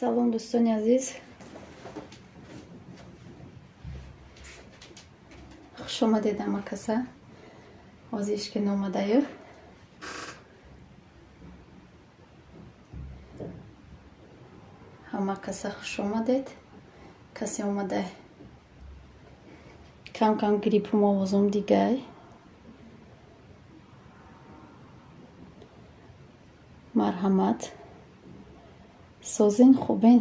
Салом дӯстони азиз, хуш омадед ҳама каса. Ҳозир ки номадаю ҳама каса хуш омадед. Касе омада кам кам гриппум овозум дигай. Марҳамат. Созин хубин?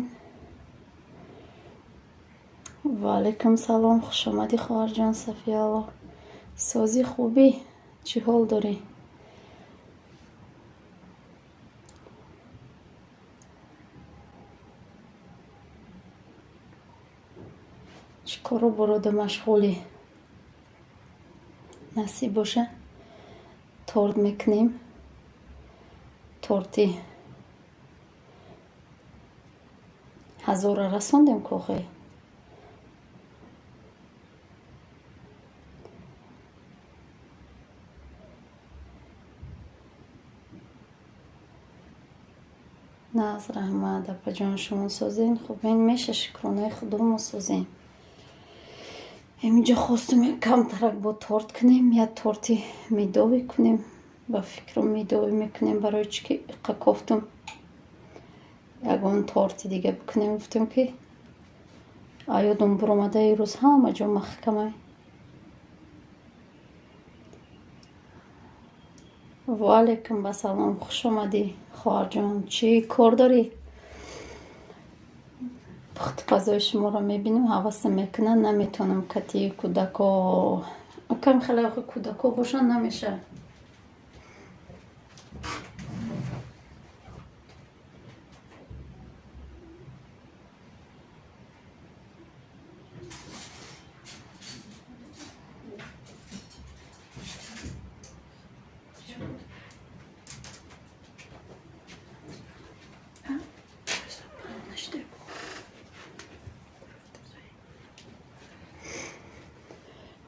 Ва алайкум салом, хуш омадӣ хоҳарҷон Сафиялло. Сози хубӣ? Чӣ ҳол дорӣ? чӣ коро борода машғулӣ? Насиб боша торт мекунем. Торти 1000 расондем кохе. наз раҳмат апаҷон, шумо созен? Хубин? Меша шукронаи худомо созем. Инҷо хостум камтарак бо торт кунем, я торти медовӣ кунем. Ба фикрам медовӣ мекунем, барои чӣ ки иққа кофтум ягон торти дига бикунем. Гуфтем ки аёдум буромада ирӯз ҳама ҷо махкамай. Ва алайкум басалом, хуш омадӣ хоҳарҷон. Чӣ кор дорӣ? пухти ғазои шуморо мебинам, ҳавасам мекунад, наметавонам. Кати кӯдако кам хеле кӯдако бошанд намеша.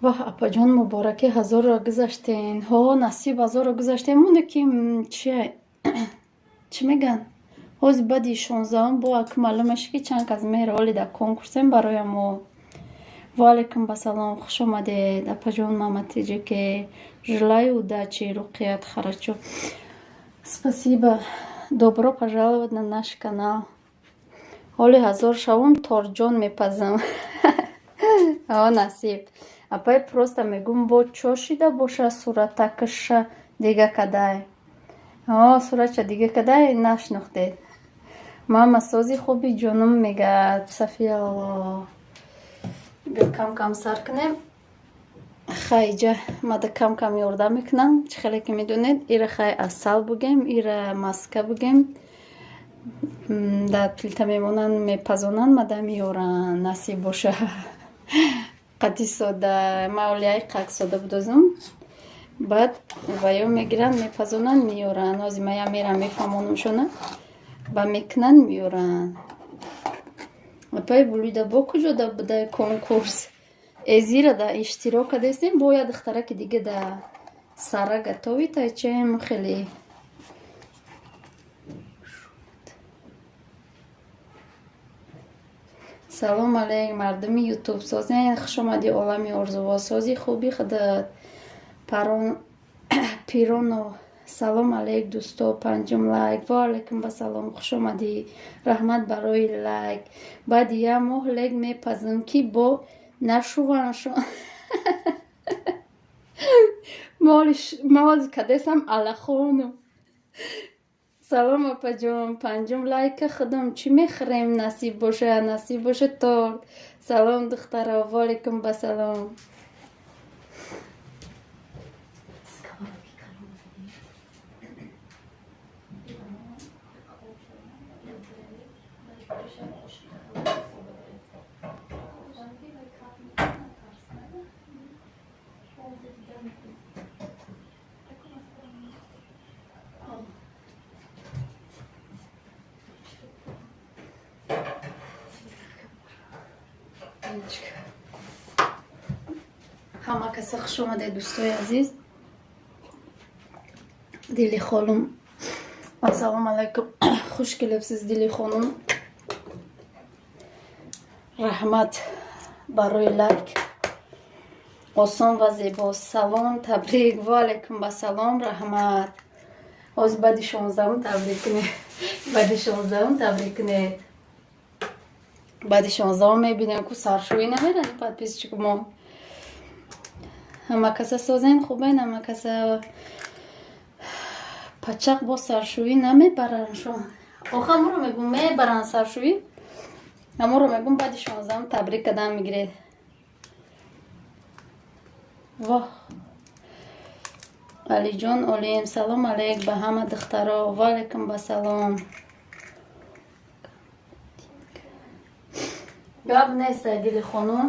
Ваҳ апаҷон, мубораки 1000-ро гузаштен. Ҳо, насиб 1000-ро гузаштен. Муне ки чӣ меган? Ҳозир баъди 16-ум бо ак маълумаш ки чанд кас меҳра оли дар конкурсем бароямо. Ва алайкум басалом, хуш омадед апаҷон. Маматиҷи ки желаю удачи, руқият, харачо. Спасибо. Добро пожаловать на наш канал. Оли 1000 шавум торҷон мепазам. О, насиб. Апай просто мегум бо чо шида боша суратакаша дига кадай. О, суратша дига кадай нашнохтед. Мама сози хуби ҷонум мегад Сафиялло. Бё кам кам сар кунем. Хайҷа мада кам кам ёрдам мекунам. Чӣ хеле ки медонед, ира хай асал бугем, ира маска бугем. Дар плита мемонанд, мепазонанд, мада меёранд. Насиб боша. қади сода, ма олияи қак сода будозам. Баъд ваё мегиранд, мепазонанд, меёранд. Ҳозир мая мерам мефаҳмонамшона. Ба мекунанд, меёранд. Апай булида бо куҷо да буда конкурс. Эзира да иштирок кардестем, бо я духтараки дига да сара гатови тайчаем хеле. салом алейк мардуми ютуб созен, хуш омади олами орзувосози хуби худат. Пироно салом алейк дӯсто, панҷум лайк. Ва алайкум басалом, хуш омадӣ. Раҳмат барои лайк. Баъди як моҳ лайк мепазам ки бо нашуваншон. ма ҳозир кадесам алахону. салом апаҷон, панҷум лайка худам. Чӣ мехӯрем? Насиб боша торт. Салом духтаро. Ва алайкум басалом. ҳама каса хуш омадед дӯстои азиз. Дили хонум. Ассалому алайкум. Хуш келибсиз Дили хонум. раҳмат барои лайк. осон ва зебо. Салом, табрик. Ва алайкум басалом, раҳмат. ҳозир баъди 16 табрик кунед. Баъди 16 табрик кунед. баъди 16 мебинем ку саршӯӣ намерани подписчикумон. ҳама каса созен хубен, ҳама каса пачақ бо саршӯӣ намебараншон. охир моро мегум мебаран саршӯӣ. ҳаморо мегум баъди 16 табрик кадан мегиред. воҳ алиҷон олием салом алейк ба ҳама духтаро. ва алайкум басалом. гап нест дили хонум.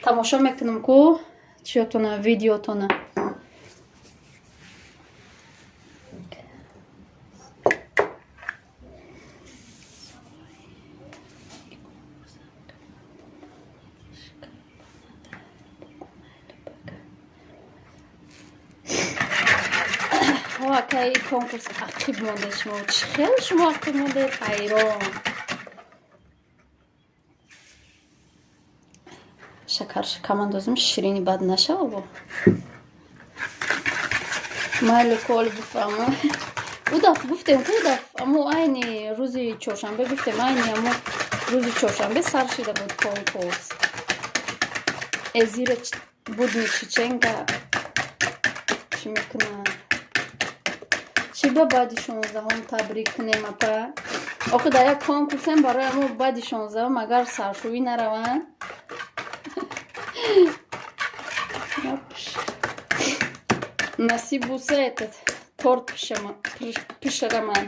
тамошо мекунам ку чиётона видеотона. акай конкурс ақиб монде шумо. Чӣ хел шумо ақиб монде? Хайрон. Шакарш кам андозим ширини бад нашава бо. Майли коли бифаҳмо. Удаф гуфтем ку удаф. Аммо айни рӯзи чоршанбе гуфтем айни аммо рӯзи чоршанбе сар шуда буд конкурс. Эзира будни чиченга. Чӣ мекунад? Чӣ ба баъди 16 табрик кунем апа? Охир дар як конкурсем барои аммо баъди 16 агар саршӯӣ нараванд. Насиб буса этот торт пишараман.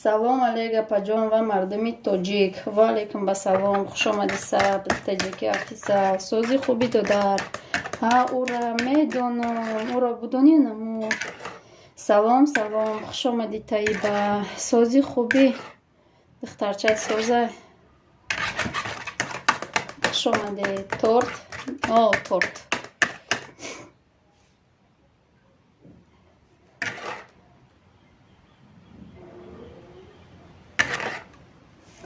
салом алейк апаҷон ва мардуми тоҷик. ва алайкум басалом. хуш омади саб таҷики афисал. сози хуби додар. ҳа ура медонам. Ура будони намо. салом салом. хуш омади таиба. сози хуби духтарча соза. хуш омаде. торт. Торт.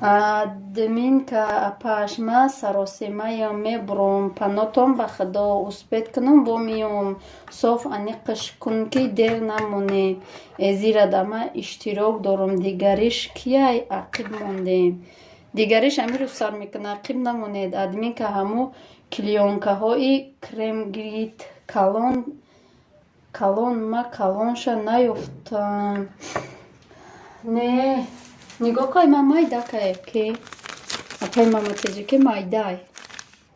админка апашма саросимаям мебурум панотон ба худо успед кунум бо миём соф аниқш кун ки дер намоне эзира дама иштирок дорум дигариш кияй ақиб мондем дигариш амиру сар мекуна ақиб намонед админка ҳаму клионкаҳои кремгирит калон ма калонша наёфтам не нигоҳ кай ма майдакай ки апай мама теҷики майдай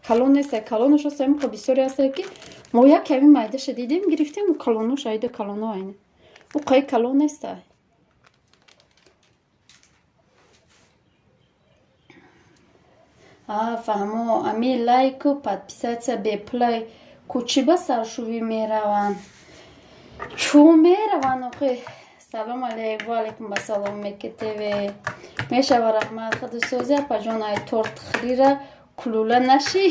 калон нестай калонуша самиқа бисёре ҳастай ки мо як ками майдаша дидем гирифтем калонуша айда калоно айна у қай калон нестай фаҳмо ами лайку подписатсия беплай кучи ба саршӯӣ мераванд чӯ мераванд охи салом алейк ва алайкум басалом мекетеве мешава раҳмат худусози апаҷон ай торт хирира кулула наши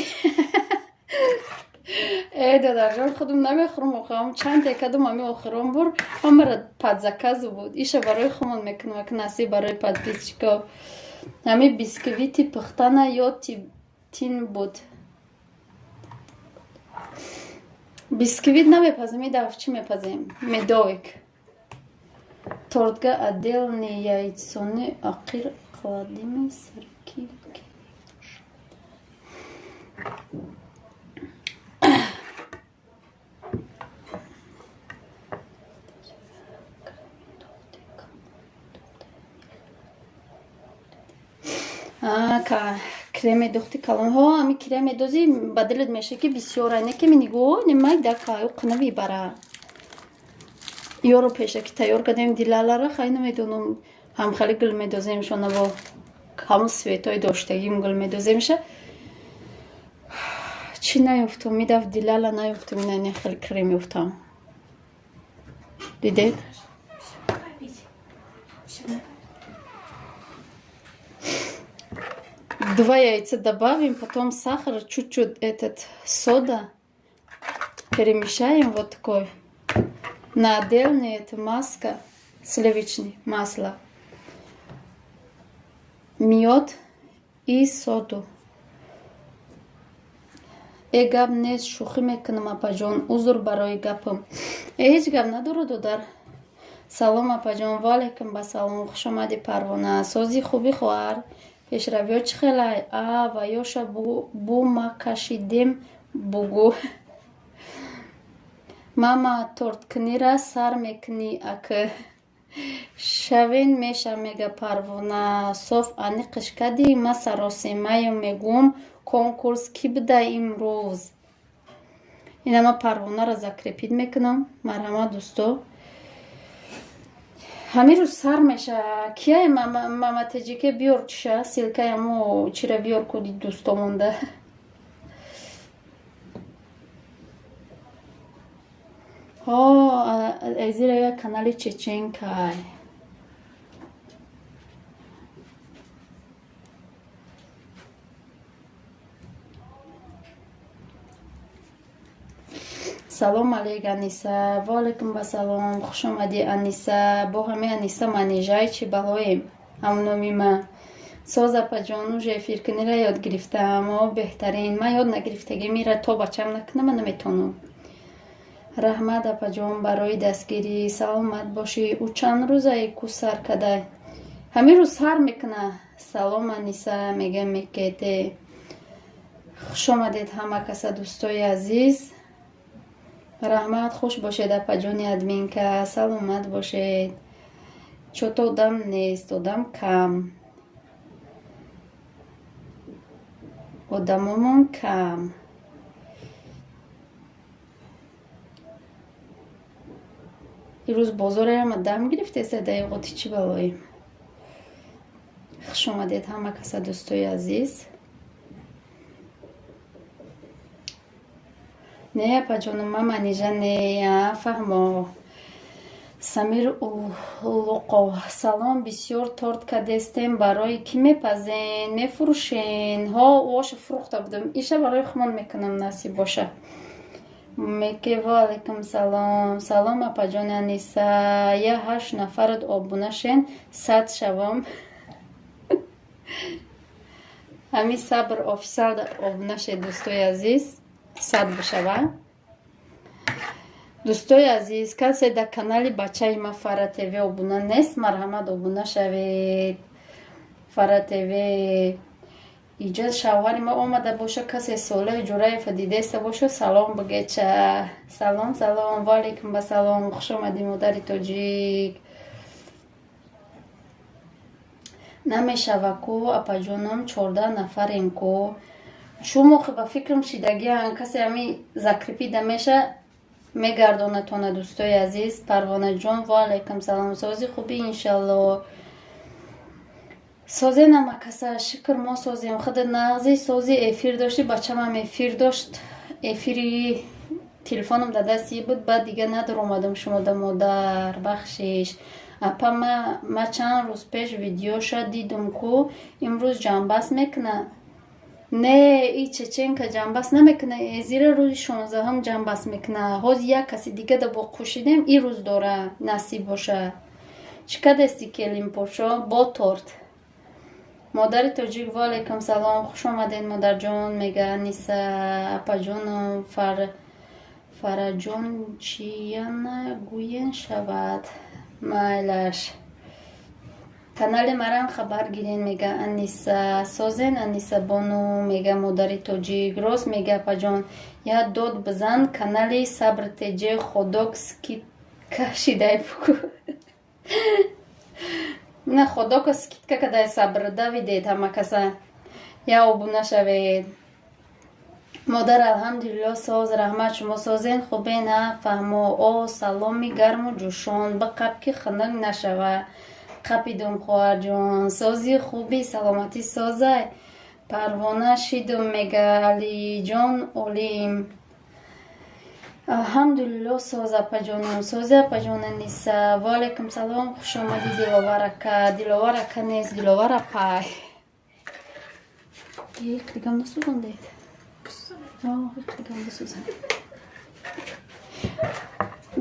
додарҷон худум намехӯрам охам чанд декадум ами охирон бур ҳамара падзаказу буд иша барои хумон мекунам ак насиб барои подписчиков ами бисквити пухтана ё тин буд бисквит намепазем идаф чӣ мепазем медовик тортга отдельный яйцони ақир кладими саркилки креми духти калонҳо ами креми дози ба дилат меша ки бисёр айне ки минигӯ немай дака уқнави бара ёро пеша ки тайёр кардем дилалара хай намедонам ҳамхали гул медоземшона бо ҳамун светои доштагим гул медоземша чӣ наёфтам мидаф дилала наёфтам инайне хели крем ёфтам дидед два яйца добавим, потом сахар, чуть-чуть этот сода перемешаем вот такой на отдельный, это маска сливичный масло. Мед и соду. Гап нест, шӯхӣ мекунам апаҷон. Узр барои гапам. Ҳеҷ гап надорад дар. Салом апаҷон. Ва алайкум басалом. Хуш омадӣ Парвона. Сози хуби хоҳар. Пешравиё чӣ хелай? Ва ёша бу ма кашидем бугу. Мама торткунира сар мекунӣ акы. Шавен меша мега Парвона. Соф аниқиш кади ма саросимаё мегум конкурс ки буда имрӯз. Ина ма Парвонаро закрепит мекунам. Марҳамат дӯсто. Ҳамин рӯз сар меша. Кияй мама теҷике биёр чиша силкаяму чира биёр куди дӯстомонда. Эзира я канали Чеченкай. салом алейк Аниса. Ва алейкум басалом. Хуш омадӣ Аниса. Бо ҳами Аниса манижаи чӣ балоем. Ҳамноми ма. Соз апаҷон уж эфиркунира ёд гирифтаам. Беҳтарин. Ман ёд нагирифтагӣ мира то бачам накунам наметонам. Раҳмат апаҷон барои дастгирӣ. Саломат бошӣ. У чанд рӯзаи ку сар кадай. Ҳамин рӯз сар мекуна. Салом Аниса мега мекете. Хуш омадед ҳама каса дӯстои азиз. Раҳмат хуш бошед апаҷони админка. Саломат бошед. Чото одам нест, одам кам. Одамомон кам. ирӯз бозореам дам гирифтеса даиғоти чӣ балоим. Хуш омадед ҳама каса дӯстои азиз. Не апаҷону ма манижа нея фаҳмо. Самир улуқов. Салом бисёр торт кадестем барои ки мепазен мефурӯшен. Воша фурӯхта будам. Иша барои хумон мекунам насиб боша. Меке ва алейкум салом. Салом апаҷони Аниса. Я 8 нафарат обунашен 100 шавам. Ҳами сабр офисал обунашед дӯстои азиз. 100 бишава. Дӯстои азиз, касе дар канали бачаи ма Фара ТВ обуна нест, марҳамат обуна шавед. Фара ТВ иҷоз шавҳари ма омада боша, касе Солеҳ Ҷураев дидеста боша, салом бигеча. Салом салом. Ва алейкум басалом. Хуш омадӣ модари тоҷик. Намешава ку апаҷоном 14 нафарем ку. Шумо ба фикрам шидагиан касе ҳами закрепида меша мегардонатона дӯстои азиз. Парвона ҷон ва алейкум салом. Сози хубӣ иншалло. Созе нама каса шукр мо созем. Худат нағзи сози эфир дошти бачамам эфир дошт. Эфири телефоном да дасти буд. Баъд дига надор омадам шумо да модар бахшиш. Апа ма чанд рӯз пеш видеоша дидум ку имрӯз ҷанбаст мекуна. Не, и Чеченка ҷанбаст намекуна. Зира рӯзи 16 ҷанбаст мекуна. Ҳози як каси дига да бо кушидем и рӯз дора насиб боша. Чикадести келим пошо бо торт. Модари тоҷик ва алейкум салом. Хуш омадед модарҷон. Мега Аниса апаҷоном Фараҷон чияна гӯен шавад. Майлаш. Канали марам хабар гирен мега Аниса. Созен Аниса бону мега модари тоҷик. Рост мега апаҷон. Я дод бизан канали сабр теҷе ходок скидка шидай буку. На ходока скидка кадай сабр давидед ҳама каса. Я обуна шавед. модар алҳамдулилло соз раҳмат шумо созен хубе на фаҳмо. Саломи гарму ҷӯшон ба қабки ханак нашава. Қапидум хоҳарҷон. Сози хуби саломатӣ созай. Парвона шидум мега Алиҷон олим. Алҳамдулилло соз апаҷонам. Сози апаҷон Аниса. Ва алейкум салом. хуш омадӣ диловарака. Диловарака нест, диловара пай. Иқдигам насӯзондед. Иқдигам насӯзондед.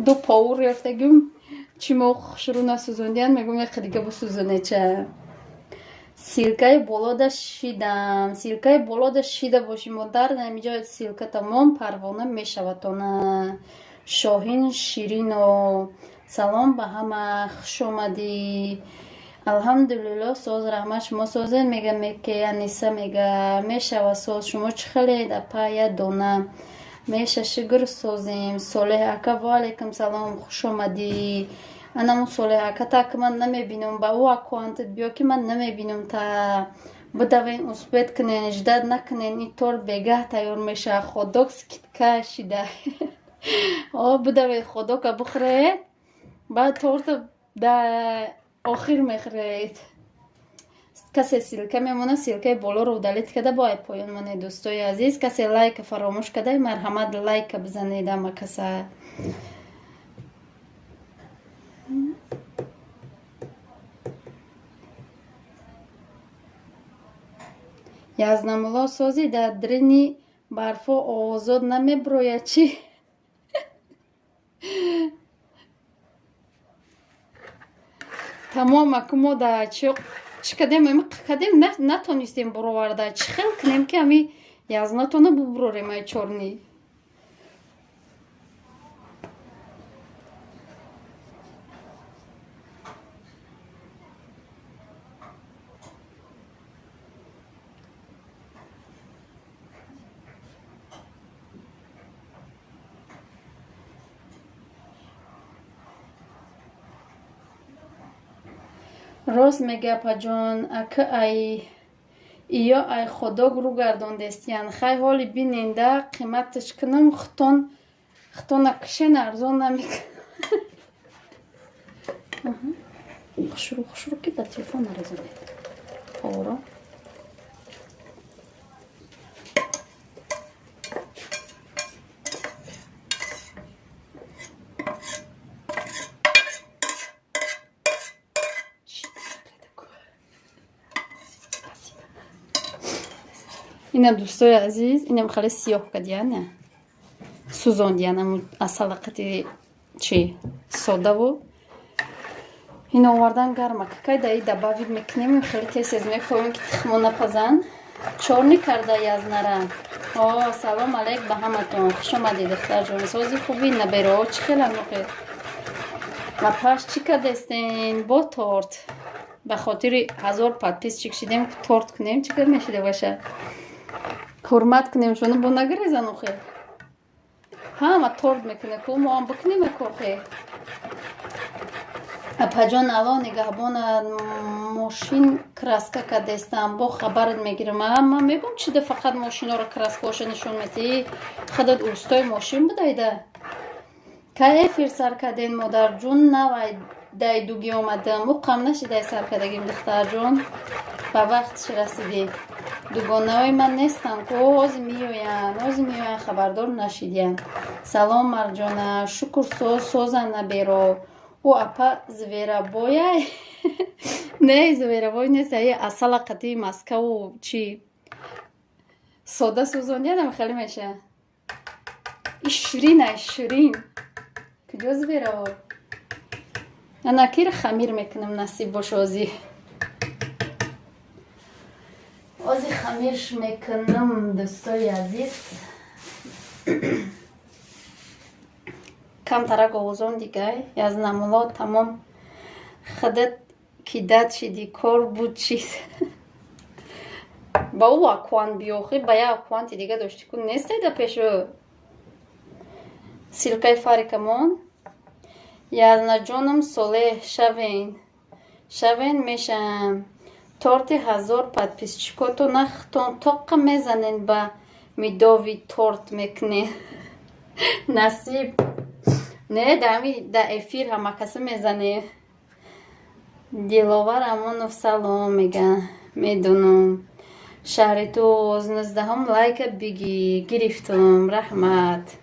Ду повур ёфтагим چی موقعش رو نسوزوندین میگم یک دیگه بسوزونه چه سیرکای بلادش شیدم سیرکای بلادش شیده باشیم و در نمیجا سیرکا تمام پروانه میشوتونه شاهین شیرین و سلام به همه خوش اومدی الحمدلله ساز رحمت شما سازین میگه میگه انیسه میگه میشه ساز شما چه خیلی در پای دونه میشه شگر سازیم صالح اکا و علیکم سلام خوش اومدی انا صالح اکا تا که من نمیبینم با او اکوانتت بیا که من نمیبینم تا بدوین اثبات کنین اجداد نکنین این طور بگه تیار میشه خودک سکت کشیده بدوین خودک بخورید بعد تورت در آخر میخورید کسی سیرکه میمونه سیرکه بالا رو دلیت کده با پایان من دوستای عزیز کسی لایک فراموش کده مرحمت لایک بزنید اما کسی یزنمولا سازی در درینی برفا آزاد نمیبروید چی؟ تمام اکمو در چی کدیم نتونستیم برورده چی خیل کنیم که همی یزناتونه ببروریم ای چورنی راست میگه پجان اکه ای یا ای خدا رو گرداندستین خیلی حالی بیننده قیمتش کنم خطون اکشن ارزان نمیکنم خشرو که در تلفون نرزونه آورا اینم دوستای عزیز اینم خیلی سیاه کدیه نه سوزاندیه نمو اصلا قطعی چی ساده و این آوردن گرمه که دایی دباوید میکنیم خیلی تیز میکنیم که تخمونه پزن چورنی کرده از نره سلام علیک به همه تون خوش آمدید دختر جون سازی خوبی نبیره چی خیلی نوخید و پاش چی کردستین با تورت به خاطر 1000 پادپیس چی کشیدیم که تورت کنیم چی کر نشیده باشه حرمت کنیم شونه با نگریزن اوخه همه تورت میکنه که ما هم بکنیم اکوخه پجان الان نگهبان ماشین کراسکه که دستم با خبرت میگیرم من میگم چی ده فقط ماشین ها رو کراسکاش نشون میتی خودت اوستای ماشین بدایده که افیر سر کدین مادر جون نوای دای دوگی اومدم و قم نشیده سر کدگیم دختر جون به وقتش رسیدی دوگانه من نیستم که آز میوین خبردار نشیدین سلام مرجانه شکر سوزن نبیرو او اپا زویره بایه نه زویره بای نیست ای اصلا قطعی مسکه و چی ساده سوزاندیم خیلی میشه شیرین کجا زویره بای انا کیر خمیر میکنم نصیب باش آزی خمیرش میکنم دوستای عزیز کم ترک آوزان دیگه از نمولات تمام خودت کیدت شدی کار بود چید با او اکوان بیاخی با یا اکوان دیگه داشتی کن نیسته ده پیشو سیرکای فارکمون یزنا جانم صالح شوین میشم تورت 1000 پادپیس چیکاتو نختون تاق میزنین با میداوی تورت میکنین نصیب نه دمی در افیر همه کسی میزنه دیلوور امون سلام میگن میدونم شهر تو از 19 لایک بگی گرفتم رحمت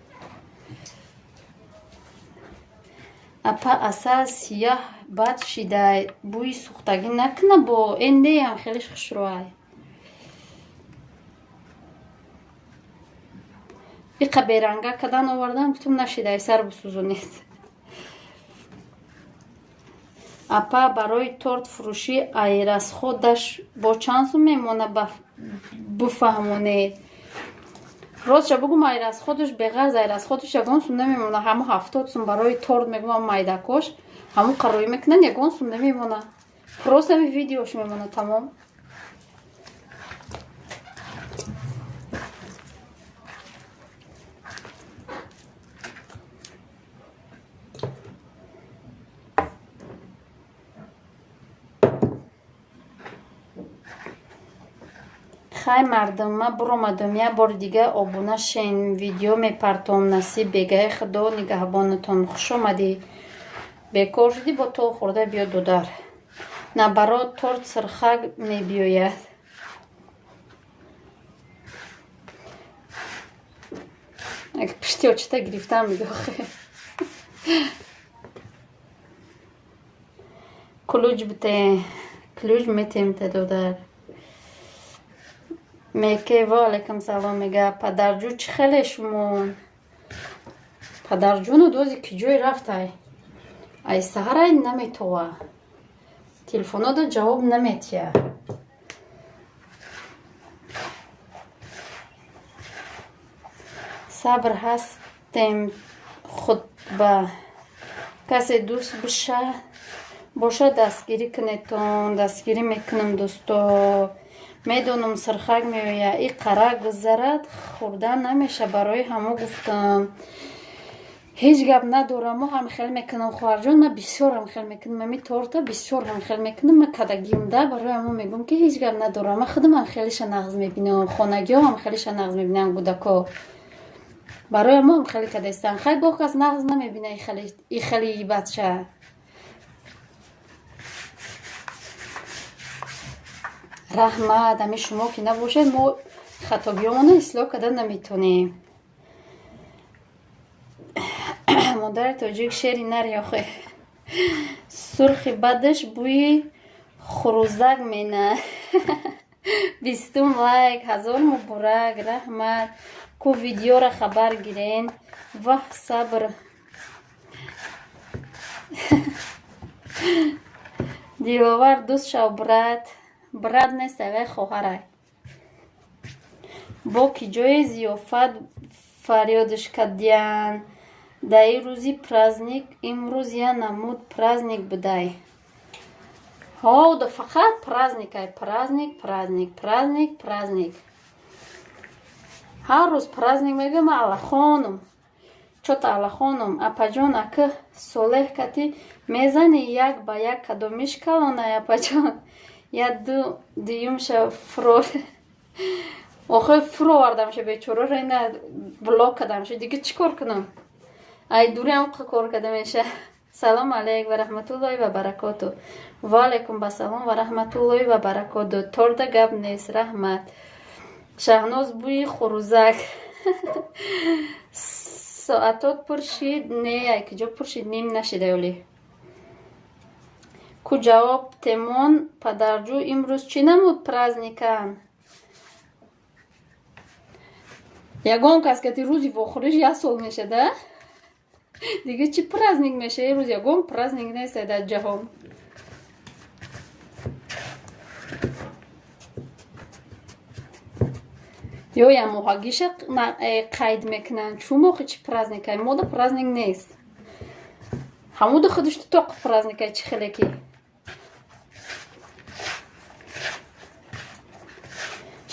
اپا اصلا سیاه بد شده بوی سوختگی نکنه با انده هم خیلیش خوش روی ایقا بیرنگه کدن آوردم کتون نشیده سر بسوزونید апа барои торт фурӯшӣ айрасходаш бо чанд сум мемона буфаҳмонед? Ростша бигӯм айрасходаш беғарз айрасходаш ягон сум намемона. Ҳамо 70 сум барои торт мегӯям майдакош ҳамо қароӣ мекунанд ягон сум намемона. Просто ҳами видеош мемона тамом. хай мардам, ман биромадам як бори дига обуна шен видео мепартом. Насиб бегаи худо нигаҳбонатон. хушомадӣ. Бекор шудӣ бо то хӯрда биё дудар. На барот торт сирхак мебиёяд. пишти очита гирифтам мегохе. ключ бите. ключ метем те дудар. меке ва алайкум салом мега падарҷу чӣ хеле шумон? падарҷуну дози ки ҷой рафтай? Ай саҳарай наметова. Телефонода ҷавоб наметия. сабр ҳастем хутба. касе дӯст боша дастгирӣ кунетон. дастгирӣ мекунам дӯсто. медонам сирхак меоя. И қара гузарад хӯрдан намеша. барои ҳамо гуфтам. ҳеҷ гап надорам. мо ҳамхел мекунам хоҳарҷон. ман бисёр ҳамхел мекунам. ами торта бисёр ҳамхел мекунам. ман кадагиумда барои ҳамо мегӯям ки ҳеҷ гап надорам. ман худам ҳамхелиша нағз мебинам. хонагиҳо ҳамхелиша нағз мебинам. кӯдако барои ҳамо ҳамхели кадастан. хай бо кас нағз намебина. и хели бача. раҳмат. ами шумо ки набошед мо хатогиёмона ислоҳ карда наметонем. модари тоҷик шери нари охе. сурхи бадаш бӯи хурӯзак мена. 20 лайк. 1000 муборак. раҳмат. ку видеора хабар гирен. ваҳ сабр. диловар дӯст шав брат. брат нест авай хоҳарай. бо ки ҷои зиёфат фарёдаш кардиян. даи рӯзи праздник имрӯз я намуд праздник будай. ҳода фақат праздник ай праздник праздник праздник праздник. ҳар рӯз праздник мегӯям аллахонум. чота аллахонум. апаҷон ака солеҳ кати мезани як ба як кадомиш калонай апаҷон. я дуюмша фурор. охе фуровардамша бечора рена блок кардамша. дига чӣ кор кунам? ай дурам кор карда меша. салом алейк ва раҳматуллоҳи ва баракоту. ва алейкум басалом ва раҳматуллоҳи ва баракоту. торда гап нест. раҳмат. шаҳноз бӯи хурӯзак. соатот пуршид. не ай киҷо пуршид ним нашида ёли. ку ҷавоб темон падарҷу имрӯз чӣ намуд праздникан? ягон кас кати рӯзи вохӯриш як сол мешада. дига чӣ праздник меша? ин рӯз ягон праздник нест дар ҷаҳон. ё я моҳагиша қайд мекунанд. шумо хи чӣ праздникай? мода праздник нест. ҳамода худаш тоқ праздникай чӣ хеле ки.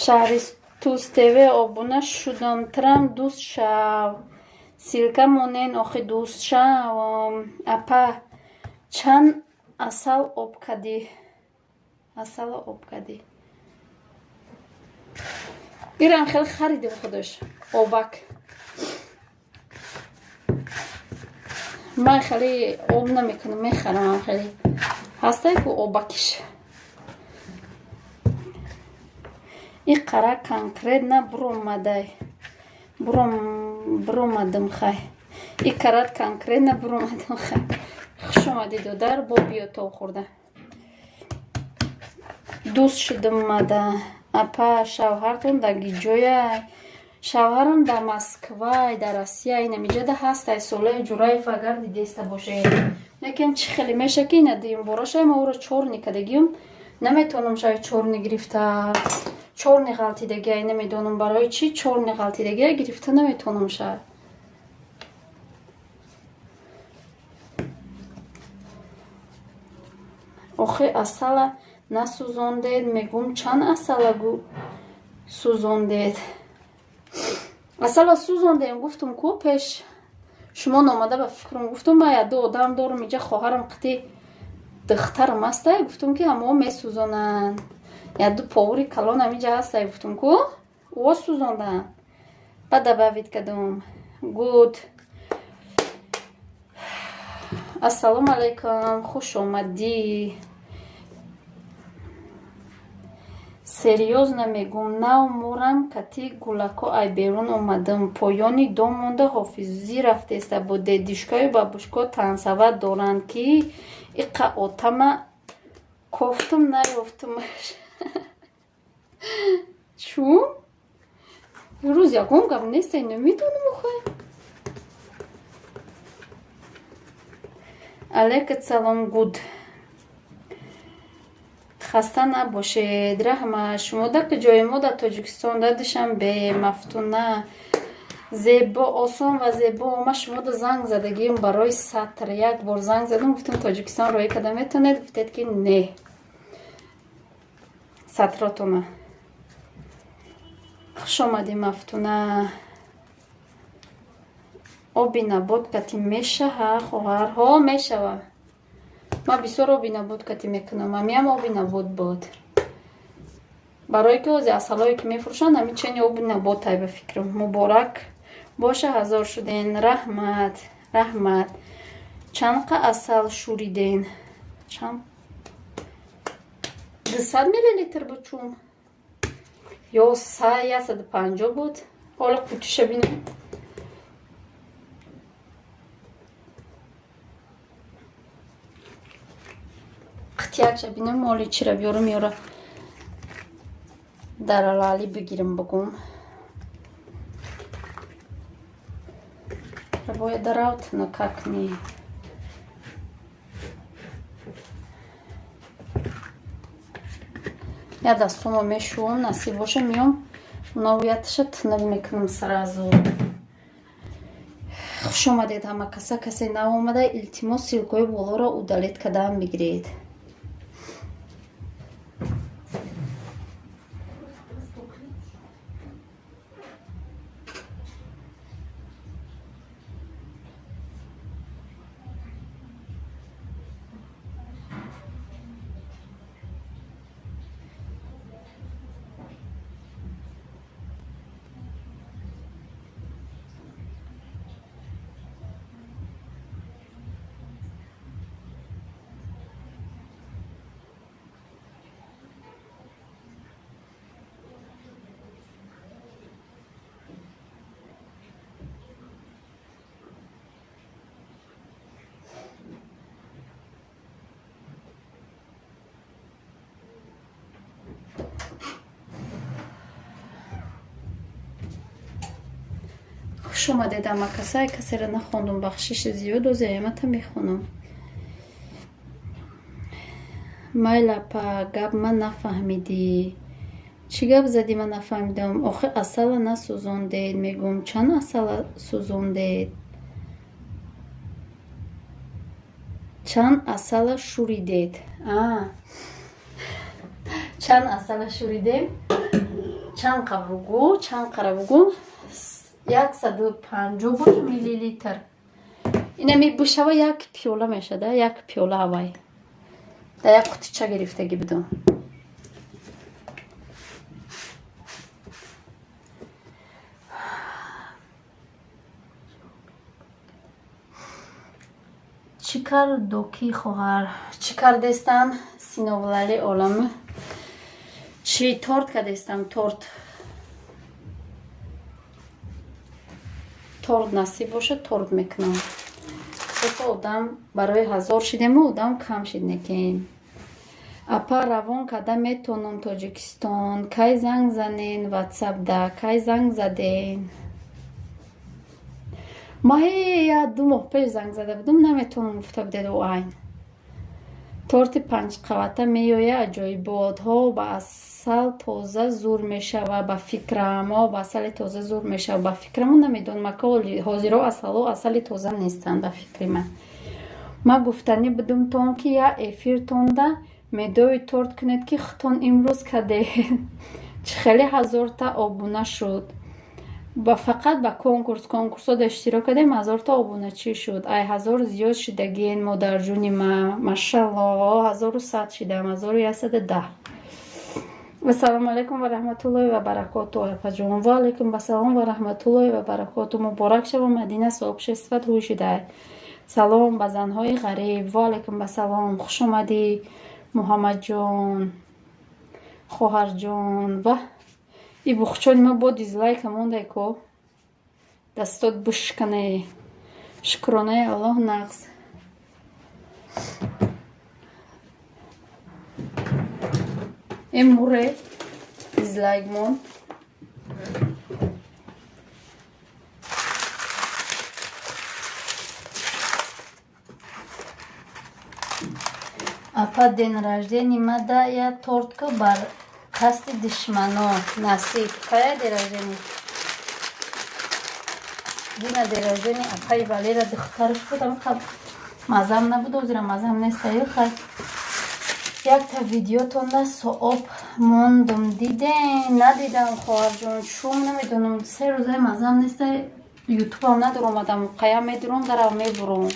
шаҳри тӯстеве обуна шудам. трам дӯст шав. силка монен охи дӯст шавам. апа чанд асал об кадӣ? асала об кадӣ. ирам хеле харидем худаш. обак. ман хеле об намекунам. мехарам хеле. ҳастай ку обакиш. и қара конкретна буромадай. буромадам хай. и карат конкретна буромадам хай. хушомадӣ додар. бо биё то хӯрда. дӯст шудам мада. апа шавҳартон дар гиҷоя. шавҳарам дар Москва дар Россия инамиҷада ҳастай Солеҳ Ҷураев агар дидеста боше мекем чи хеле меша ки ина дим борашай ма уро чорни кадагиюм наметонам шай чорни гирифта чорни ғалтидагия намедонам барои чи чорни ғалтидагия гирифта наметонам шай охи асала насӯзондед мегум чанд асалагу сӯзондед асала сӯзондем гуфтум ку пеш шумо номада ба фикрам гуфтум ма яду одам дорум иҷа хоҳарам қити духтарам ҳастай гуфтум ки ҳамо месӯзонанд яду повури калонам иҷа ҳастай гуфтум ку ва сӯзонданд бада бавид кадум гуд ассалому алайкум хуш омадӣ серьёзно мегум наумурам кати гулако ай берун омадам поёни дом монда ҳофизӣ рафтеста бо дедишкаю бабушко тансава доранд ки иқа отама кофтум наёфтум чун рӯз ягон гап нестай намедонам охай алейкум салом гуд хаста набошед раҳмат шумо дар куҷои мо дар Тоҷикистон дар Душанбе Мафтуна зебо осон ва зебо ма шумо да занг задагим барои сатр як бор занг задам гуфтам Тоҷикистон роҳӣ карда метавонед гуфтед ки не сатротона хуш омадӣ Мафтуна оби набот катӣ мешава хоҳарҳо мешава ма бисёр оби набот катӣ мекунам ҳамиам оби набот бод барое ки ҳозир асалҳое ки мефурӯшанд ҳами чени оби наботай ба фикрам муборак боша ҳазор шуден раҳмат раҳмат чандқа асал шӯриден чанд 200 миллилитр буд чун ё 150 буд ҳола қутиша бинам қитиякша бинам моли чира биёрам ёра даралали бигирам багум рабоя даравт но как не я дастумо мешувам насиб боша миём новияташа тунак мекунам саразу хуш омадед ҳама каса касе наомада илтимос силкои болоро удалит кадан бигиред хуш омадед ама касае касеро нахондум бахшиши зиёду зиёмата мехонам майлапа гап ма нафаҳмидӣ чӣ гап задӣ ма нафаҳмидам охи асала насӯзондед мегум чанд асала сӯзондед чанд асала шӯридед чанд асала шӯридем чанд қавругу чанд қаравугу 150 миллилитр инами бушава як пиёла мешада як пиёла авай да як қутича гирифтагӣ будум чӣ карду ки хоҳар чӣ кардестан синовлали оламӣ чӣ торт кардестам торт насиб боша торт мекунам одам барои ҳазор шидему одам кам шид некем апа равон када метонум Тоҷикистон, кай занг занен ватсапда, кай занг заден? ма я 2 моҳ пеш занг зада будам, наметонам гуфта будед айн. торти 5 қавата меоя аҷоиботҳо ба асал тоза зур мешава ба фикрамо, ба асали тоза зур мешава ба фикрамо, намедонам ака ҳозиро асало асали тоза нестанд ба фикри ман. ма гуфтанӣ будум тон ки я эфиртонда медои торт кунед ки хутон имрӯз кадед. Чӣ хеле ҳазорта обуна шуд. Ба фақат ба конкурсода иштирок кардем 1000 та обуначӣ шуд. Ай 1000 зиёд шидагиен модарҷуни ма. Машаллоҳ 1100 шидаам, 1110. Ассалому алайкум ва раҳматуллоҳи ва баракоту апаҷон. Ва алайкум ассалом ва раҳматуллоҳи ва баракоту. Муборак шава Мадина соҳибшефсифат ҳушидай. Салом ба занҳои ғариб. Ва алайкум ассалом. Хуш омадӣ Муҳаммадҷон, хоҳарҷон. Ва и бухчони ма бо дизлайка мондайко дастот бушкане. Шукронаи Аллоҳ нағз. Эмуре дизлайк мон. апа ден раждени мада я тортку бар қасди душмано насиб. Кая ден раждени? Дина ден раждени апаи Валера духтараш будам. Мазам набуд, озира мазам нестаи хай. Якта видеотонда сооб мондум диден, надидам хоҳарҷон, чум намедонам 3 рӯзаи мазам нестаи ютубам надор омадам, қая медурам дарав мебурам.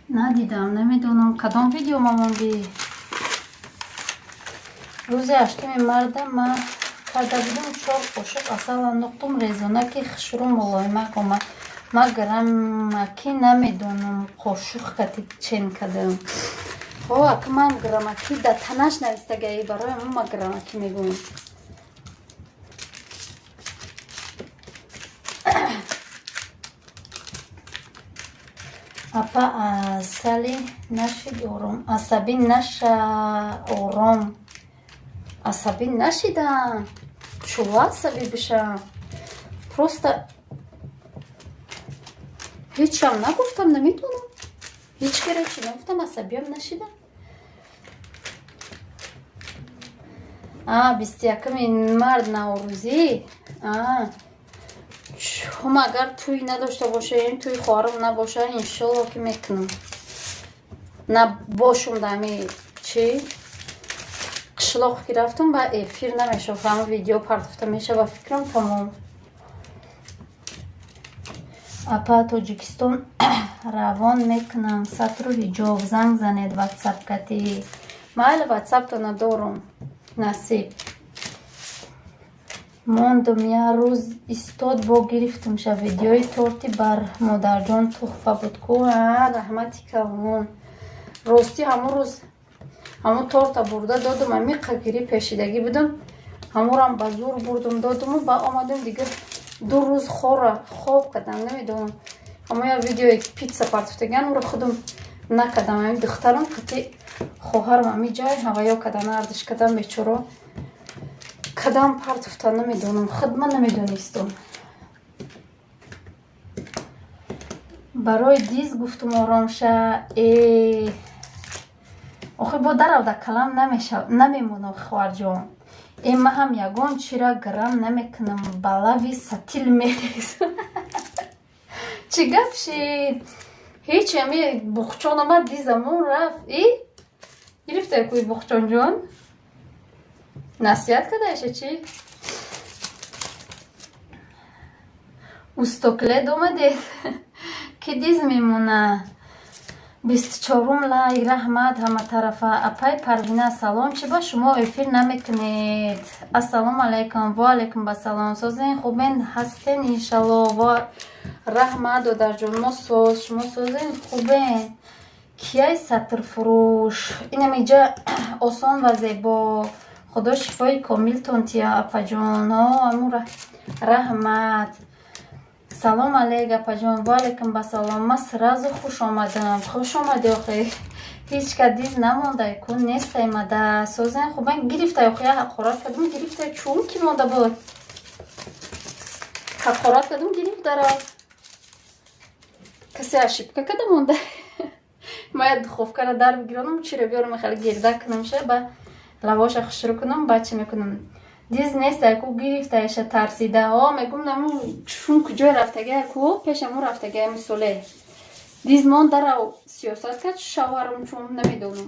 Надидам, намедонам кадом видео мамонди. рӯзи 8 марда ма карда будам 4 қошиқ асал андохтум резонаки хушру мулоимак омад. Ма граммаки намедонам қошиқ кати чен кадам. Ака ман граммаки да танаш навистагаи бароям ма граммаки мегӯям. апа асали нашид ором, асаби наша ором. Асаби нашидам. Чула асаби бишам. Просто ҳечам нагуфтам, намедонам. Ҳеч кера чи нагуфтам, асабиам нашидам. 21 март наврӯзӣ. Чум агар тӯй надошта бошаем, тӯи хоҳарам набоша, иншолло ки мекунам. Набошум дами чи қишлоқ ки рафтам ба эфир намешавад, ҳама видео партофта мешава, фикрам тамом. апа Тоҷикистон равон мекунам, сатру ҳиҷоб, занг занед ватсапкати. Майли ватсапто надорум насиб. мондум я рӯз истод бо гирифтумша видеои торти бар модарҷон тухфа буд ку. Раҳмати калон. Рости ҳамун рӯз ҳамун торта бурда додум, амиқа гирӣ пешидаги будам. ҳамурам ба зур бурдум додуму ба омадам дигар 2 рӯз хоб кардам, намедонам. ҳамон я видеои питса партофтаган уро худам накардам. ами духтарам қати хоҳарам ами ҷай ҳаваё кадан ардиш кадан бечоро. Кадам партофта намедонам, худ ман намедонистам. барои диз гуфтум оромша. охи бо даравда калам намемонам хоҳарҷон. Ма ҳам ягон чира грам намекунам, ба лави сатил мерезам. Чӣ гап шид? Ҳеч ами бухчон омад дизамон рафт. Гирифтае кӯи бухчонҷон? Насиҳат кадаиша чи? Устоклед омадед? Ки диз мемона? 24 лайк, раҳмат ҳама тарафа. апай Парвина салом, чи ба шумо эфир намекунед? Ассалому алайкум. Ва алайкум ассалом. Созен хубен ҳастен иншалло. Ва раҳмат додарҷон, мо соз, шумо созен хубен. Кияй сатрфурӯш? Инам иҷа осон ва зебо. худо шифои комилтон тия апаҷон. амура раҳмат. салом алейк апаҷон. Ва алайкум басалом. Ман сразу хуш омадам. Хуш омади охи. Ҳеҷ кадиз намондай кун нестай мада. Созен хубан гирифтай охи. Я ҳақорат кадам гирифтай чун ки монда буд. Ҳақорат кадам гирифт дара. Касе ашибка када монда. Мая духовкара дар бигиронам чиро биёрам хеле гирда кунам ша ба лавоша хушру кунам ба чӣ мекунам. Диз нестай ку гирифтаиша тарсида. О мегум наму чун куҷой рафтага ку пешаму рафтага мисоле. Диз мон дара сиёсат кад шавҳарам чун намедонам.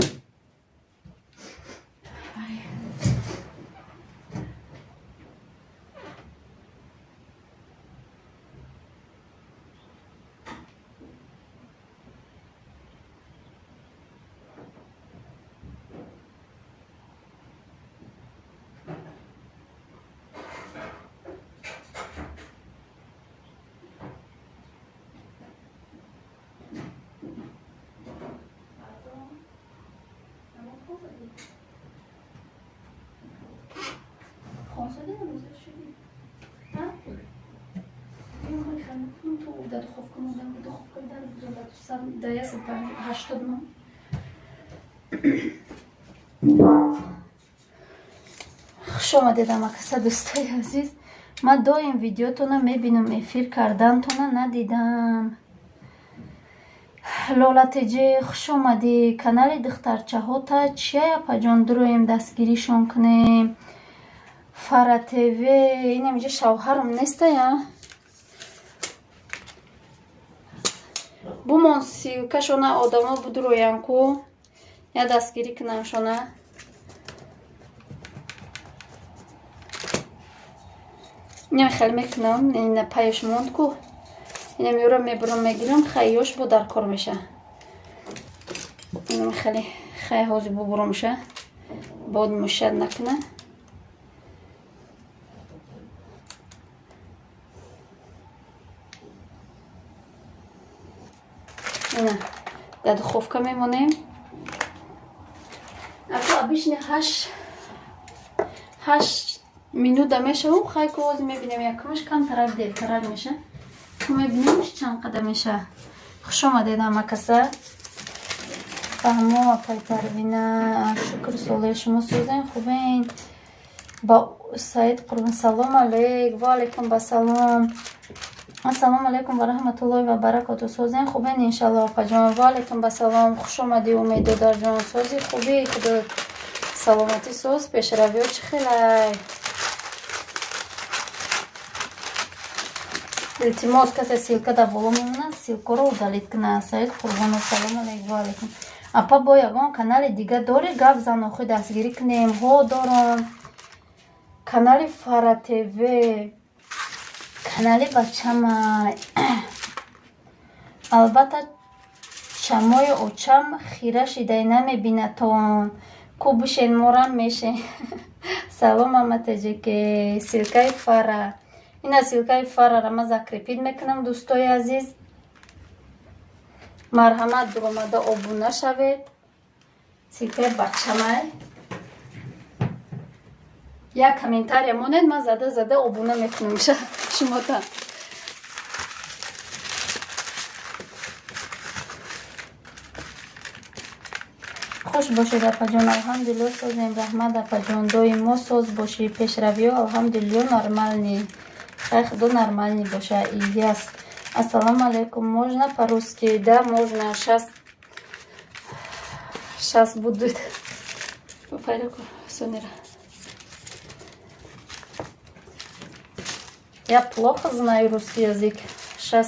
Хуш омадед амакаса дӯстои азиз. Ман доим видеотона мебинам, эфир кардантона надидам. Лолатиҷи хуш омадӣ. Канали духтарчаҳота чия апаҷон дуруем дастгиришон кунем. Фара ТВ инам иҷа шавҳарам нестая. Бумон силкашона одамо будуроянку. Я дастгирӣ кунамшона. Инам хеле мекунам. Ина паяш монд ку. Инам ёра мебурам мегирам хайёш бо дар кор меша. Инам хеле хай ҳозир бубурамша. Бод мушад накуна. Ина дар духовка мемонем. Ако обычно 8 минута мешавам, хай ку ҳозир мебинем якмаш камтарак дертарак меша. Ку мебинем чанд қадам меша. Хуш омадед амакаса. Баҳмо апай Парвина шукр соле шумо сӯзен хубен. Ба Саид Қурбон салом алейк. Ва алайкум басалом. Ассалому алайкум ва раҳматуллоҳи ва баракату. Созен хубен иншаллоҳ апаҷон. Ва алайкум басалом. Хуш омадӣ умеддодарҷон. Сози хубӣ худо саломатӣ соз пешравиё чӣ хелай. Илтимос касе силка дар боло мемонад силкаро удалит куна. Саид Қурбон салом алейк. Ва алайкум. Апа бо ягон канали дига дори гап зан охи дастгирӣ кунем. Ҳо дорам. Канали Фара ТВ. Канали бачамай. Албатта чамои очам хира шидай намебинатон. Ку бишен морам мешен. Салом аматаҷике. Силкаи Фара. Ина силкаи Фарара ма закрепид мекунам дӯстои азиз. Марҳамат дуромада обуна шавед. Силкаи бачамай. Як комментария монед, ман зада обуна мекунам шумота. хуш бошед апаҷон. Алҳамдулилло созем. Раҳмат апаҷон. Доимо соз бошӣ. Пешравиё алҳамдулилло нормальни. Хай худо нормальни боша. Ильяс. Ассалому алайкум. Можно по-русски? Да, можно. Сейчас будет. Сонера. Я плохо знаю русский язык. Сейчас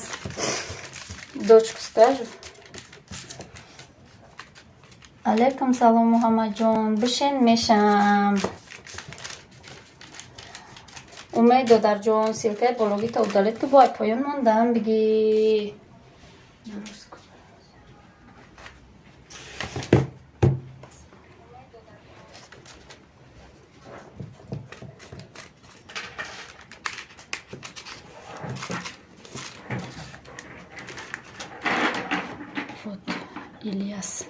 дочку скажу. Алейкум салом, Мухаммаджон. Бишен мешам. Умед додарҷон. Силкаи бологита удалед ки бой поён мондам биги. Вот Ильяс.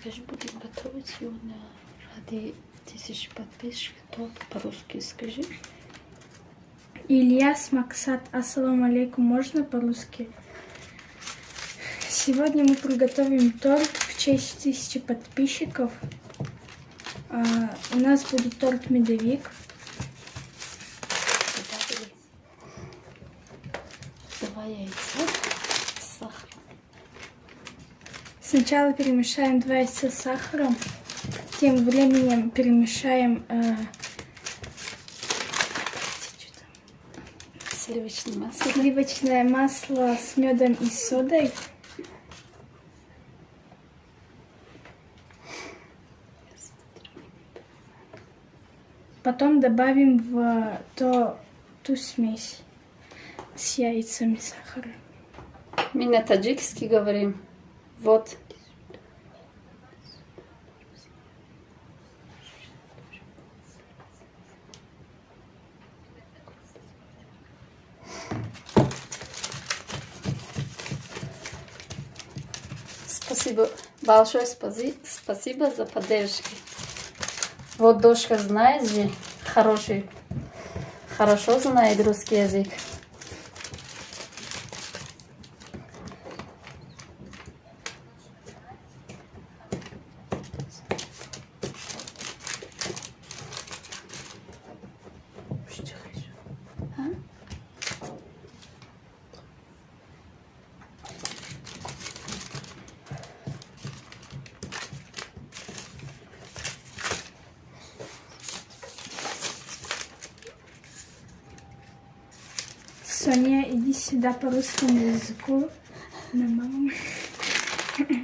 Скажи, будем готовить сегодня ради 1000 подписчиков, только по-русски скажи. Ильяс Максат, ассаламу алейкум, можно по-русски? Сегодня мы приготовим торт в честь 1000 подписчиков. У нас будет торт медовик. Два яйца с сахаром. Сначала перемешаем 2 яйца с сахаром. Тем временем перемешаем сливочное масло с медом и содой. Потом добавим в ту смесь с яйцами и сахаром. Мы на таджикский говорим. Вот. Спасибо, большое спасибо за поддержку. Вот дочка знает же, хорошо знает русский язык. Соня, иди сюда по русскому языку. На маму.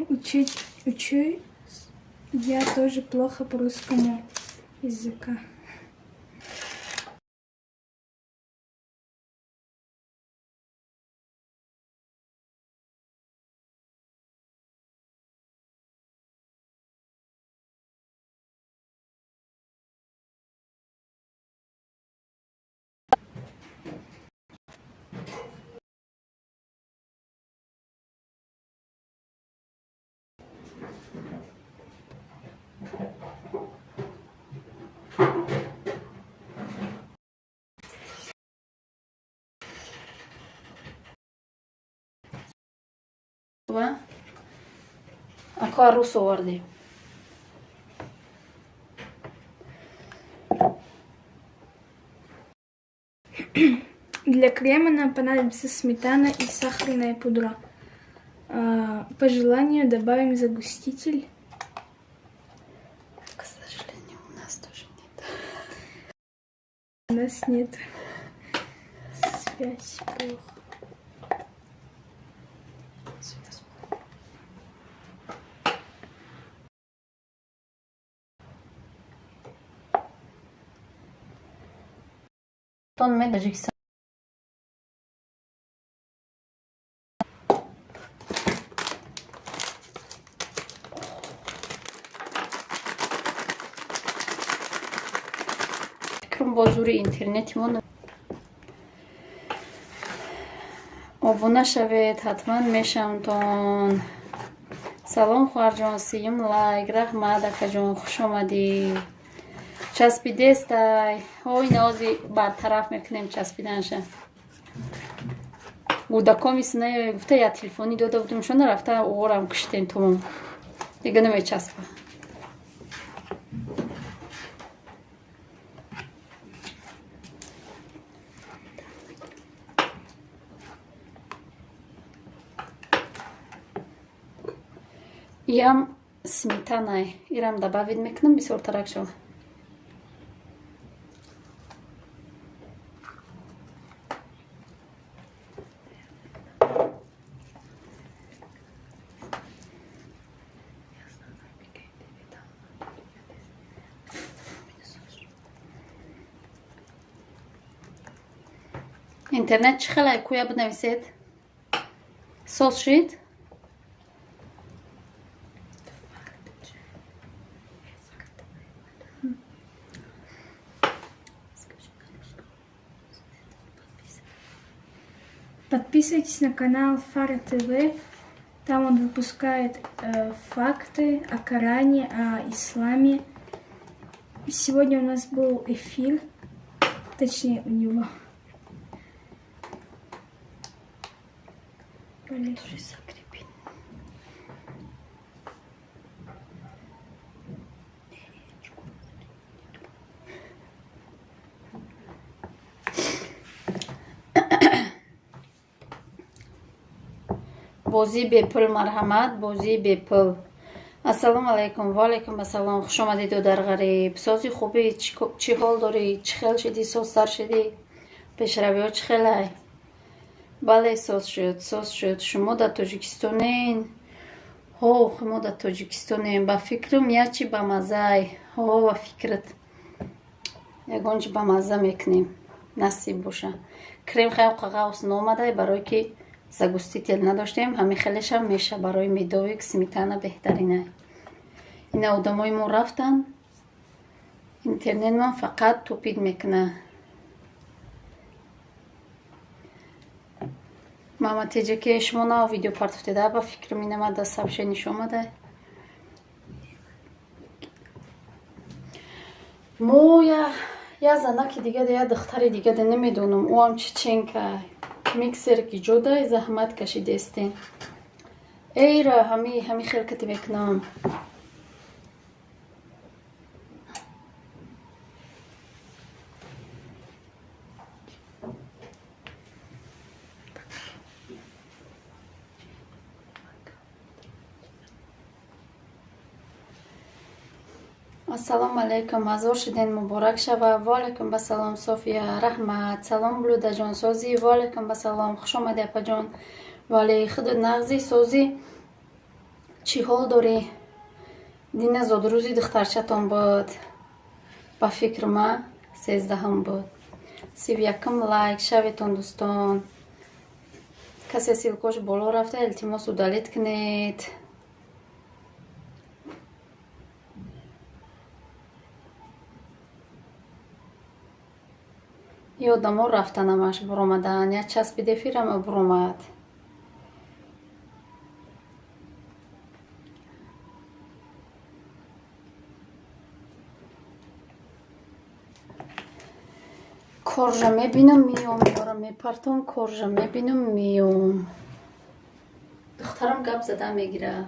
Учу. Я тоже плохо по русскому языку. Ако арус овардем. Для крема нам понадобится сметана и сахарная пудра. По желанию добавим загуститель. К сожалению, у нас тоже нет. У нас нет. Связь плохо. Тон мен Таджикистан. Фикрам бо зури интернети мон обуна шавед, ҳатман мешавмтон. Салом хуарҷон, сиюм лайк, раҳмат акаҷон, хуш омадӣ. Часпидестай, ой нази бартараф мекунем часпиданша. Гудаком исна гуфта я телефони дода будем шона рафта оорам киштем тамом. Дига намечаспа. Ям сметаной. Ирам добавить мекунам бисёр тарак шава. интернет чӣ хеле кӯя бинависед? Сос шид? Подписывайтесь на канал Фара ТВ. Там он выпускает факты о Коране, о исламе. Сегодня у нас был эфир, точнее у него. بازی بپل مرحمت بازی بپل. السلام علیکم و علیکم السلام. خوش آمدید و در غریب. سازی خوبی؟ چی حال داری؟ چی خیل شدی؟ سازتر شدی؟ پیشروی ها چی خیلی؟ بله ساز شد. شما در تاجیکستانین؟ ها ما در تاجیکستانیم. با فکرم یا چی با مزه ها با فکرت یگان چی با مزه میکنیم نصیب باشه. کریم خیلی قاقاوس نامده برای که زگستی تل نداشتیم. همین خیلیش هم میشه برای میدویک سمیتانه بهترینه. این آدمای ما رفتن اینترنت من فقط توپید میکنه. محمد تیجه که شما نه ویدیو پارت افتاده با فکر می نمید در سبشه نیش آمده. مو یا زنک دیگه ده یا دختر دیگه ده نمیدونم او هم چین که میکسر که جدا زحمت کشیده استین. ای را همی خلقتی میکنم. السلام علیکم. هزار شدین مبارک شوه. و علیکم بسلام صوفیا رحمت. سلام بلوده جان سازی. و علیکم بسلام. خوش آمده اپا جان. ولی خود نغزی سازی چی حال داری؟ دین زاد روزی دخترچتان بود. با فکر ما 13 هم بود. 31 لایک شویتون دوستان. کسی سیلکوش بالا رفته التماس رو دلیت کنید. یه آدم ها رفتن همش برامدن. یا چسبیده فیرم برامد. کارجا میبینم میام یارم میپرتم کارجا میبینم میام. دخترم گپ زده میگیره.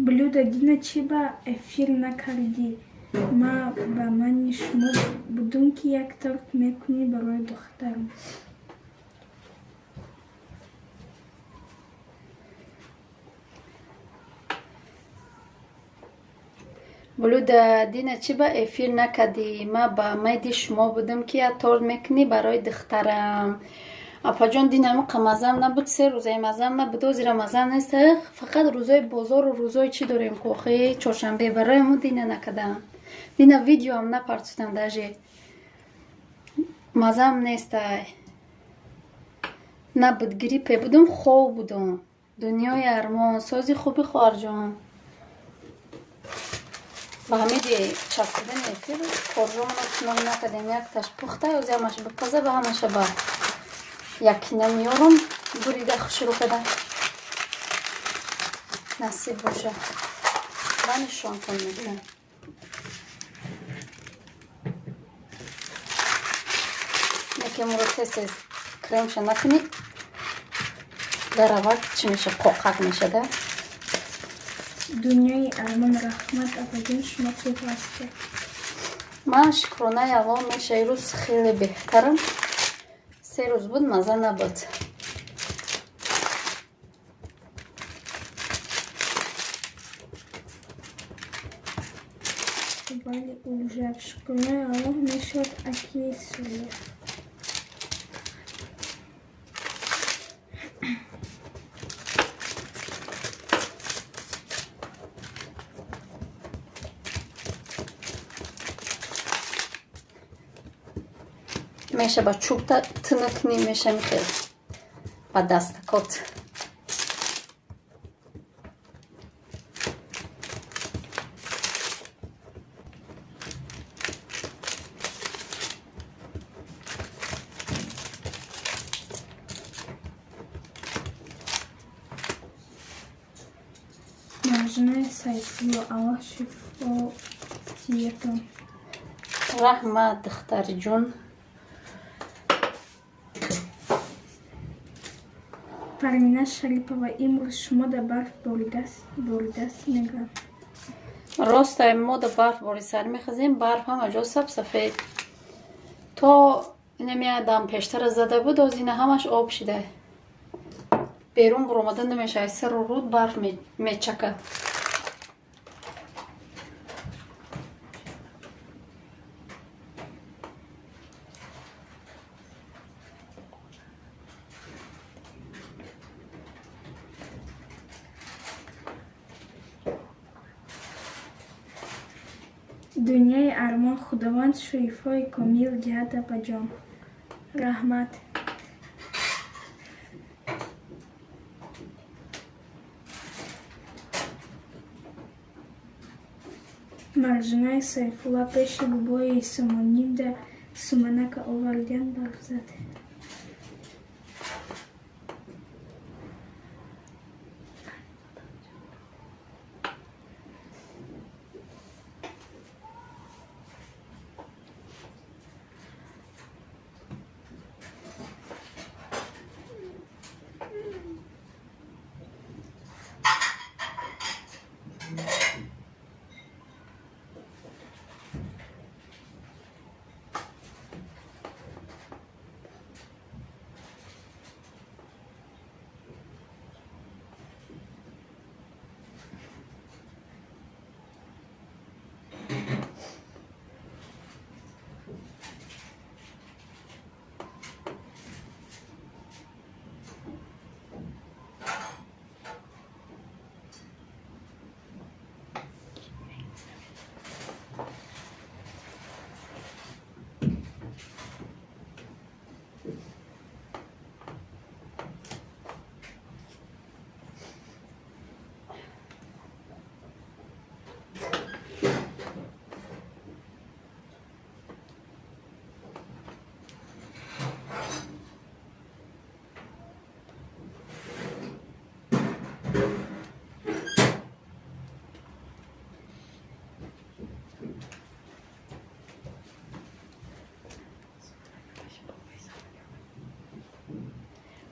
Блюдо Дина Чиба эфир накарди. Ма ба мани шумо будум ки як торт мекунӣ барои духтарам. блюдо Дина Чиба эфир накарди. ма ба майди шумо будум ки як торт мекунӣ барои духтарам. апаҷон динам қамазам набуд 3 рӯзаи мазам набуд озира мазам нест. фақат рӯзои бозору рӯзои чӣ дорем кохи чоршанбе барои мо дина накардам. дина видеоам напартидам даже мазам нестай. набуд гриппе будум хоб будум. дунёи армон сози хуби хоҳарҷон. ба ҳамиди часпидани эфир корҷомона тимом накардем. якташ пухта озиамаш бипаза ба ҳамаша ба якина миёрам бурида шурӯъ кардам. насиб боша ба нишонтон мегӯям. яке муро тез кремша накунӣ даравак чӣ меша қоқак мешада. Дунёи армон рахмат апаҷон шумо хуб ҳастед. ман шукронаи алло меша ирӯз хеле беҳтарам. 3 рӯз буд маза набуд. вале уже шукронаи Аллоҳ мешавад акии солеҳ. меша ба чӯб тинакни меша мехел ба дастакот Маржина Сайфулло, Аллах шифо диетон. رحمت دختر جون. Пармина Шарипова, имрӯз шумо дар барф боридаст мегӯям. راسته ما در برف باری سر میخزیم. برف همه جا سفید. تا اینم دم پیشتر زده بود از این همش آب شده. بیرون برآمدن نمیشه. سر و رود برف میچکه. Дунёи армон Худованд шифои комил диҳад ба ҷон. Раҳмат. Маржинаи Сайфулла пеши бубои сомонимда суманака овардиан барф зад.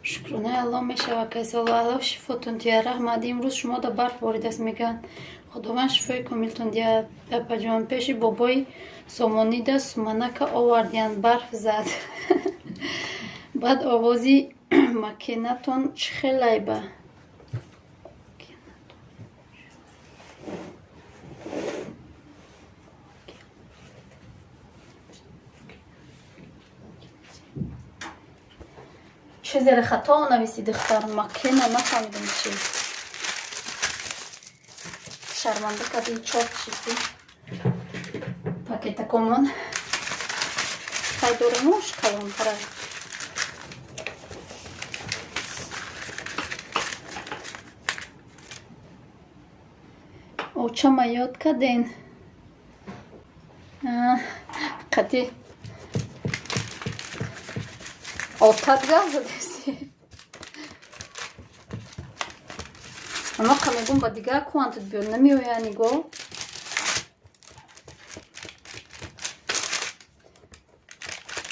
شکرانه الله میشود که الله شفاتون دیه. رحمت. امروز شما در برف باریده میگن. خداوند شفای کاملتون دیه. اپا جان پیش بابای سامانی ده سمنک آوردین برف زد. بعد آوازی مکینتون خیلی با. چه زیر خطا نویسی دختر. مکینه نفهمیدم چی. شرمنده کدی چاپ چیزی. پاکت کمون. خیلی دوره موش کلون پره. او چه ما یاد کردین. قطی. آتت گاز دستی. اما کمیگون با دیگه کوانتت بیون نمیو یعنی گو.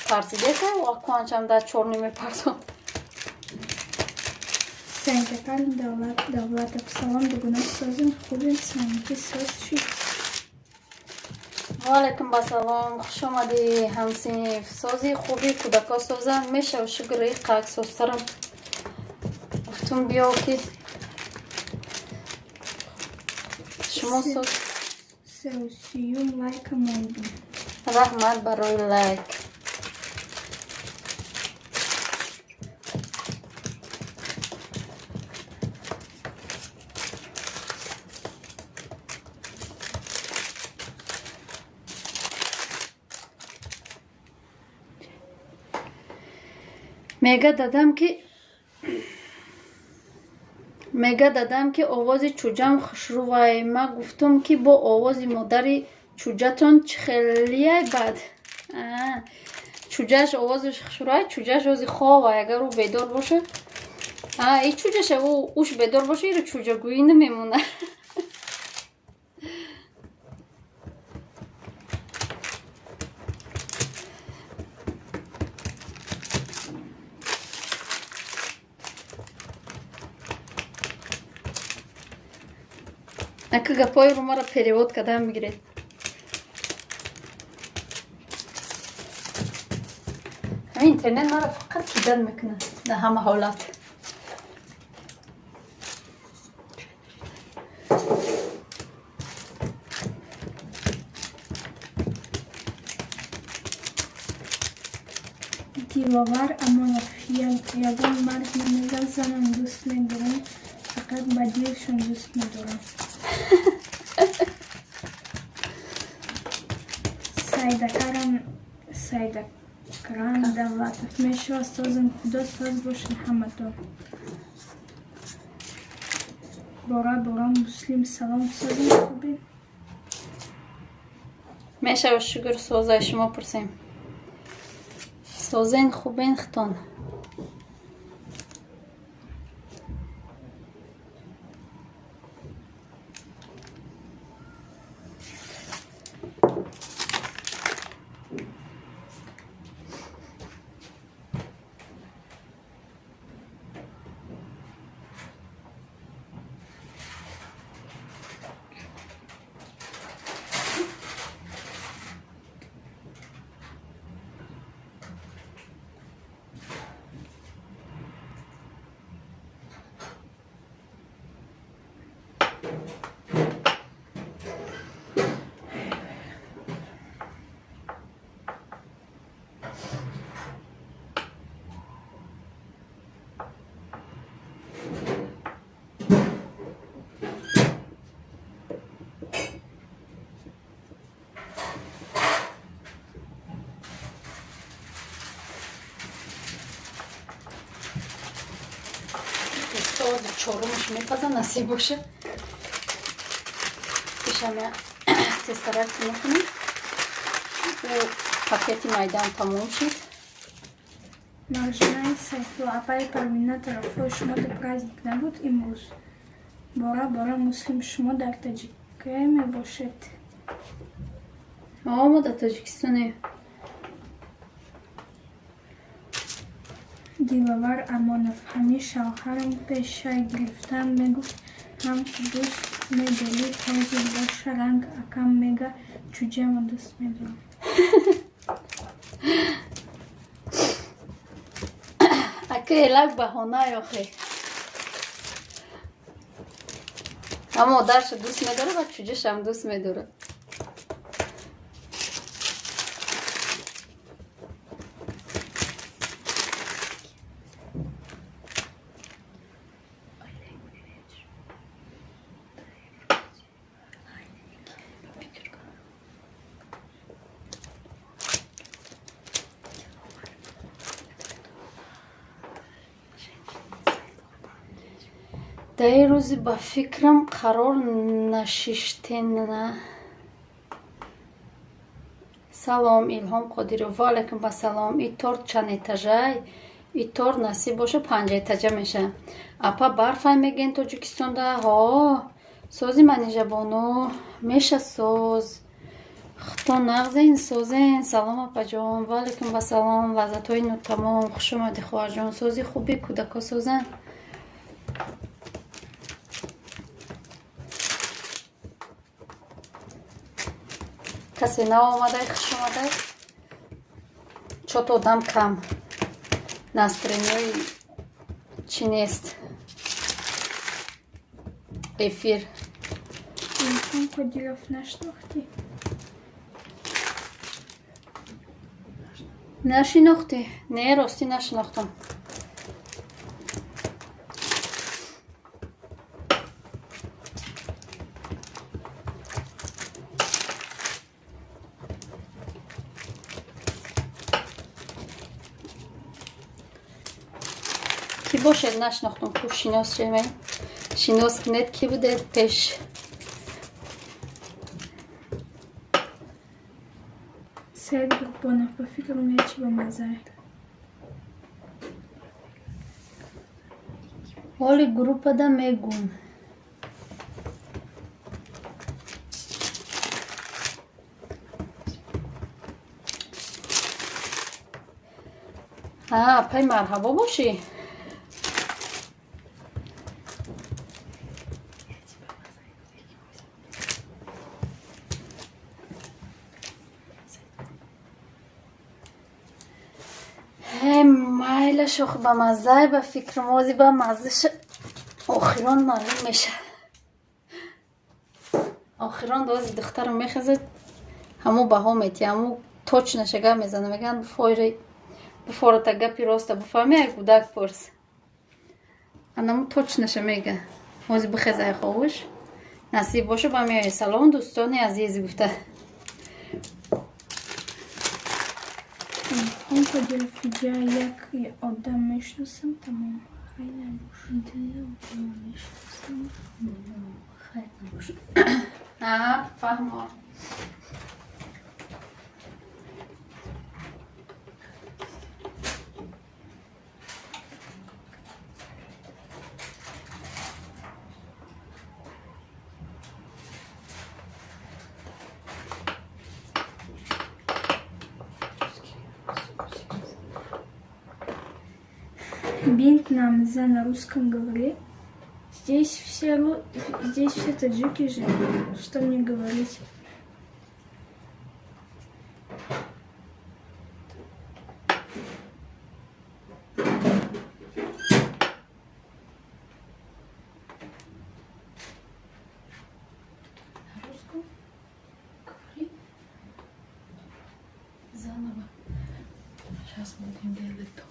پرسیده که و کوانچم در چورنی میپرسم. Сәнкәкән Давлатов, салам дугунаш созин хубин санки соз шид. وعلیکم بسلام. خوش آمدی همسینف. سازی خوبی کودکا سازن میشه و شکر قاک سازترم. گفتم بیا که شما ساز. Сеусиюм лайка мойду. رحمت برای لایک. میگه دادم که آواز چوجم خوشروه. ما گفتم که با آواز مادری چوجتون خیلیه بد. چوجهش آوازش خوشروه. چوجهش آوازی خواه اگر او بیدار باشه. این چوجهش اوش بیدار باشه. این چوجه گویی نمیمونه. اکا گپای رو مرا перевод کردن بگیرید. همین اینترنت مرا فقط کیدن میکنه در همه حالات. دیوار اما یگان مرد نمیگه زنم دوست میدارم فقط با دیرشون دوست میدارم. سایدکران دولت میشه سازم خدا ساز باشن همه دار. بارا مسلم سلام سازم خوبی؟ میشه و شکر سوزای شما پرسیم. سوزین خوبین ختان. چهارمش میپزن نصیب باشه. پیشم تسترک میکنیم و پاکتی میدان تموم شد. Маржина Сайфулла апай Пармина тарафой шумо да праздник набуд имрӯз. Бора муслим шумо дар Таҷикия мебошед? мо дар Таҷикистоне. Диловар Амонов ҳамеша шавҳарам пешай гирифтан мегуфт ҳам дӯст медорӣ ҳозир боша ранг акам мега чуҷамо дӯст медорам. Ака елак баҳона охе. Ама модарша дӯст медора ва чуҷашам дӯст медора. дар ин рӯзи ба фикрам қарор нашиштена. Салом Илҳом Қодиров. Ва алайкум ассалом. И торт чанд этажай? И торт насиб боша 5 этажа меша. Апа барфай меген Тоҷикистонда. Ҳо сози манижабону меша соз. Хто нағзен созен. Салом апаҷон. Ва алайкум ассалом. Лаззатҳои нутамом. хуш омадӣ хоҳарҷон. Сози хуби кӯдако созан. کسی نو آمده خوش آمده. چطور دم کم نسترینوی چی نیست افیر. Илҳом Қодиров нашнохтӣ? نشناختی؟ نه راستی نشناختم. کی باشد نشناختم. کو شناس شمه شناس کنید کی بوده پیش. Саид Гурбонов ба фикрам я чӣ ба маззае? ҳоли группада мегум. пай марҳабо бошӣ. майла шух ба мазза ба фикр мози ба маззаш охирон маълум меша. охирон дози духтарам мехезад ҳаму баҳо мети ҳаму точно шага мезана меган буфората гапи роста буфаҳми як кӯдак пурс анаму точноша мега мози бихезай ховуш насиб боша ба меои салом дӯстони азиз гуфта Он поділив я, як я одам мешнусам, тамам хай набушу. хай набушу. Фаҳмо. Бинт нам на русском говорит. Здесь все таджики живут. Что мне говорить? На русском говори заново. Сейчас будем делать то.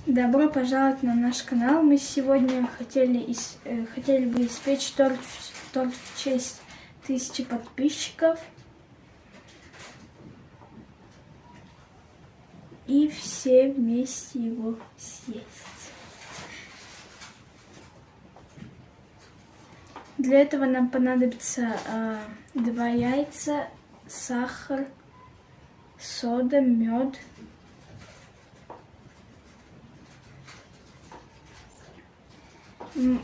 Добро пожаловать на наш канал. Мы сегодня хотели бы испечь торт в честь 1000 подписчиков. И все вместе его съесть. Для этого нам понадобится 2 яйца, сахар, сода, мед.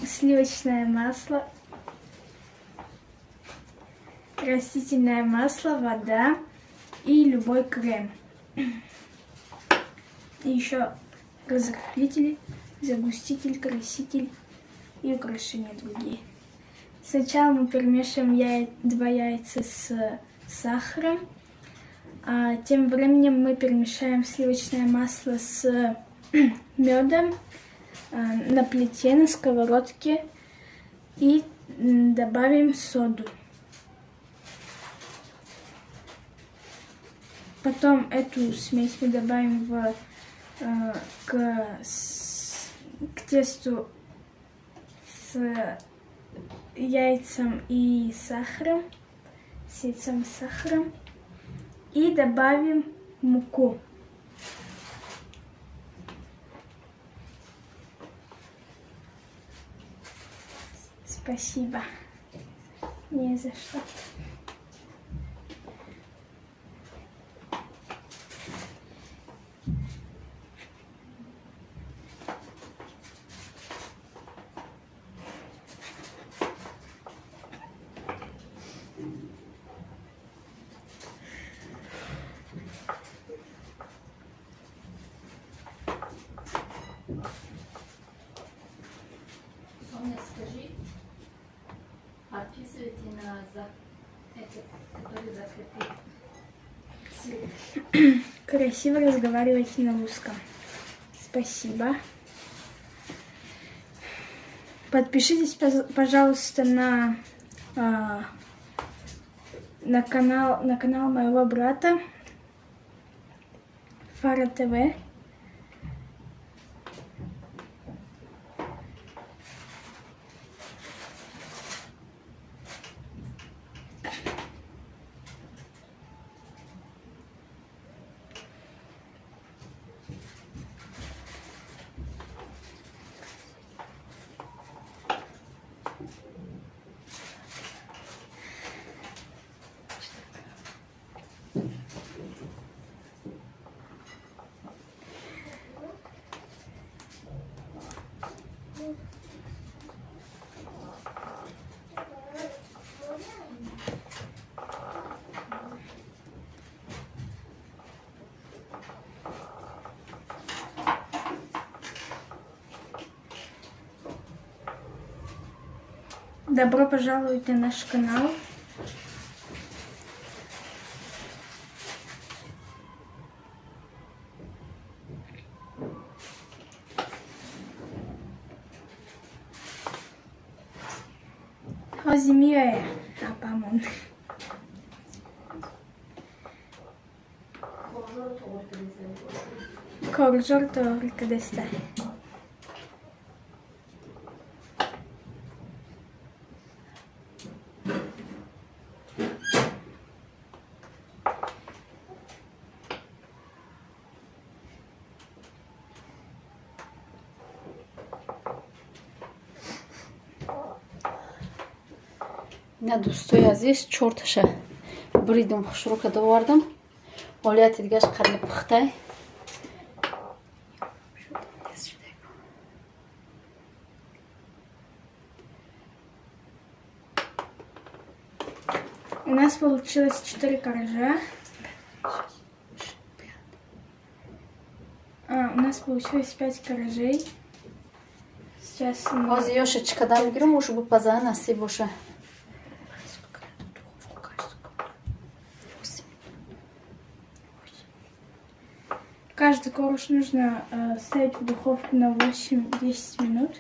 Сливочное масло, растительное масло, вода и любой крем. И еще разрыхлитель, загуститель, краситель и украшения другие. Сначала мы перемешиваем 2 яйца с сахаром, а тем временем мы перемешаем сливочное масло с медом на плите, на сковородке и добавим соду. Потом эту смесь мы добавим к тесту с яйцем и сахаром, и добавим муку. Спасибо. Не за что. Соня, скажи, отписывайте на эти, которые закрепили. Красиво разговаривайте на русском. Спасибо. Подпишитесь, пожалуйста, на канал моего брата Фара ТВ. Добро пожаловать на наш канал. Ozimie, apamon. Korjol to'g'ri qilishda. نه دوستای عزیز 4 تاشه بریدم خشروک دووردم حالیت دیگهش قرن پخته У нас получилось 4 коржа. У нас получилось 5 коржей. Сейчас мы... Hozir yoshachkadan migirim o'sha bu paza nasib o'sha. Каждый корж нужно ставить в духовку на 8-10 минут.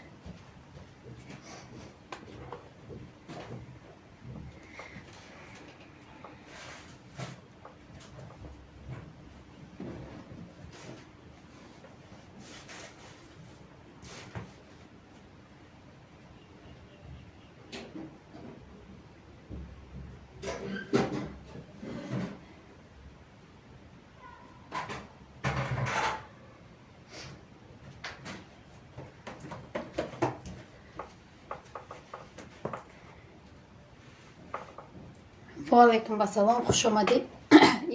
Валейкум басалом, хуш омадид.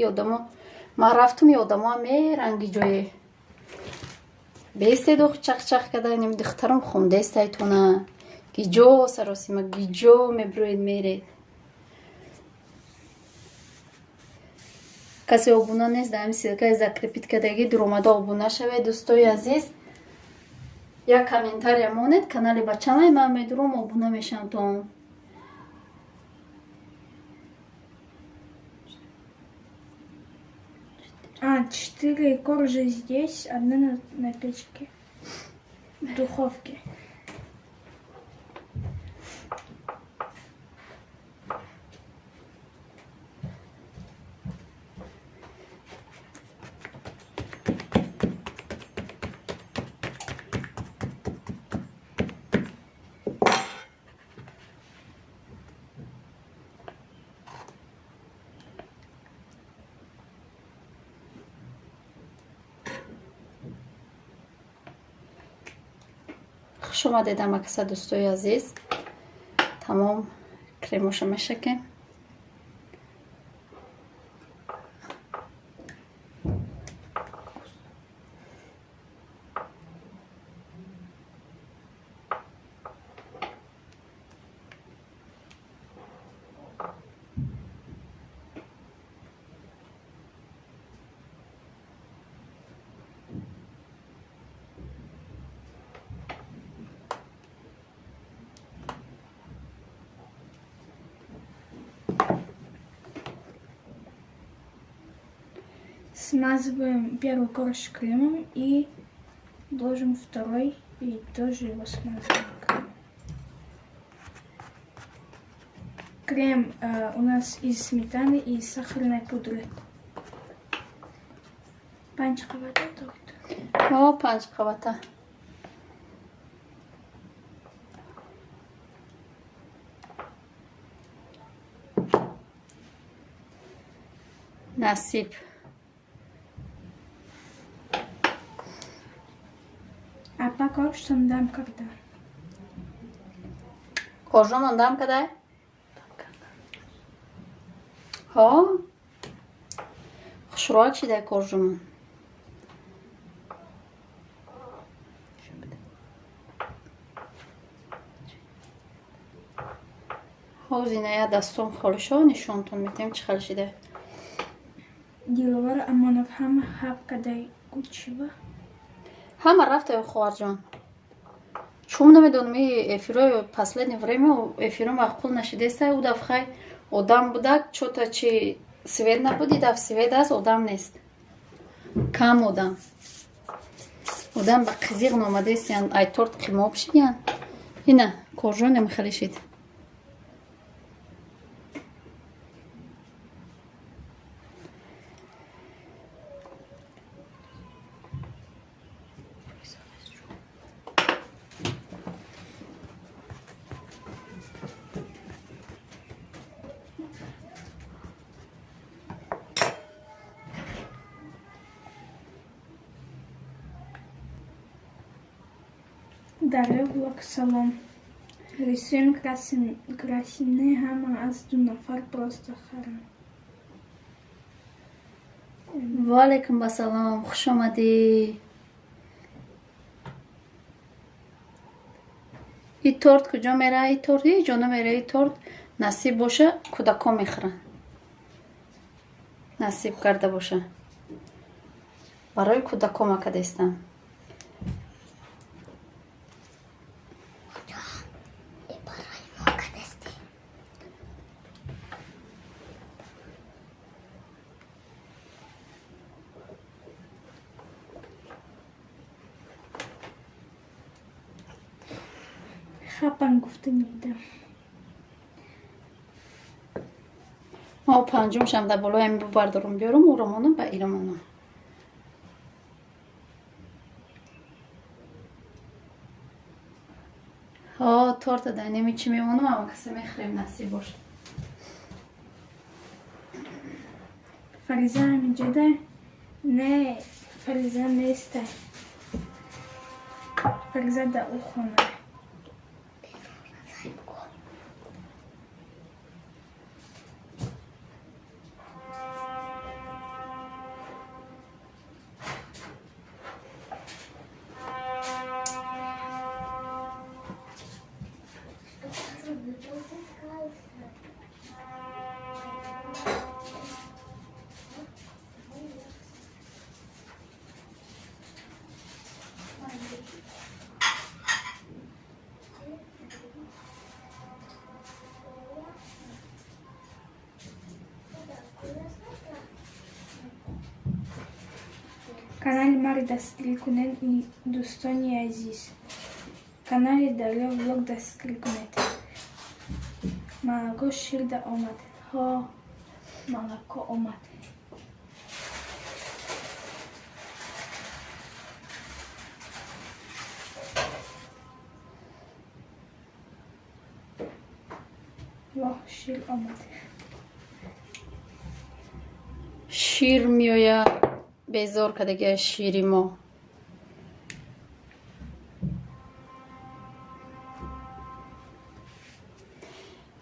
Ёдамо ман рафтум, ёдамо меранги ҷое бестеду чақчақ каданим духтарам хундестайтуна гиҷо саросима гиҷо мебруед меред. касе обуна нест дар ҳамин силкаи закрепит кадаги дуромада обуна шавед. дӯстои азиз як комментария монед канали бачанаи ман медурам обуна мешавам то 4 коржа здесь, одна на печке, в духовке. хуш омадед амакаса дӯстои азиз. Тамом кремоша мешакем. Смазываем первый корж кремом и ложим второй и тоже его смазываем кремом. Крем у нас из сметаны и сахарной пудры. Панчковата торт. О, панчковата. Насиб. А по коржам дам когда? Коржам дам когда? Ха? Хушроак шидай коржам. ҳозиная дастум холишо нишонтон метем чӣ хел шида. Диловар Амонов ҳама ҳаб кадай кучива. ҳама рафта ё хоҳарҷон. Шумо намедонам эфиро последнее время эфиро мағқул нашидеста у дафхай одам будак чота чи свет набуди даф свет аст одам нест кам одам ба қизиқ номадестиян ай торт қимоб шидиян ина коржонем халишид Дарья влог салон. Рисуем красивые хама аз 2 нафар просто харам. وعلیکم السلام خوش آمدی این تورت کجا میره این تورت یه جا نمیره این تورت نصیب باشه کودکا میخورن نصیب کرده باشه برای کودکا مکدستم خپن گفته میدم ما پنجم شم در بالای همین بردارم بیارم او رمانم به این رمانم ها تورت در نمی چی میمونم اما کسی میخریم نصیب باشه فریزه همینجا ده نه فریزه نیسته فریزه در او خونه канали Мари дастгирӣ кунед и дӯстони азиз канали Дарё влог дастгирӣ кунед малако ширда омад ҳо малако омад ва шир омад شیر میویا بیزار کدگی از شیری ما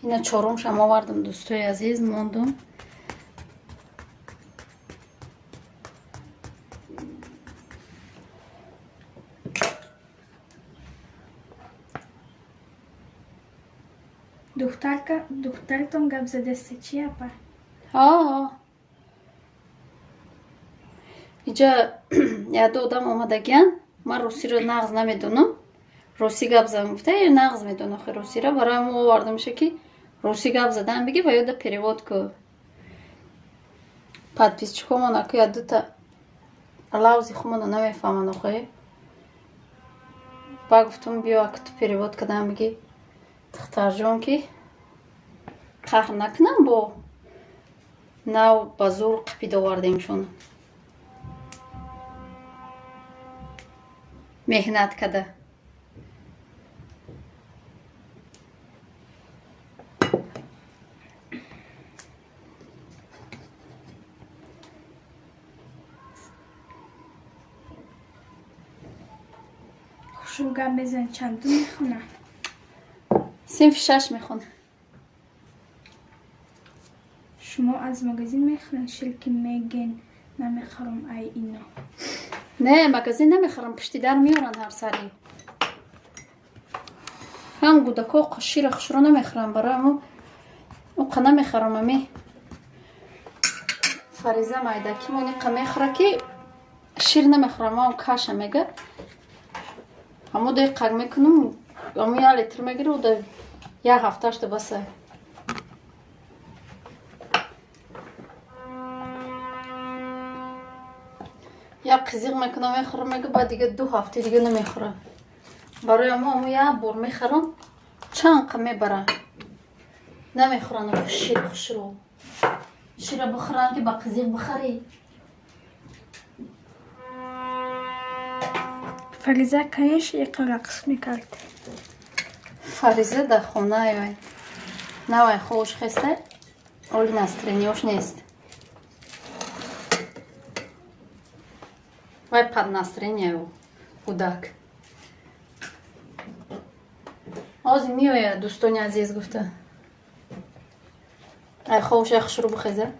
اینا چهارم شما آوردم دوستای عزیز موندم духтартон гап задасте чи апа ها اینجا یه دو آدم آمدگیان من روسی رو نغز نمیدونم روسی گپ زدم گفته یه نغز میدونه خیلی روسی رو برای ما آورده میشه که روسی گپ زدن بگی و یاد перевод کو подписчикам ака я дута лавзи хумона намефаҳманд охои ба гуфтам биё ака ту перевод кардам бигӣ тухтарҷон ки қаҳр накунам бо нав ба зур қипид овардемшон меҳнат карда шугар безан чанду мехона синфи 6 мехона шумо аз магазин мехонед шилки меген намехарам ай ино не магазин намехарам пушти дар меёранд ҳар сари ҳам гудако шира хушро намехарам барои уқа намехарам ами фариза майдакимон иқа мехора ки шир намехорам ам каша мега همو دقیق میکنم همو یه لیتر میگیره و ده یه هفتهش ده بسه. یا قزیق میکنم میخورم میگه بعد دیگه 2 هفته دیگه نمیخوره. برای همو یه بار میخورم چند قمه بره نمیخورن. شیر رو شیر بخورن که با قزیق بخوری. فریزه کنیش یک رقص میکرد. فریزه در خونه نوای خوش خسته اولی نسترینیوش نیست وای پد نسترینیو کودک آزی میوه دوستانی عزیز گفته ای خوش یخش رو بخیزه.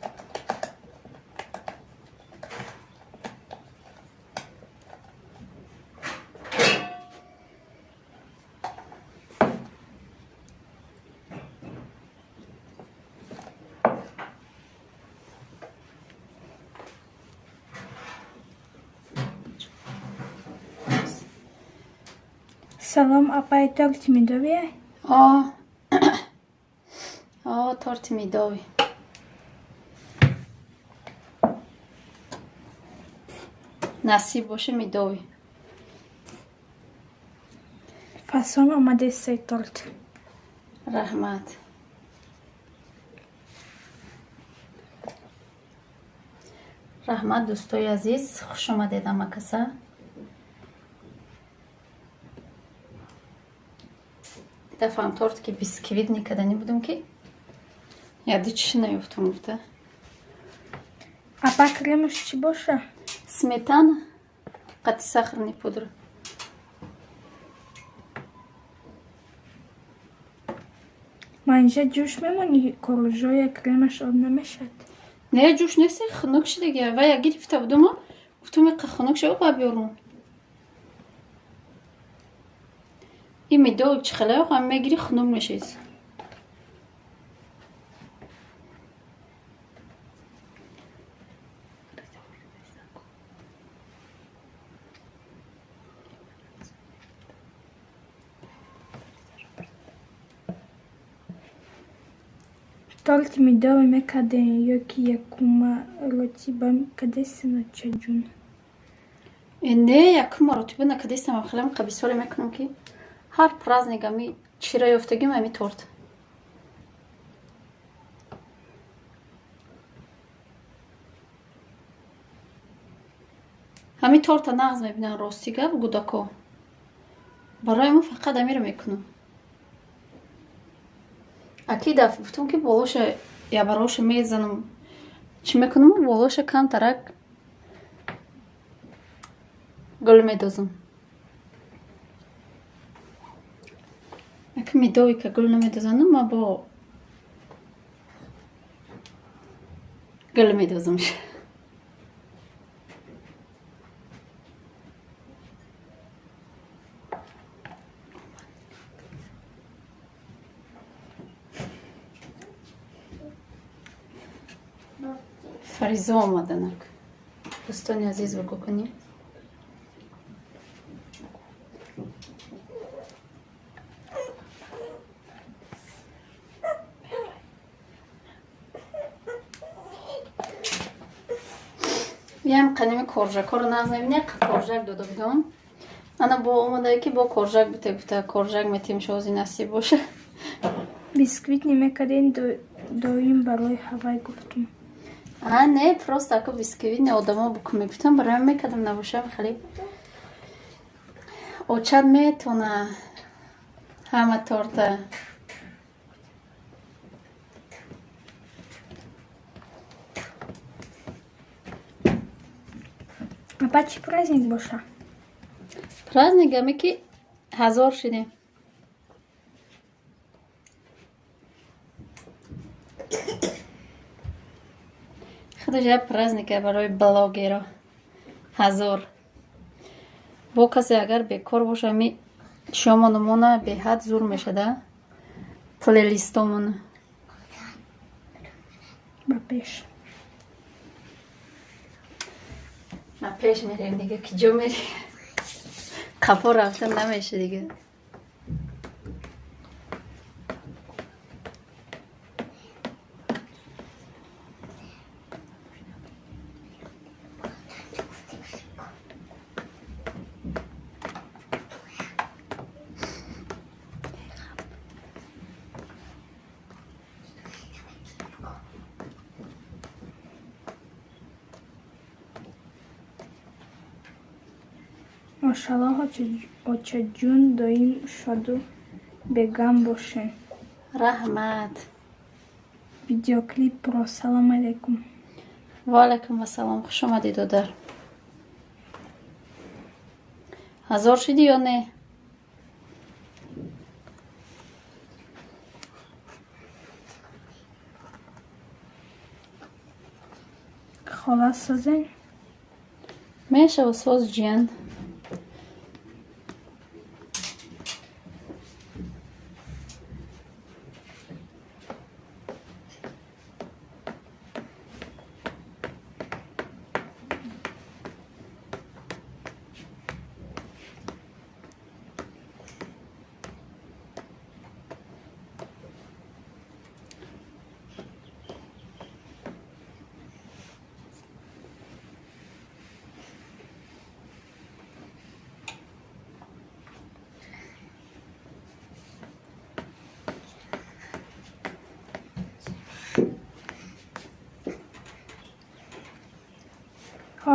سلام اپای تارت میدویه؟ تارت میدوی نصیب باشه میدوی. فاسون آماده سی تارت. رحمت. رحمت دوستای عزیز خوش آمدید مکسه. دفعه تورت که بیسکویت نکردنی بودم که یادی چی نیفتم گفته. اپا کریمش چی باشه؟ سمیتان قطع سخرنی پودر. ما اینجا جوش میمونی کلوژوی کریمش آب نمیشد. نه جوش نیستی خنک شده دیگه و یا گرفته بودم گفتم که خنک شده با بیارم. این میدو چه خلاص هم میگیری خنک میشه. Тольт мідовими кадею, які якума ротібам кадесина чаджун. نه یکم رتبه نکدیستم هم خیلی قبیسوری میکنم که هر پرازنیگا می چی را یافتگیم همی تورت. همی تورت نغز میبینن راستیگه و گوداکو برای ما فقط همی رو میکنم. اکی دفعه گفتم که بالاش یا براش میزنم چی میکنم بالاش کم ترک گل میدازم. اکی میدوی که گل نمیدازنم ما با گل میدازمش. فریزه آمدنک دوستانی عزیز بگو کنی. بیایم قنیم کورژاک رو نغز نبینه کورژاک داده بودم. انا با اومده که با کورژاک بته گفته کورژاک میتیم شوزی نصیب باشه. بیسکویت نمیکردین دویم برای هوای گفتم. نه پروست اکو بیسکویت نه آدما بکنم گفتم برای میکردم نباشه خیلی اوچد میتونه همه تورته. اپا چی پرازنیک باشه؟ پرازنیک همی که 1000 شدیم. خودش یه پرازنیکه برای بلاگیرا 1000 با کسی اگر بیکار باشه می شما نمونه به حد زور میشه ده پلیلیستامون با پیش ما پیش میریم دیگه که جو میریم قفا رفتن نمیشه دیگه. Машаллоҳ очаҷун доим шоду бегам бошен. Rahmat. Видеоклипро салом алейкум. Ва алайкум ассалом. Хуш омадид додар. Ҳазор шидӣ ё не? Хола созен. Мешава соз ҷиян.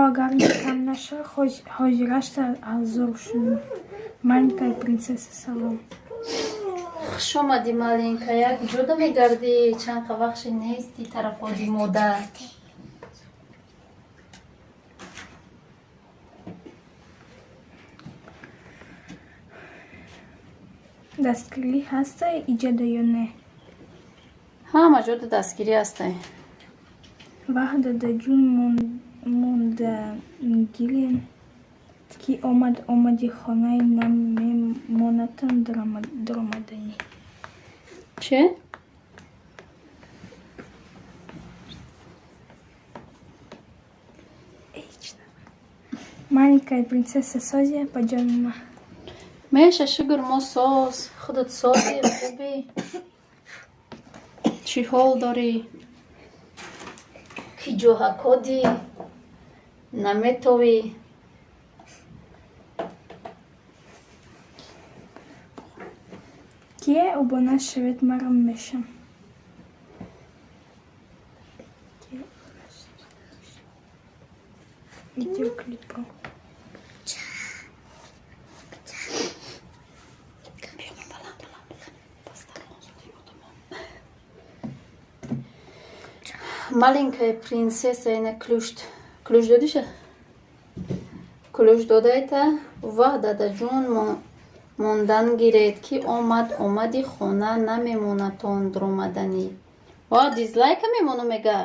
Агар кам наша, ҳозирашта ҳазор шуд. Маленькая принцесса салом. Хуш омадӣ маленька. Як ҷуда мегардӣ, чанқа вахши нести тарафоди модар. Дастгирӣ ҳаста иҷода ё не? Ҳама ҷода дастгирӣ ҳастае. Ваҳда даҷун мондагирен ки омади хонаи намемонатон даромаданӣ. Чӣ? Маленькая принцесса созе ба ҷони ма. Меша шугур мо соз. Худат сози хубӣ. Чӣ ҳол дорӣ? Ки ҷоҳакодӣ? Наметовӣ? Кие обона шавед маро мешам. Видеоклипро. Маленькая принцесса ина клюш додиша? Клюш додайта ваҳда да ҷун мондан гиред ки омади хона намемонатон даромаданӣ. Ва дизлайка мемону мега.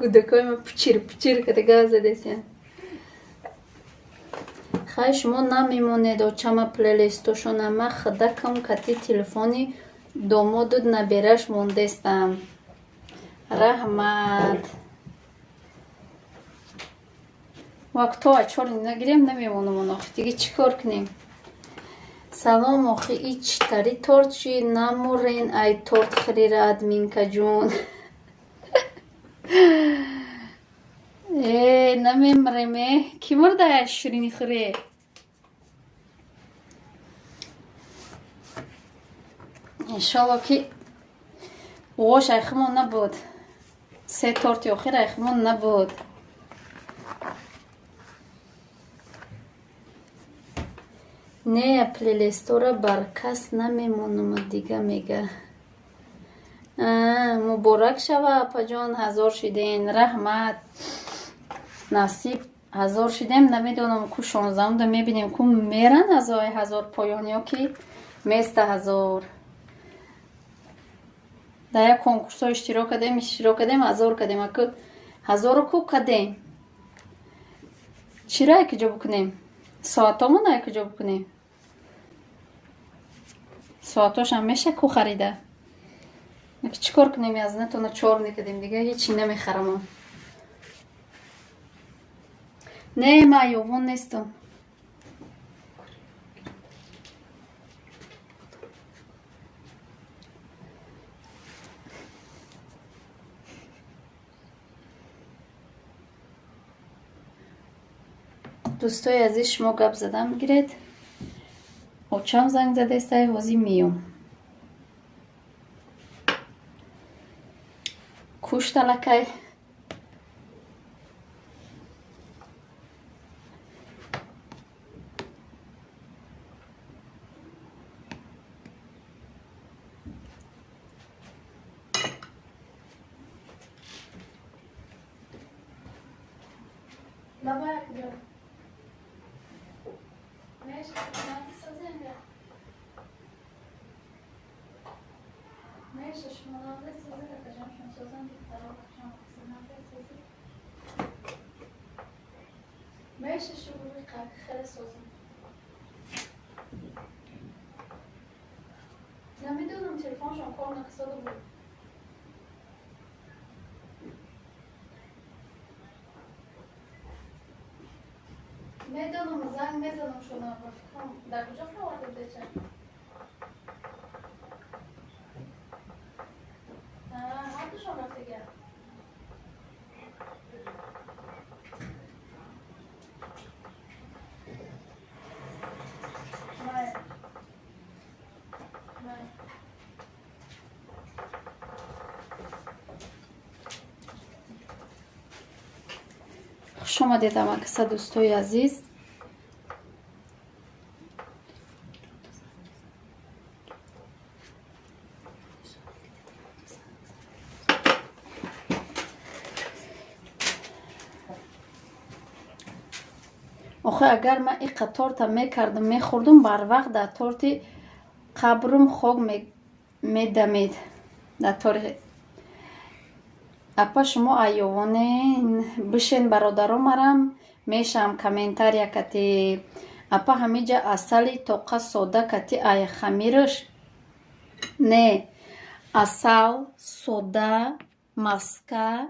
Кӯдакои ма пучир кардага задесиян. Хай шумо намемонед очама плейлистошона. Ма хадакам кати телефони домодуд набераш мондестам. Раҳмат. Вақто ачор нагирем намемонам онох. Диги чӣ кор кунем? Салом охи ич тари торт ҷи намурен ай торт хирира админка ҷун. Намемреме. Ки мурдая ширини хӯре? Иншалло ки вош айхимон набуд. Се торти охир айхимон набуд. Не плейлистора бар кас намемонам дига мега. Муборак шава апаҷон, ҳазор шиден. Раҳмат. Насиб ҳазор шидем. Намедонам ку 16 мебинем ку меран ҳазои ҳазор поён ё ки места ҳазор. Дар як конкурсо иштирок кардем ҳазор кардем. Аку ҳазору ку кадем. чира якҷо бикунем? соатомона якҷо бикунем? соатошам меша ку харида. чӣ кор кунем? аз натона 4 мекардем дига ҳечи намехарамон. не ма ёвон нестам. дӯстои азиз, шумо гап задан бигиред. очам занг задестай, ҳозир меём. кушталакай نمیدونم تلفنشون کار نکرده بود. میدونم زنگ میزنم شما بفکرم در کجا خواهد بچه؟ هر دوشون رفته گرد. خوش آمدید همکسا دوستای عزیز. آخه اگر من این торта میکردم میخوردم بر وقت در торти قبرم خاک میدمید. در طور اپا شما ایوانه بشین برادرامرم میشم کامنتاریا کتی اپا همیجا اصلی توقع سودا کتی ای خمیرش نه اصل سودا مسکه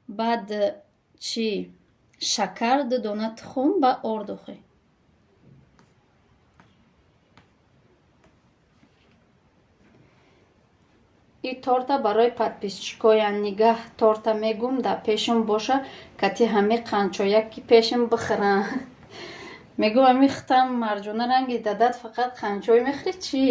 بعد چی شکر دونت خون با اردوخی این торта برای подписчикоян нигоҳ торта мегум да пешум боша кати ҳами қанчояки пешум бихӯрам. мегум ҳами хитам марҷона ранги дадат фақат қанчой мехӯри чӣ?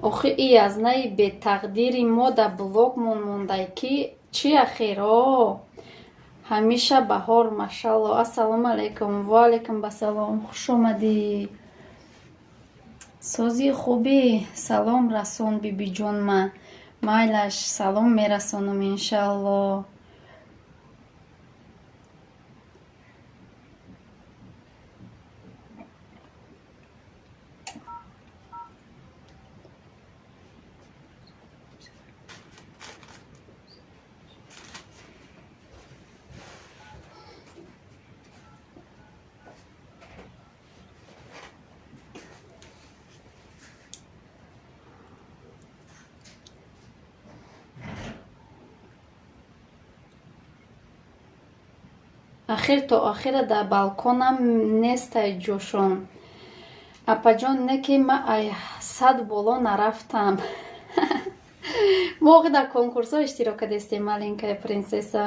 охи и язнаи бетақдири мо да блогмон мондай ки чӣ ахир ҳамеша баҳор машалло. ассалому алайкум. ва алайкум басалом. хуш омадӣ. сози хуби салом расон бибиҷонма. майлаш салом мерасонам иншалло. ахир то ахира дар балконам нестай ҷошон. апаҷон не ки ма ай 100 боло нарафтам. моғи дар конкурсҳо иштирок кардестем маленькая принсесса.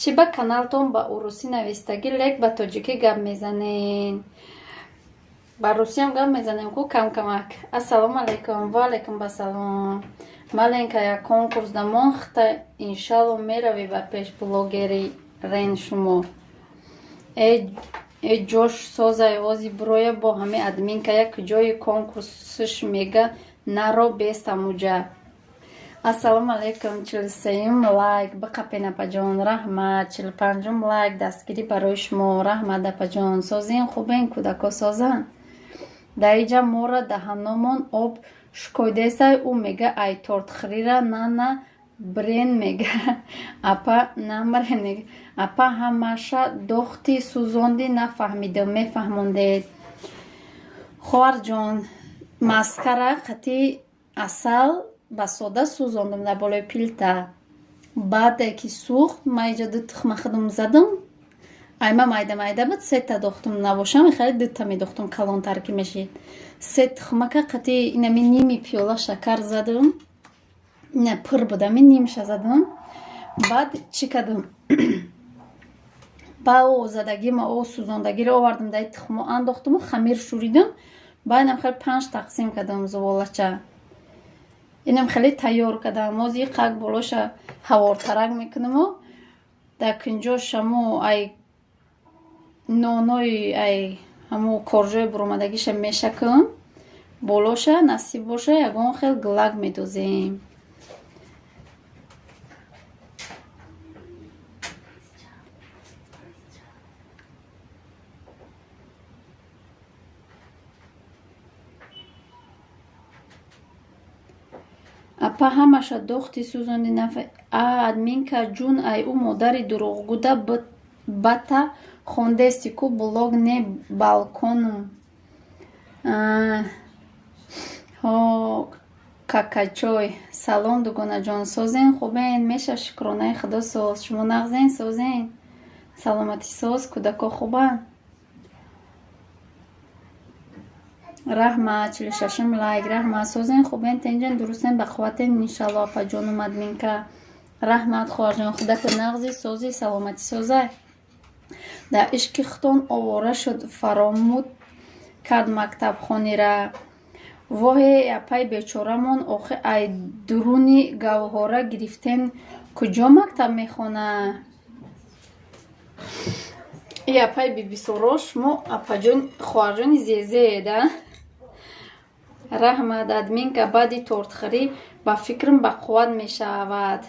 чӣ ба каналтон ба урусӣ навистагӣ лек ба тоҷикӣ гап мезанен? ба русиям гап мезанем ку камак. ассалому алайкум. ва алайкум басалом. маленькая конкурс дар монхта иншалло мерави ба пеш блогери рен шумо. эй ҷош созай ози броя бо ҳами админка як ҷои конкурсиш мега наро бестамуҷа. ассалому алайкум. 43 лайк биқапен апаҷон раҳмат. 45 лайк дастгирӣ барои шумо раҳмат апаҷон. созин хубен кӯдако созан. дар иҷа мора даҳаномон об шукойдесай ӯ мега ай тортхӯрира нана برین میگه اپا نمرین میگه اپا هماشه دختی سوزوندی نفهمیدم میفهموندید خوار جان مسکره قطی اصل با سودا سوزوندم در بالای پیلتا بعد که سوخت ما اینجا دو تخم خودم زدم ایما майда بود سه تا دختم نباشم خیلی دو تا می دختم کلانتر که میشید سه تخمک قطعی اینمی نیمی پیولا شکر زدم نه پر بودم نیمش زدم بعد چی کردم با او زدگی ما او سوزاندگی رو آوردم در تخم انداختم و خمیر شوریدم بعدم خیلی 5 تقسیم کردم زبالچه اینم خیلی تیار کردم از این قگ بالاش هوارترک میکنم و در کنجاش همو ای نانای ای همو کارجای برامدگیش میشکم بالاش نصیب باشه یکان خیلی گلگ میدوزیم اپا همش دختی سوزوندی نفع ادمین که جون ای او مادری دروغ گوده بطه خوندستی کو بلوگ نه بالکون ها какачой салом дугона ҷон созен хубен меша шукронаи худо соз шумо нағзен созен саломатӣ соз кӯдако хубан раҳмат 46 лайк раҳмат созен хубен тенҷан дурустен ба қувватен иншаллоҳ па ҷонум админка раҳмат хоҳарҷон кӯдако нағзи сози саломатӣ созай дар ишқи худон овора шуд фаромуд кард мактабхонира воҳе япай бечорамон охи ай дуруни гавҳора гирифтен куҷо мактаб мехона япай бибисоро шумо апаҷон хоҳарҷони зезееда раҳмат админка баъди тортхӯрӣ ба фикрам ба қувват мешавад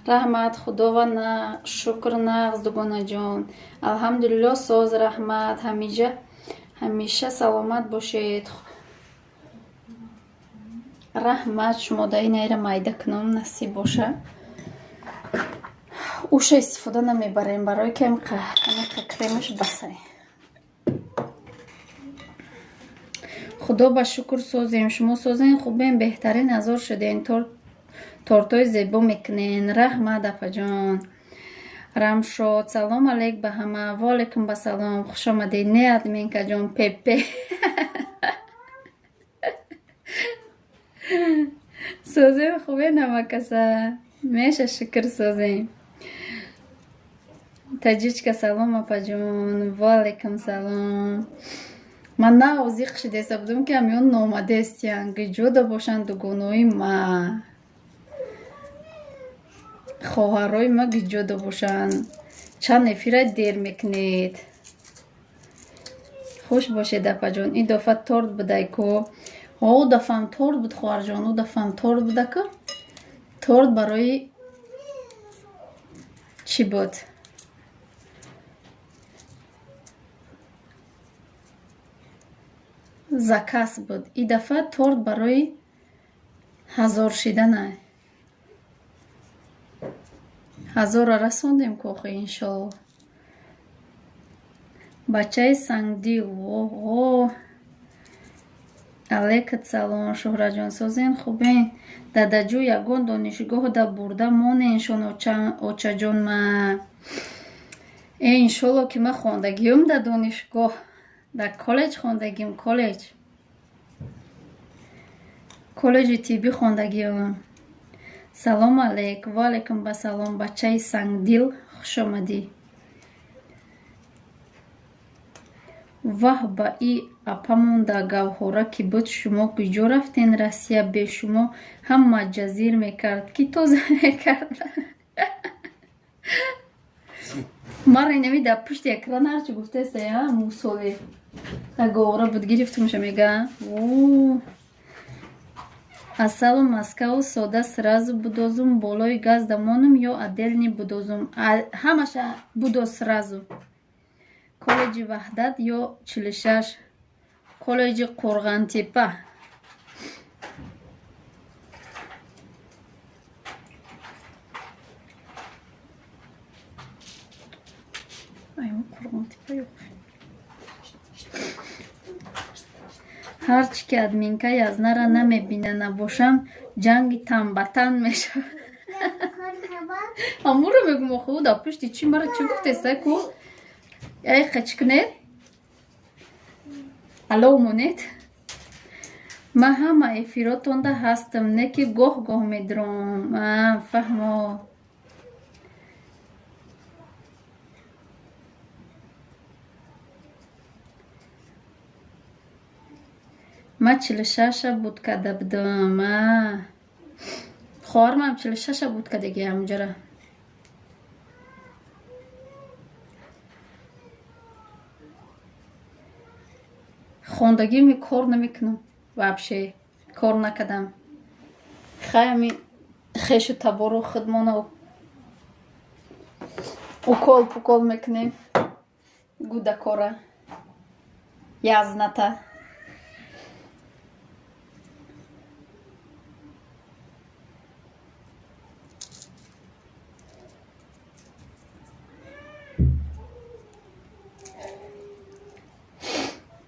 раҳмат худова на шукр нағз дугонаҷон алҳамдулиллоҳ соз раҳмат ҳамеша саломат бошед раҳмат шумо да инайра майда кунам насиб боша уша истифода намебарем барои ки кремаш басай худо ба шукр созем шумо созен хубен беҳтарин ҳазор шуден тортои зебо мекунен раҳмат апаҷон рамшод салом алейк ба ҳама ваалейкум басалом хушомадед не админкаҷон пепе созен хубен ҳамакаса меша шукр созем таҷичка салом апаҷон ваалейкум салом ман на озиқ шидеса будам ки ҳамён номадестиян гиҷода бошанд дугонои ма хоҳарои ма гиҷода бошанд чанд нефира дер мекунед хуш бошед апаҷон ин дафъа торт будайку о дафъам торт буд хоҳарҷон о дафъам торт будаку торт барои чӣ буд заказ буд ин дафъа торт барои ҳазор шиданай ҳазора расондем кохи иншоаллоҳ бачаи сангдил о алейкум салом шӯҳраҷон созен хубен дадаҷӯ ягон донишгоҳда бурда моненшон очаҷон ма иншоаллоҳ ки ма хондагиём да донишгоҳ да коллеҷ хондагиём коллеҷи тиббӣ хондагиём салом алейк ваалейкум басалом бачаи сангдил хушомадӣ ваҳ ба и апамон да гавҳора ки буд шумо куҷо рафтен россия бе шумо ҳама ҷазир мекард ки тоза мекард мара инами дар пушти экран ҳарчи гуфтаеста мусоле да гавҳора буд гирифтумша мега асалу маскаву сода сразу будозум болои газ дамонум ё отдельни будозум ҳамаша будоз сразу коллеҷи ваҳдат ё 46 коллеҷи қурғантепа Ayol kurgun tipi yok. Harç ki adminka yaznara nemebine nabошам ҷанги танбатан мешавад. Амуро мегум оху да пушти чи мара чи гуфтеса ку ай хачкнет алло монет ма ҳама эфиротонда ҳастам не ки гоҳ-гоҳ медурам фаҳмо ма 46 будка будам хоҳарам 46 будка деги ҳамҷара хондагими кор намекунам вообще кор накардам хайми хешу табору хидмона укол пукол мекунем гудакора язната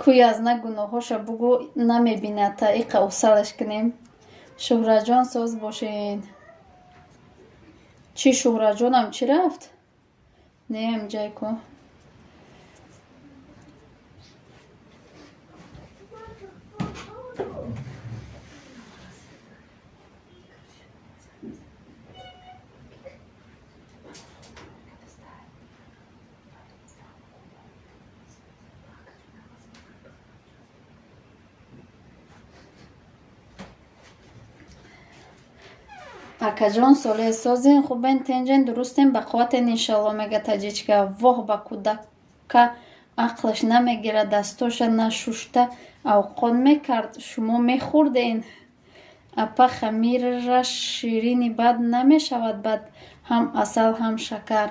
кӯй аз на гуноҳоша бугӯ намебинад иқа усалаш кунем шӯҳраҷон соз бошен чи шӯҳраҷонам чи рафт неам ҷайку акаҷон соле созен хубен тенҷен дурустен ба қувватен иншалло мега таҷичка воҳ ба кӯдака ақлаш намегирад дастоша нашушта авқон мекард шумо мехӯрден апа хамираш ширини бад намешавад бад ҳам асал ҳам шакар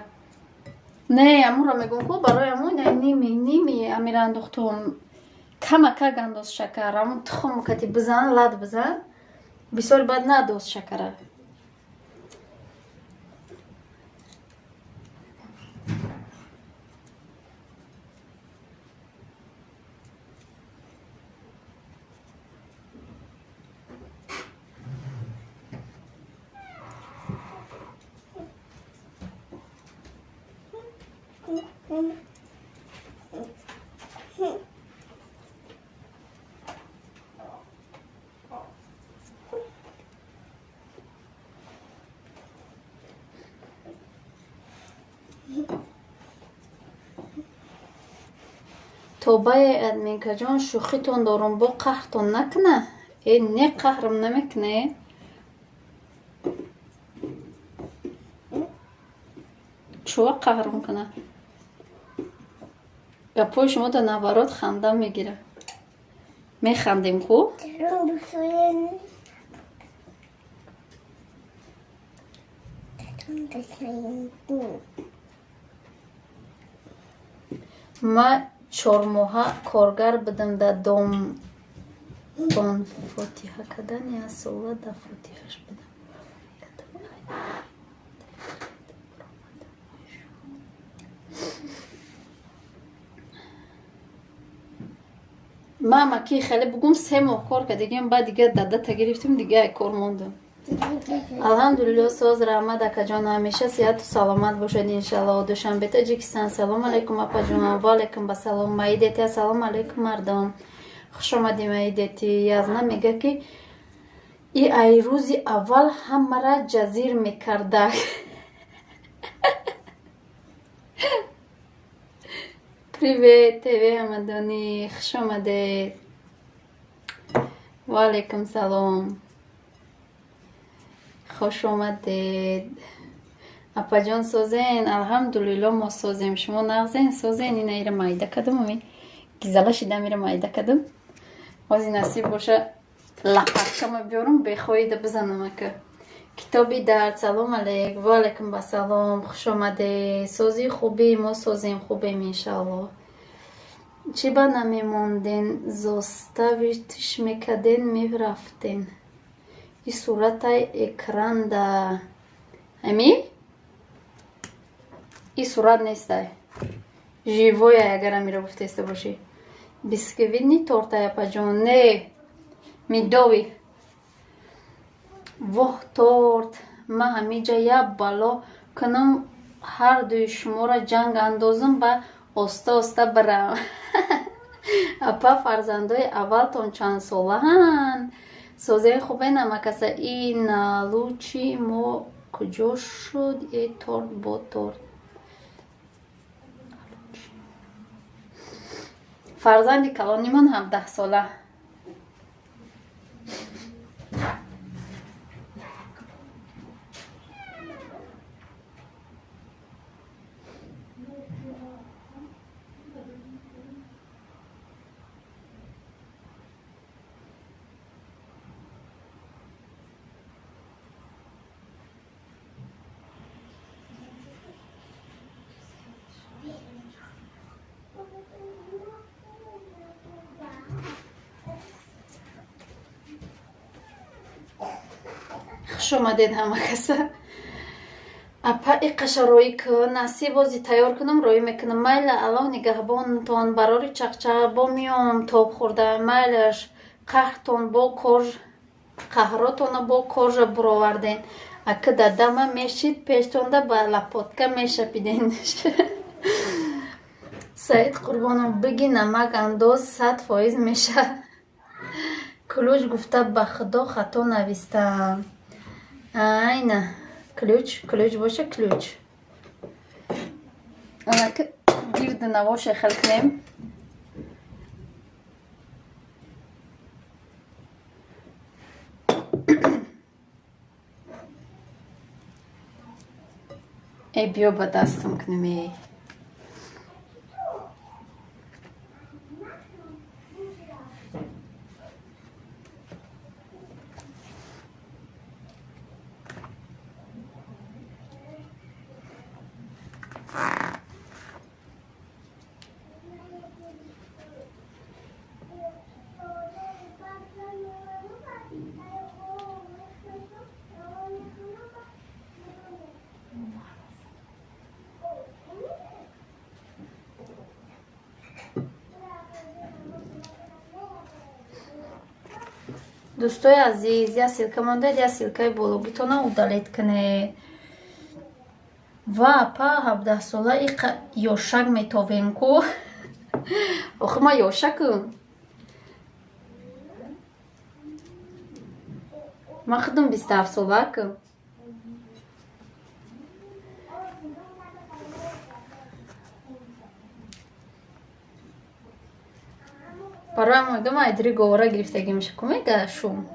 не амуро мегум ку барои амун ними амира андохтум камакак андоз шакар амун тухм кати бизан лад бизан бисёр бад надоз шакара тобае админкаҷон шӯхитон дорум бо қаҳртон накуна не қаҳрам намекуне чуа қаҳрам куна гапои шумо да наварот хандам мегира механдем ку ма 4 моҳа коргар будам да домбон фотиҳа кардани асола да фотиҳаш будам мама ки хеле бугум 3 моҳ кор кардагим баъд дига дадата гирифтим дига ай кор мондам алҳамдулилло соз раҳмат акаҷон ҳамеша сиҳату саломат бошед иншалло душанбе таҷикистон салом алейкум апаҷон ва алейкум басалом маидети ассалом алейкум мардон хуш омадӣ маидети язна мега ки и ай рӯзи аввал ҳамара ҷазир мекардак привет теви ҳамадонӣ хуш омадед ва алейкум салом خوش آمدید اپاجان سازین الحمدلله ما سازیم شما نغزین سازین این ایره مایده کدم امی گیزاله شده میره مایده کدم بازی نصیب باشه لپکم بیارم بخواهید بزنم که کتابی درد سلام علیک و علیکم بسلام خوش آمده سازی خوبی ما سازیم خوبیم انشالله چی با نمیموندین زاستویتش میکدین میرفتین این صورت اکران دا امی این صورت نیست живое агар амира гуфтеста бошӣ. Бисквит ни торта япаҷон не медови воҳ торт. Ман ҳамиҷа як бало кунам ҳардуи шуморо ҷанг андозам ба оста оста барам. апа фарзандои аввалтон чандсолаанд? Созаи хубе намакаса и налучи мо куҷо шуд? Э торт бо торт. фарзанди калонимон 17 сола. хуш омадед ҳама каса. апа иқаша роӣ кун, наси бози тайёр кунам, роӣ мекунам. Майла аллоҳ нигаҳбонтон, барори чақчақ бо миём тоб хӯрда, майлаш қаҳртон бо кор, қаҳротона бо коржа буроварден. Ака дадама мешид пештонда ба лапотка мешапиден. Саид Қурбонов биги намак андоз 100% меша. Ключ гуфта ба худо хато навистам. Айна ключ боша ключ. Ака гирди навоша халкнем. ای بیا با دستم کنم. دوستای عزیز، یا سیلکه مانده یا سیلکه بولوگیتونه удалит کنه و پا 17 ساله ایقا یوشک میتوین کو. آخه ما یوشکم. ما خودم 27 ساله کم. برای مایدم ایدری گوره گرفتگی میشه کمیگه شوم.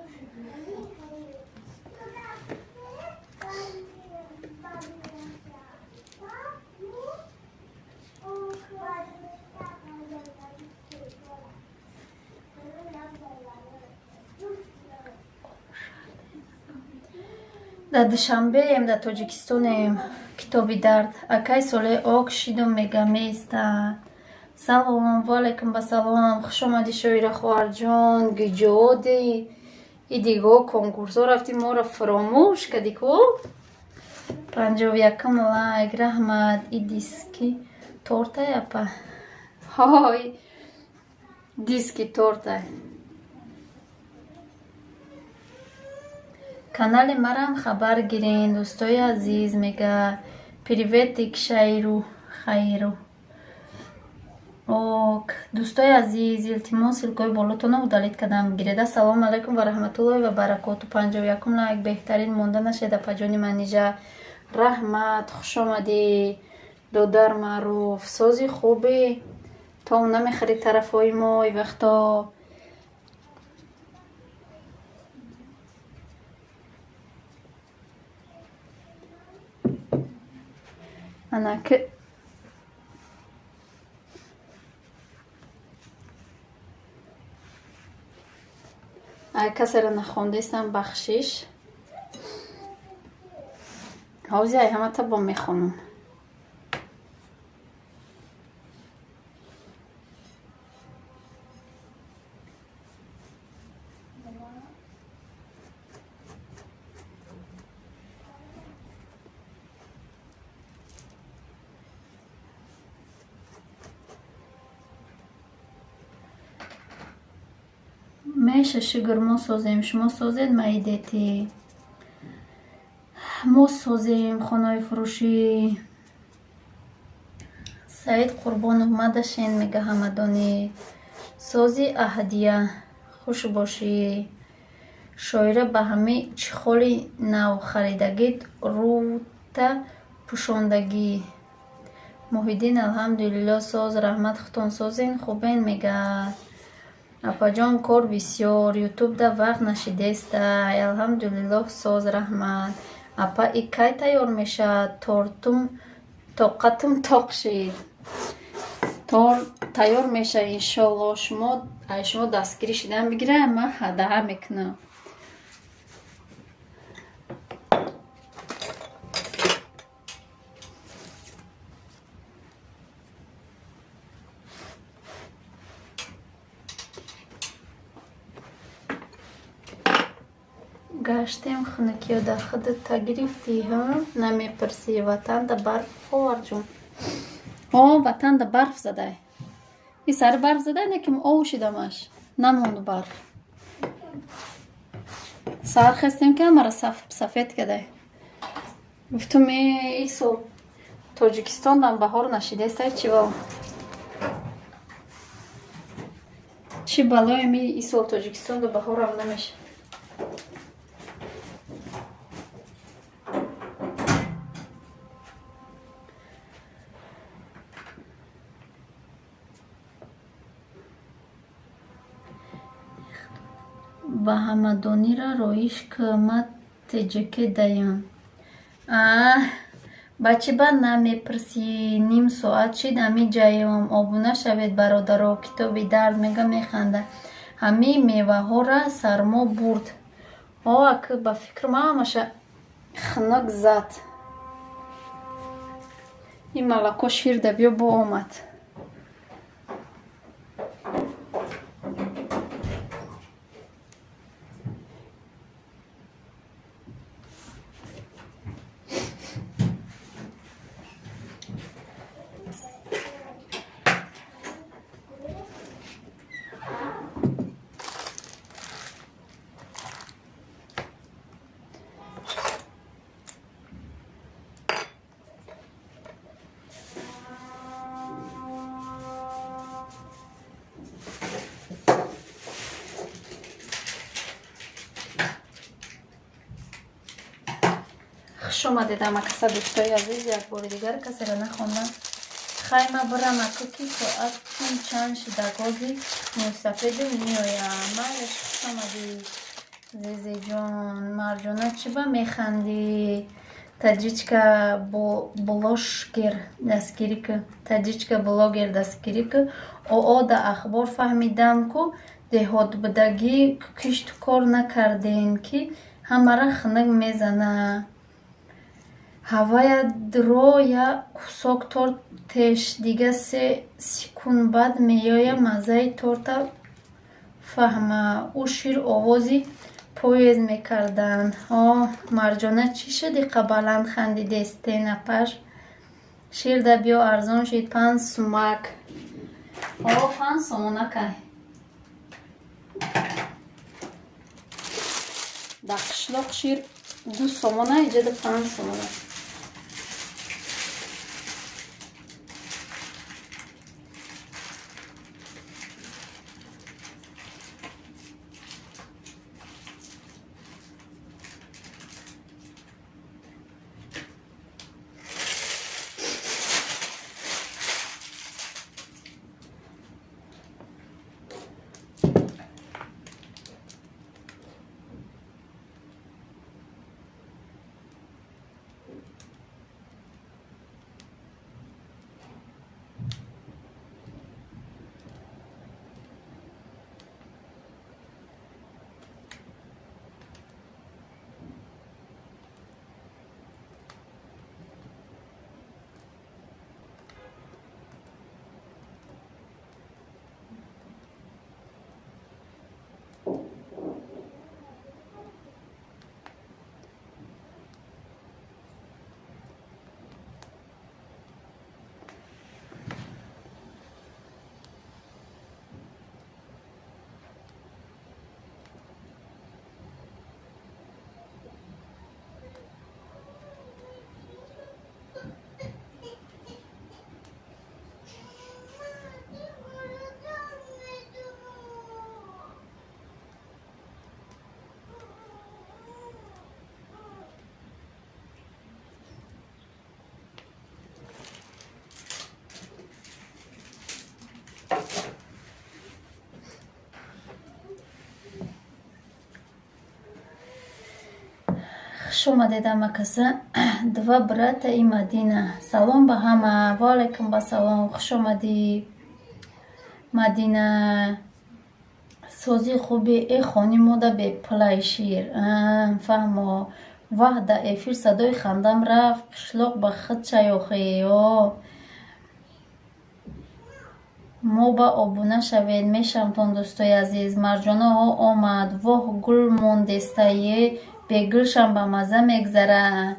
در دوشنبه ایم در تاجیکستان ایم کتابی درد اکای ساله آگ شیدم میگه میسته. سلام و علیکم با سلام. خوش آمدی شویره خواهر جان گجادی ای دیگه کنکورس ها رفتی ما را فراموش کردی که 51 لایک رحمت. ای دیسکی تورته اپا های دیسکی تورته. канали марам хабар гирен дӯстои азиз. мега приветик шайру хайру. ок дӯстои азиз, илтимос силкои болотона удалит кардам гиреда. салому алайкум ва раҳматуллоҳи ва баракоту. 51 лайк беҳтарин монда нашеда паҷони манижа. раҳмат, хуш омадӣ. додар маъруф, сози хубе. то намехари тарафҳои мо и вақто. анаки касеро нахондестам бахшиш. ҳозир ай ҳамата бо мехонам. меша шигр мо созем, шумо созед маидети. мо созем хонаи фурӯшӣ. Саид Қурбонов Мадашин мега ҳамадонӣ. Сози Аҳадия хуш бошӣ. Шоира ба ҳами чихоли нав харидагид рута пӯшондагӣ. Муҳиддин алҳамдулилло соз раҳмат хутон созен хубен мегӯяд. Апаҷон кор бисёр ютубда вақт нашидестай. Алҳамдулилло соз раҳмат. Апа и кай тайёр мешавад? Тоқатум тоқ шид. Тор тайёр мешавад иншоалло. Шумо дастгирӣ шидан бигира, ман ҳадаҳа мекунам. гаштем хунукиё дар худат та гирифтӣ, намепарсӣ. Ватанда барф ховарҷун. Ватанда барф задай. И сари барф задай, неким овушидамаш. Намонду барф. Сар хестем ки амара сафед кадай. Гуфтум исол Тоҷикистондан баҳор нашидестай чивал. Чи балоем исол Тоҷикистонда баҳорам намеша. Ба ҳамадонира роиш кӯмат теҷаке даян. Бачи ба намепирсӣ. Ним соат шид ҳами ҷаем. Обуна шавед бародаро. Китоби дард мега механда. Ҳами меваҳора сармо бурд. Ака ба фикр маамаша хунук зад. И малако ширда биё бо омад. хуш омадед амакаса дӯстои азиз. Якбори дигар касеро нахондам. Хайма бирам аку ки соатум чанд шида гози мӯйсафеду меоям. Малеш хуш омадӣ зезеҷон. Марҷона чӣ ба механдӣ? Таҷичка блогер дастгирӣ ку. Да ахбор фаҳмидам ку деҳотбудагӣ кишту кор накардем ки ҳамара хунук мезана. Ҳавая дро я кусок тортеш дига 3 секунд баъд меоя маззаи торта фаҳма. Ӯ шир овози поезд мекардан. Марҷона чӣ шуди қабаланд хандидесте напаш? Ширда биё арзон шид 5 сумак. 5 сомона кай. Дар қишлоқ шир 2 сомона, иҷода 5 сомона. خوش اومدید امکسه دو برات ای مدینه. سلام به همه و علیکم با سلام. خوش اومدی مدینه. سازی خوبی ای خانی موده به پلای شیر فهمو وحده افیر صدای خندم رفت قشلوق به خود چایوخی ما با آبونه شوید میشم تون دوستای عزیز. مرجانه ها آمد واه گل موندستایی به گلشم به مزه میگذره.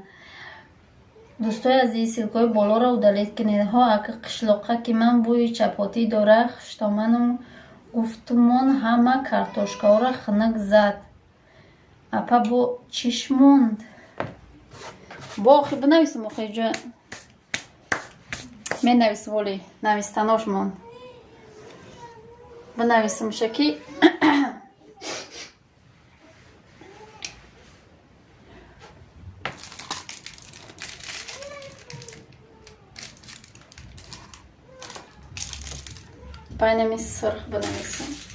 دوستای عزیز سیلکای بالا را удалید کنید ها. اگه قشلوقه که من بوی چپاتی داره خشتامنم گفتمان همه کартошка را خنک زد. اپا با چیش موند با آخی بنویسم آخی جا می نویسم ولی نویستناش موند بنویسم شکی بینمی سرخ بنویسم.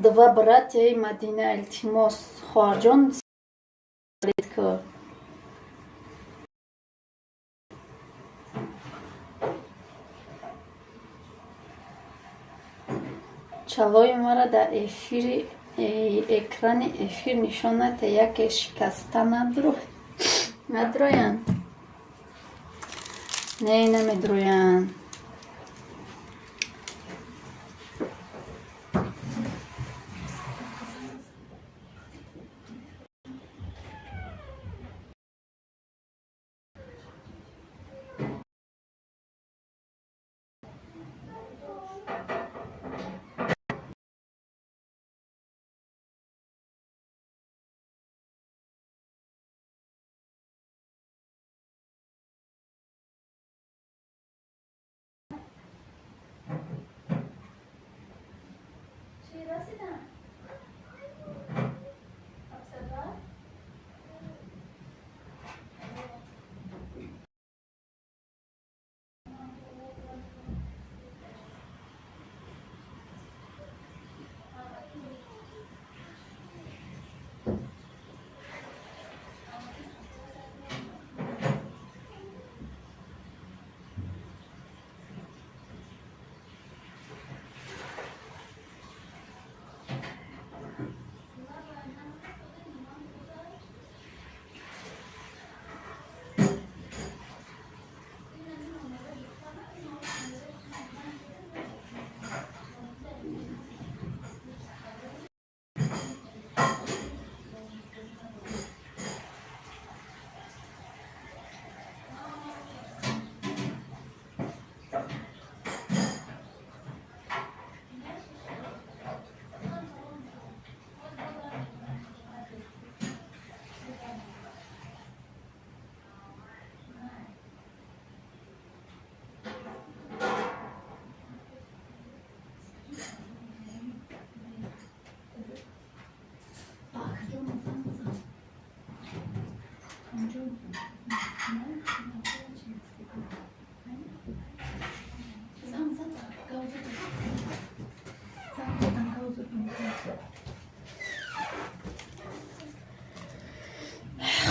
دو برات ای مدینه التماس خواهرجان سرید که چلای مرا در افیر اکران افیر نشانت یک شکسته ندرویند نه نمیدرویند.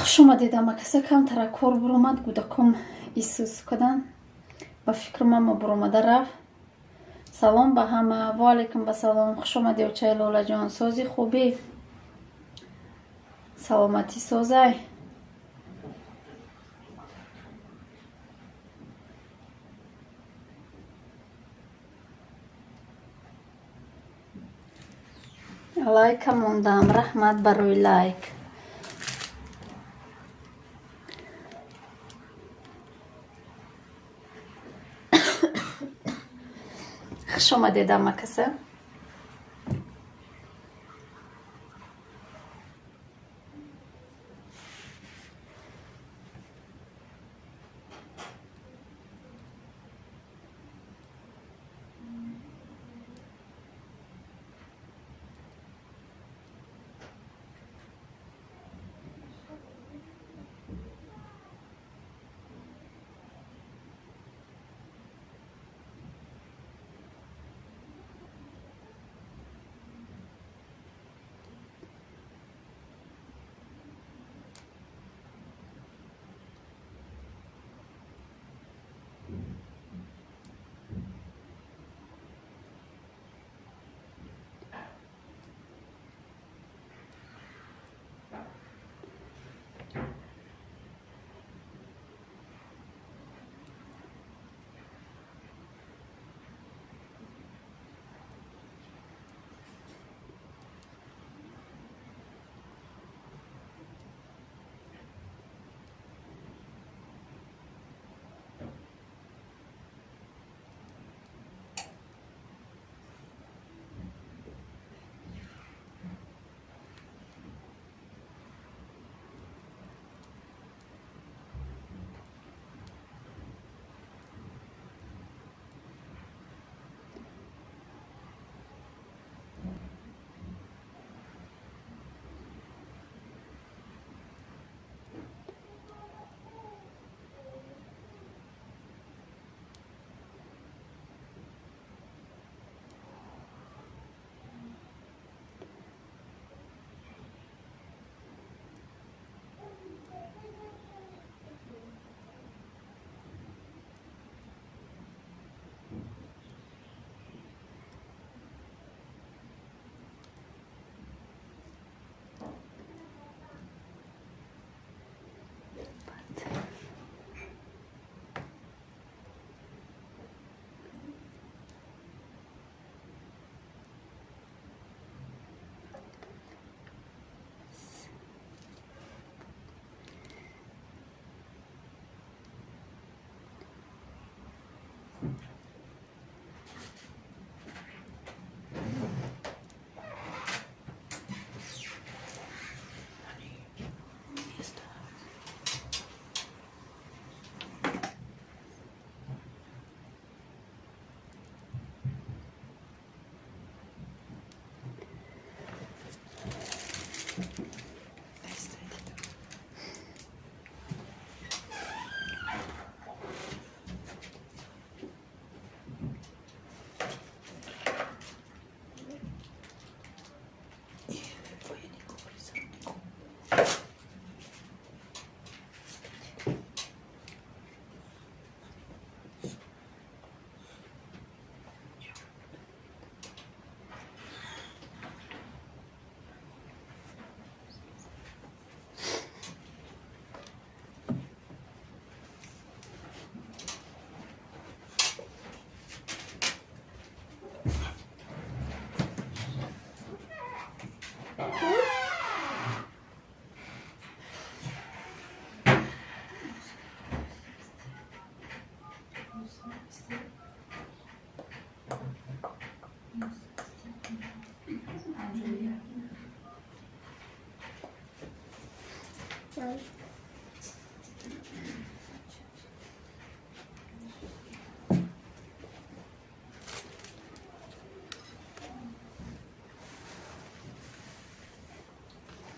خوش اومدید. اما کسی کم تر کار برآمد گودکم ایسوس کدن با فکر ماما برآمده رفت. سلام به همه. و علیکم سلام. خوش اومدید. چای لاله جان سازی خوبی؟ سلامتی سازی؟ لایک موندم. رحمت بروی لایک. خوش اومدید اما کسی.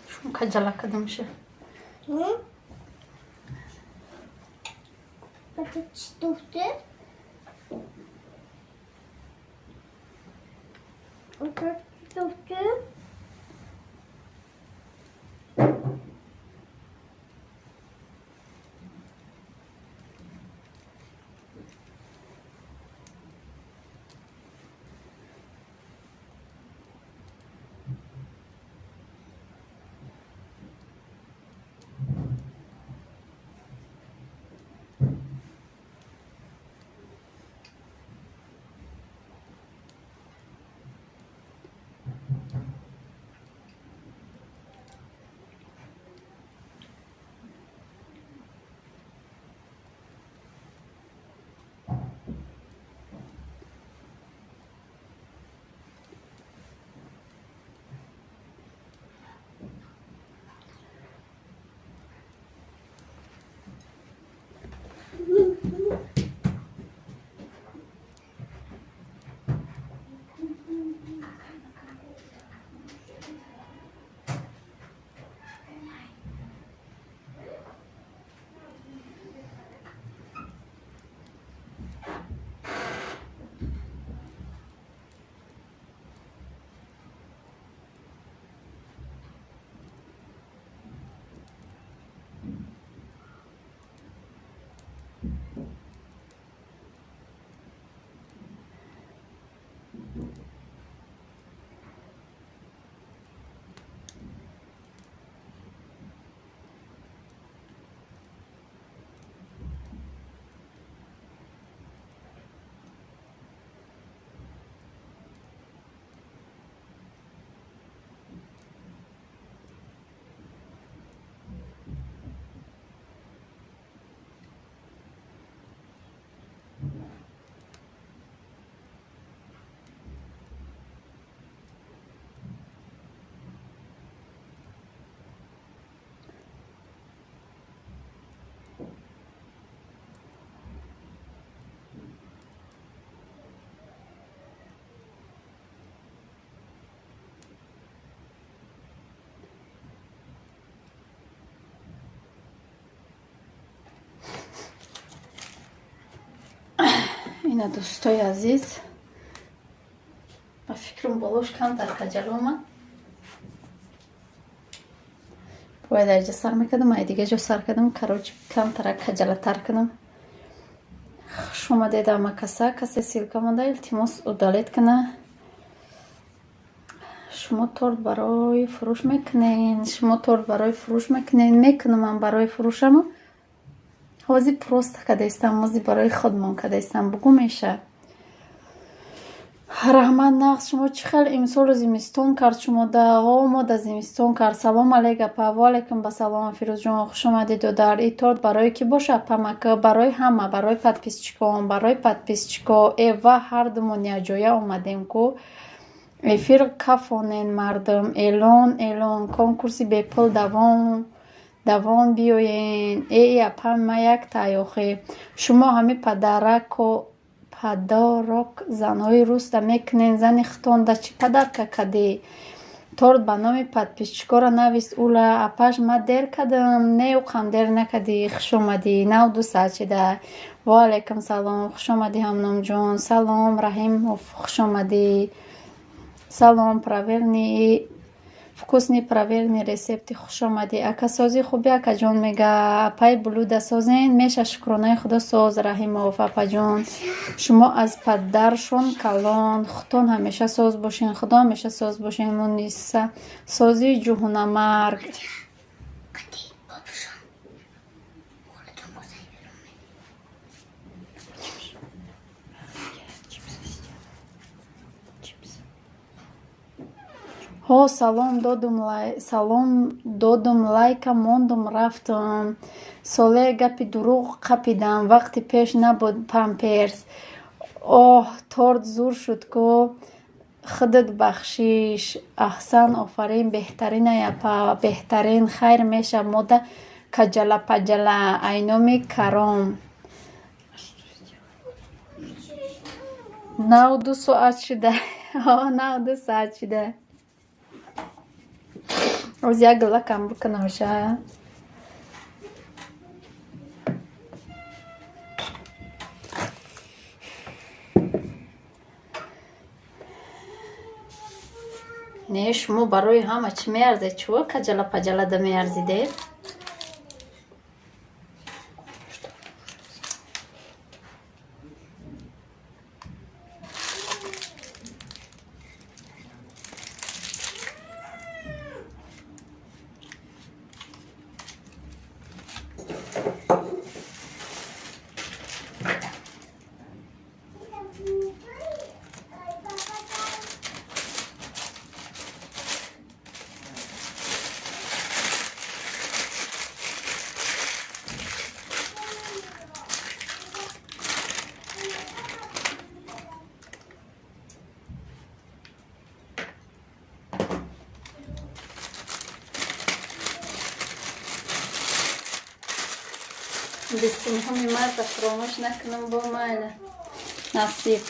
شو کجلا کدوم شه. Stofte. Och stofte. اینا دوستای عزیز با فکرم بالاش کمتر کجل اومد. باید اینجا سر میکردم ای دیگه جا سر کردم کروچ کمتر کجل تر کردم. شما دیده اما کسی سیلکا مانده التماس ادالت کنه. شما تورت برای فروش میکنین. میکنم من برای فروشم حوزی پروست کده استم حوزی برای خودمون کده استم بگو میشه. رحمت نقص شما چی خیلی امسال زمستون کرد شما ده ما ده زمستون کرد. سلام علیکم پاوالیکم با سلام فیروز جان خوش آمدید. و در این تورت برای کی باشه پمکه برای همه برای پادپیسچیکان و هر دمون جای اومدیم کو افیر کافونین مردم اعلان کنکورسی بپل دوان بیاین ای اپم یک تایوخی شما همه پدرک زنهای روست میکنین زن ختونده چی پدر کدی تورت به نام پادپیسچیکا را نویست اولا اپاش ما دیر کدم نه او دیر نکدی خوش اومدی نو دو ساچیده. و علیکم سلام خوش اومدی همنام جون. سلام رحیم خوش اومدی. سلام правильный вкусный правильный рецепт خوش آمدی. اکا سازی خوبی اکا جون میگه پای بلوده سازین میشه شکرانه خدا ساز رحیموف اپا جون شما از پدرشون کلان خودتون همیشه ساز باشین خدا همیشه ساز باشین من نیست سازی جهونه مرگ ها سلام دادم لایک موندم رفتم ساله گپی دروغ قپیدم وقتی پیش نبود پامپرس. اوه تورت زور شد که خودت بخشیش احسن آفرین بهترین یپا بهترین خیر میشه ماده کجلا پجلا اینامی کرام 9 ساعت شده. ها 9 ساعت شده. از یک لکم بکنم شه نه شما برای همه چی میارزید چوه کجلا پجلا ده میارزیده بسیم همی مرد فراموش نکنم با ماله نصیب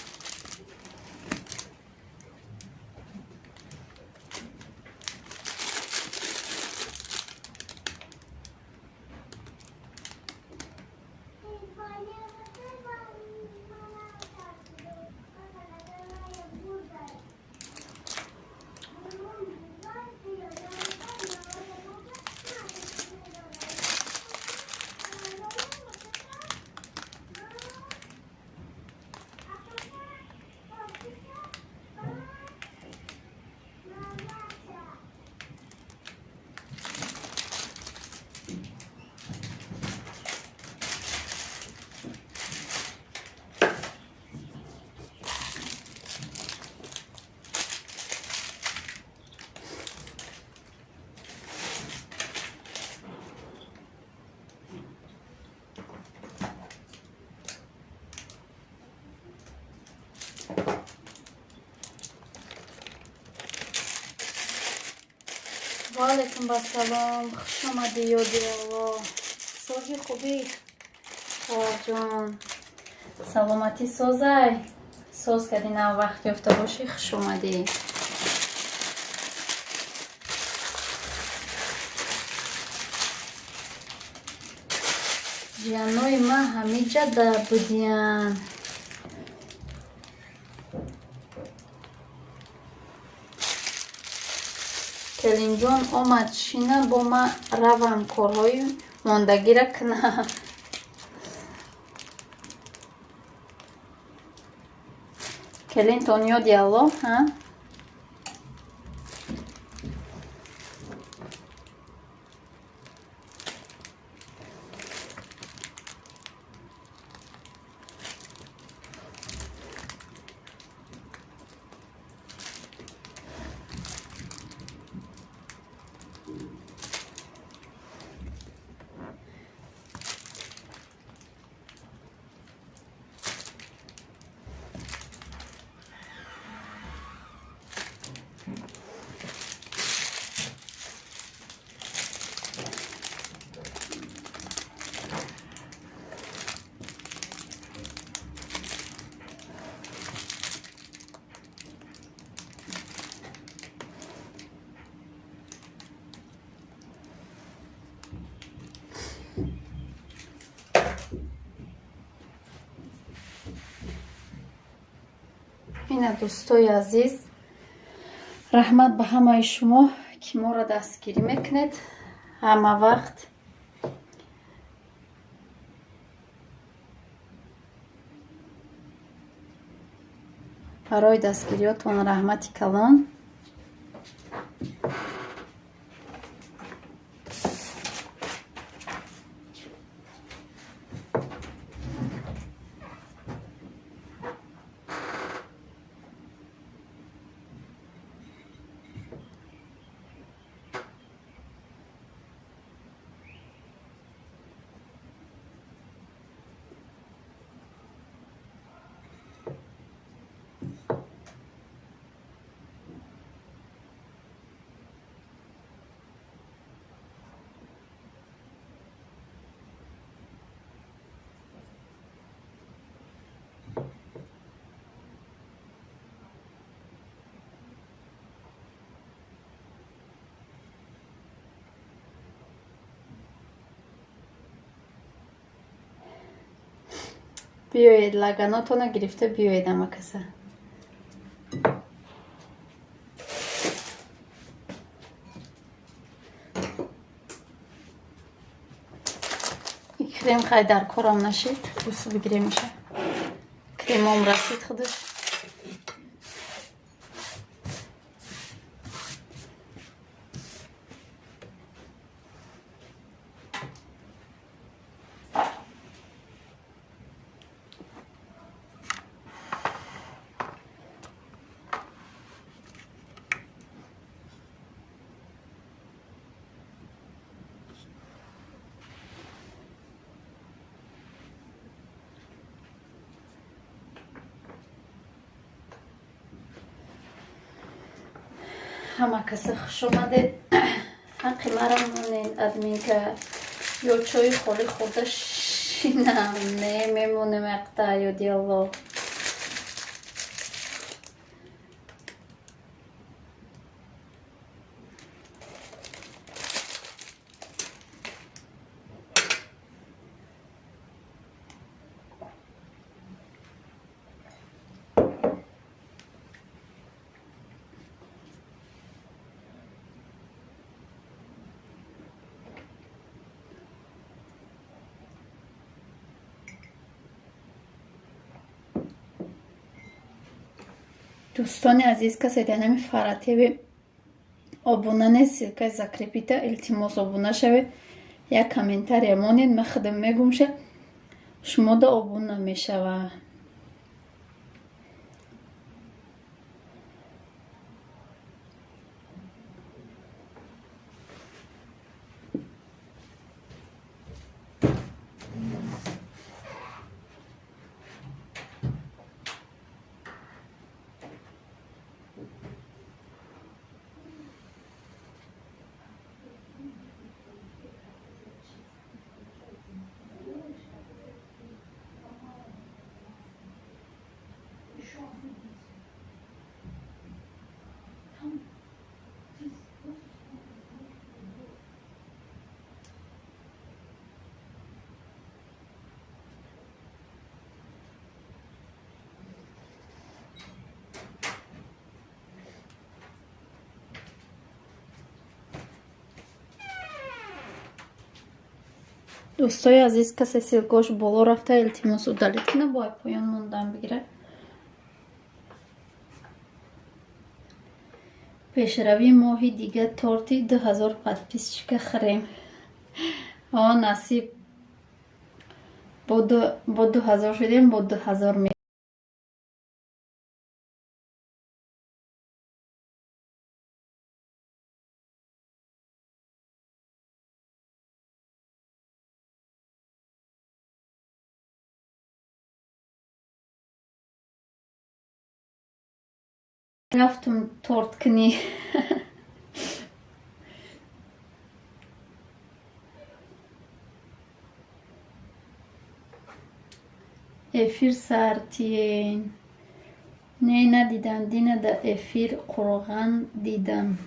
و علیکم با سلام خوش آمدی یادی الله سازی خوبی جان سلامتی سازای ساز کردی نه وقت یافته باشی خوش آمدی جیانوی ما همه جده بودین келинҷон омад шина бо ман равам корҳои мондагира кунам. келинтон ёди Аллоҳ ҳа? ина дӯстои азиз, раҳмат ба ҳамаи шумо ки моро дастгирӣ мекунед ҳама вақт. барои дастгириётон раҳмати калон. биёед лаганотонро гирифта биёед амакаса. крем хай дар корам нашид, бусу бигирем меша. Кремом расид худаш. ҳама каса хуш омадед. ҳаққи маро монед админка ё чойи холи хурда шинам не мемонем яқта ёди Аллоҳ. Дӯстони азиз, касе дар нами Фаратеви обуна нест, силкаи закрепита, илтимос обуна шавед. Як комментария монед, ман худам мегум ша шумо да обуна мешава. دوستای عزیز، کسی سیلکاش بالا رفته التماس удалит کنه، با پایان موندن بگیره. پیشروی ماهی دیگه تورتی 2000 подписчика خریم. نصیب با 2000 شدیم، با 2000 می رفتم تورت کنی. افیر سارتین نه ندیدم، دینه دا افیر قرغان دیدم.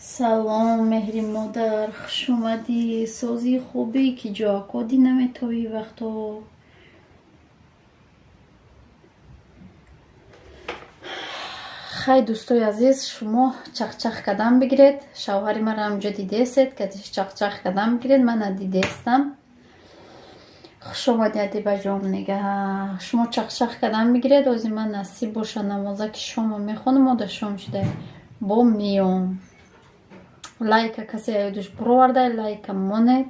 سلام مهری مادر، خوش اومدی. سازی خوبی که جا کدی نمیتوی وقتو. خیلی دوستای عزیز، شما چخچخ کردن بگیرید. شوهری من را همجا دیدیستید که چخچخ کردن بگیرید، من ندیدیستم. خوش اومدی ادیبه جان نگه. شما چخچخ کردن بگیرید، از من نصیب باشه نمازه که شما میخونم و شام شده با میام. لایک کسی دوش پرورده، لایک مونه.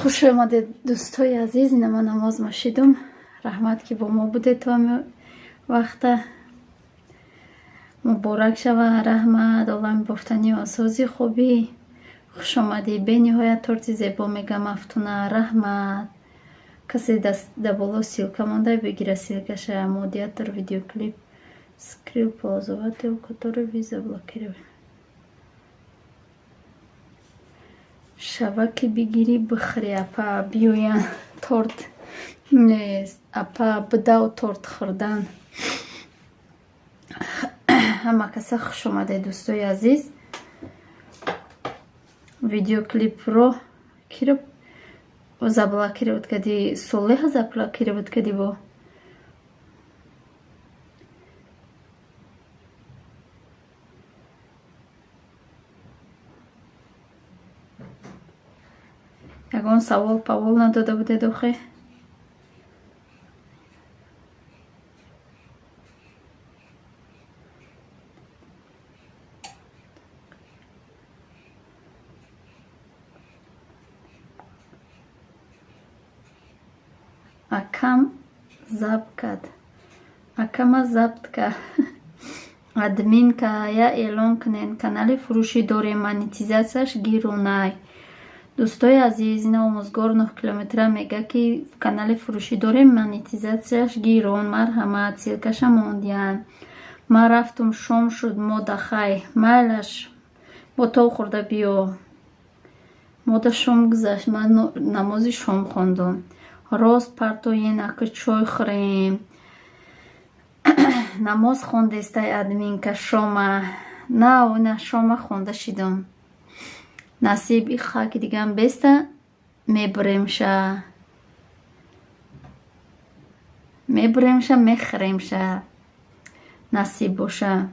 خوش آمدید دوستای عزیز. نما نماز مشیدم. رحمت که با ما بودید تو همه وقت. مبارک شوه رحمت، عالم بافتنی و اسازی خوبی. خوش آمدی به نهایت تورتی زیبا میگم افتونه رحمت. کسی دست بالا سیلکه مانده بگیره سیلکشه. مودیاتر ویدیو کلیپ скрыл пользователь, который вы заблокировали. Шаваки бигири бихри апа биоян торт нест апа бдау торт хурдан. Ҳама каса хуш омадед дӯстои азиз. Видео клипро киро заблокировать кади? Солеҳа заблокировать кади бо ягон савол павол надода будед охе. акам забт кард. Акама забт кард. Админ кая эълон кунед канали фурӯшӣ дорем, монетизатсияш гиру най. Дӯстои азиз, ина омӯзгор 9 километра мега ки канали фурӯшӣ дорем, монетизатсияш гирун. Марҳамат, силкаша мондиян. Ман рафтум, шом шуд, мода хай. Майлаш, бо то хӯрда биё. Мода шом гузашт, ман намози шом хондум. Рост партоен, ака чой хӯрем. намоз хондестай админка шома. На, уна шома хонда шидум. насиб и хаки дигам беста мебуремша. Мебуремша, мехӯремша. насиб боша.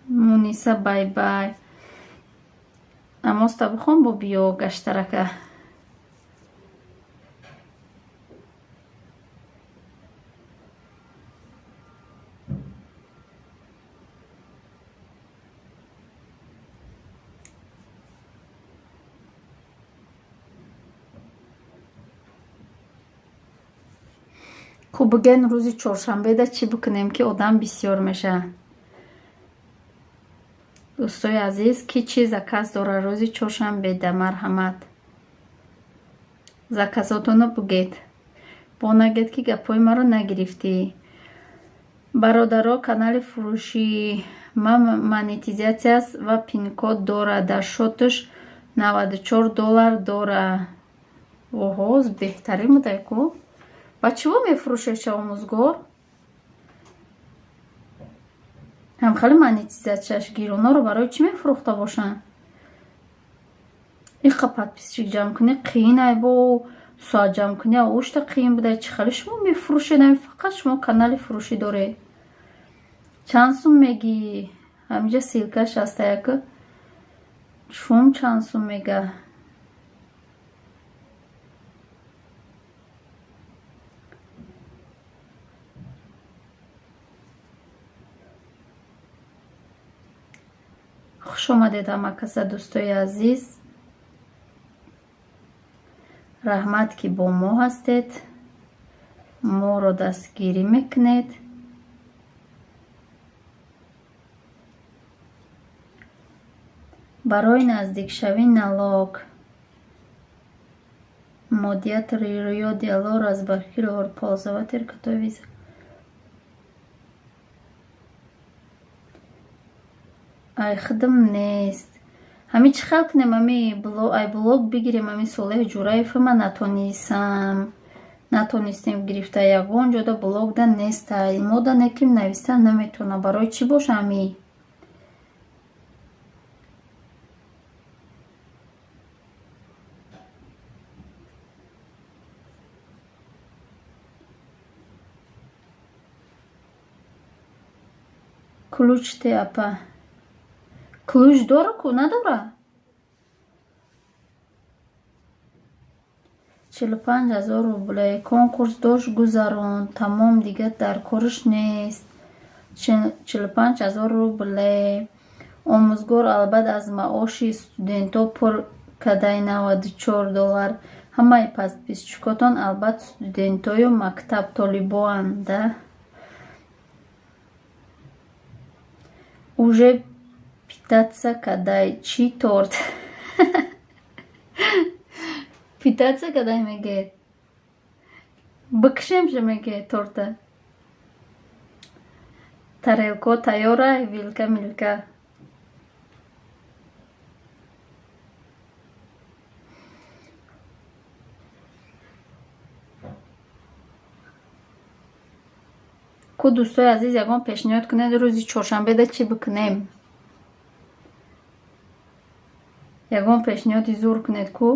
муниса бай-бай. намозта бихом бо биё гаштарака. ку биген рӯзи чоршанбеда чӣ бикунем ки одам бисёр меша? дӯстои азиз, ки чӣ заказ дора рӯзи чоршанбеда? Марҳамат, заказотуно бигед. бо нагед ки гапои маро нагирифтӣ. бародаро, канали фурӯшӣ монетизатсияс ва пинкод дора. дар шотуш $94 дора. оҳоз беҳтарин будай ку. ба чиво мефурӯшеша омӯзгор? ҳамхали монетизатсияш гируноро барои чӣ мефурӯхта бошанд? иқа подписчик ҷамъкунӣ қиин ай, бо соат ҷамъкунӣ авошта қиин будай. чӣ хали шумо мефурӯшед? фақат шумо канали фурӯшӣ доред. чанд сум мегӣ? ҳаминҷа силкаш аста яка. шум чанд сум мега? хуш омадед ҳамакаса дӯстои азиз. раҳмат ки бо мо ҳастед, моро дастгирӣ мекунед. барои наздикшавӣ налог моддият рӯё диалог разбарки ползаватер катови ай хидм нест. ҳамин чӣ хел кунем? ай блог бигирем. ҳамин Солеҳ Ҷураева ма натонистем гирифта. ягон ҷода блогда нестай. мода неким нависта наметона. барои чӣ боша ҳамин? ключ теапа. ключ дора ку надора? 45,000 рублей. конкурс дошт, гузаронд. тамом, дигар дар кориш нест. 45,000 рублей. омӯзгор албатта аз маоши студентҳо пур кадай $94. ҳамаи подписчикотон албатта студентҳою мактаб толибоанд. уже питаться кадай. чӣ торт? питаться кадай мегӯяд? бикшемша мегӯяд торта. тарелко тайёра, вилка милка. ку дӯстои азиз, ягон пешниҳод кунед рӯзи чоршанбеда чӣ бикунем? ягон пешниҳоди зур кунед ку.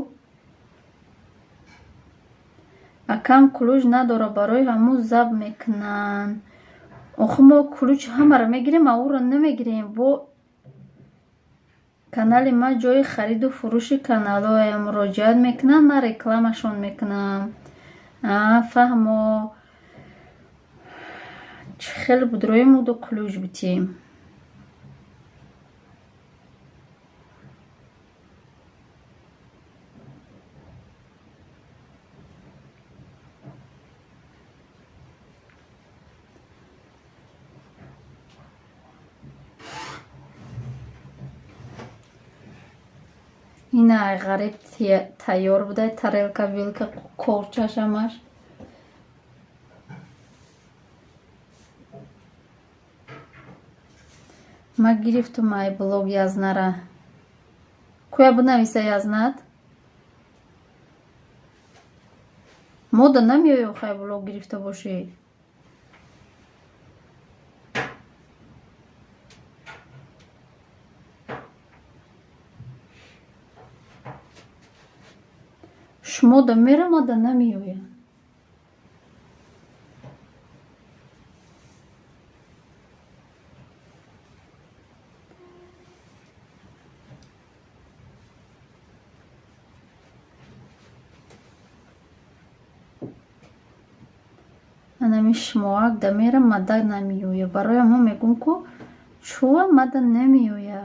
акам ключ надора, барои ҳамун заб мекунанд. охи мо ключ ҳамаро мегирем, ауро намегирем. бо канали ма ҷои хариду фурӯши каналҳое муроҷиат мекунанд, ман рекламашон мекунам. фаҳмо. чӣ хеле будрои муду ключ бутем. این ای غریب تیار بوده ترلکا ویلکا کورچاش همش ما گرفتم ای بلوگ یازنه را کویا بنویسه یازنت мода намеёю хай блог гирифта бошӣ шумода мера мода намеёя анами шмоак да мера мада намеёя бароям ҳам мегӯм ку чуа мада намеёя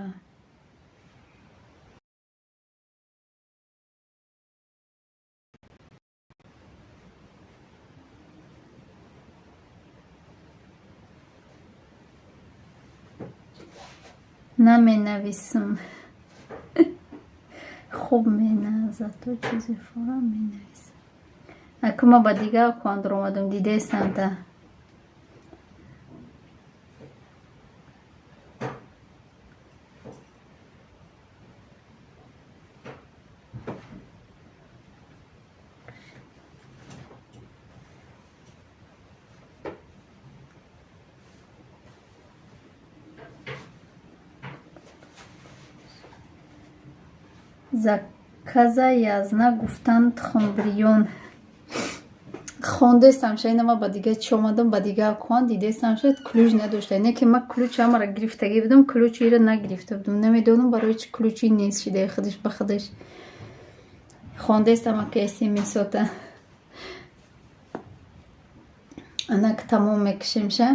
наменависам хуб менавизад то чизи фора менависам акума ба дигар аккаунт омадам дидестам да заказа язна гуфтанд хонбиён хондестам шаид ма ба дига чӣ омадам ба дига аккаунт дидестам шаид ключ надошта не ки ма ключ амара гирифтагӣ будам ключ ира нагирифта будам намедонам барои чӣ ключи нест шидаи худаш ба худаш хондестам ака смсота анак тамом мекишемша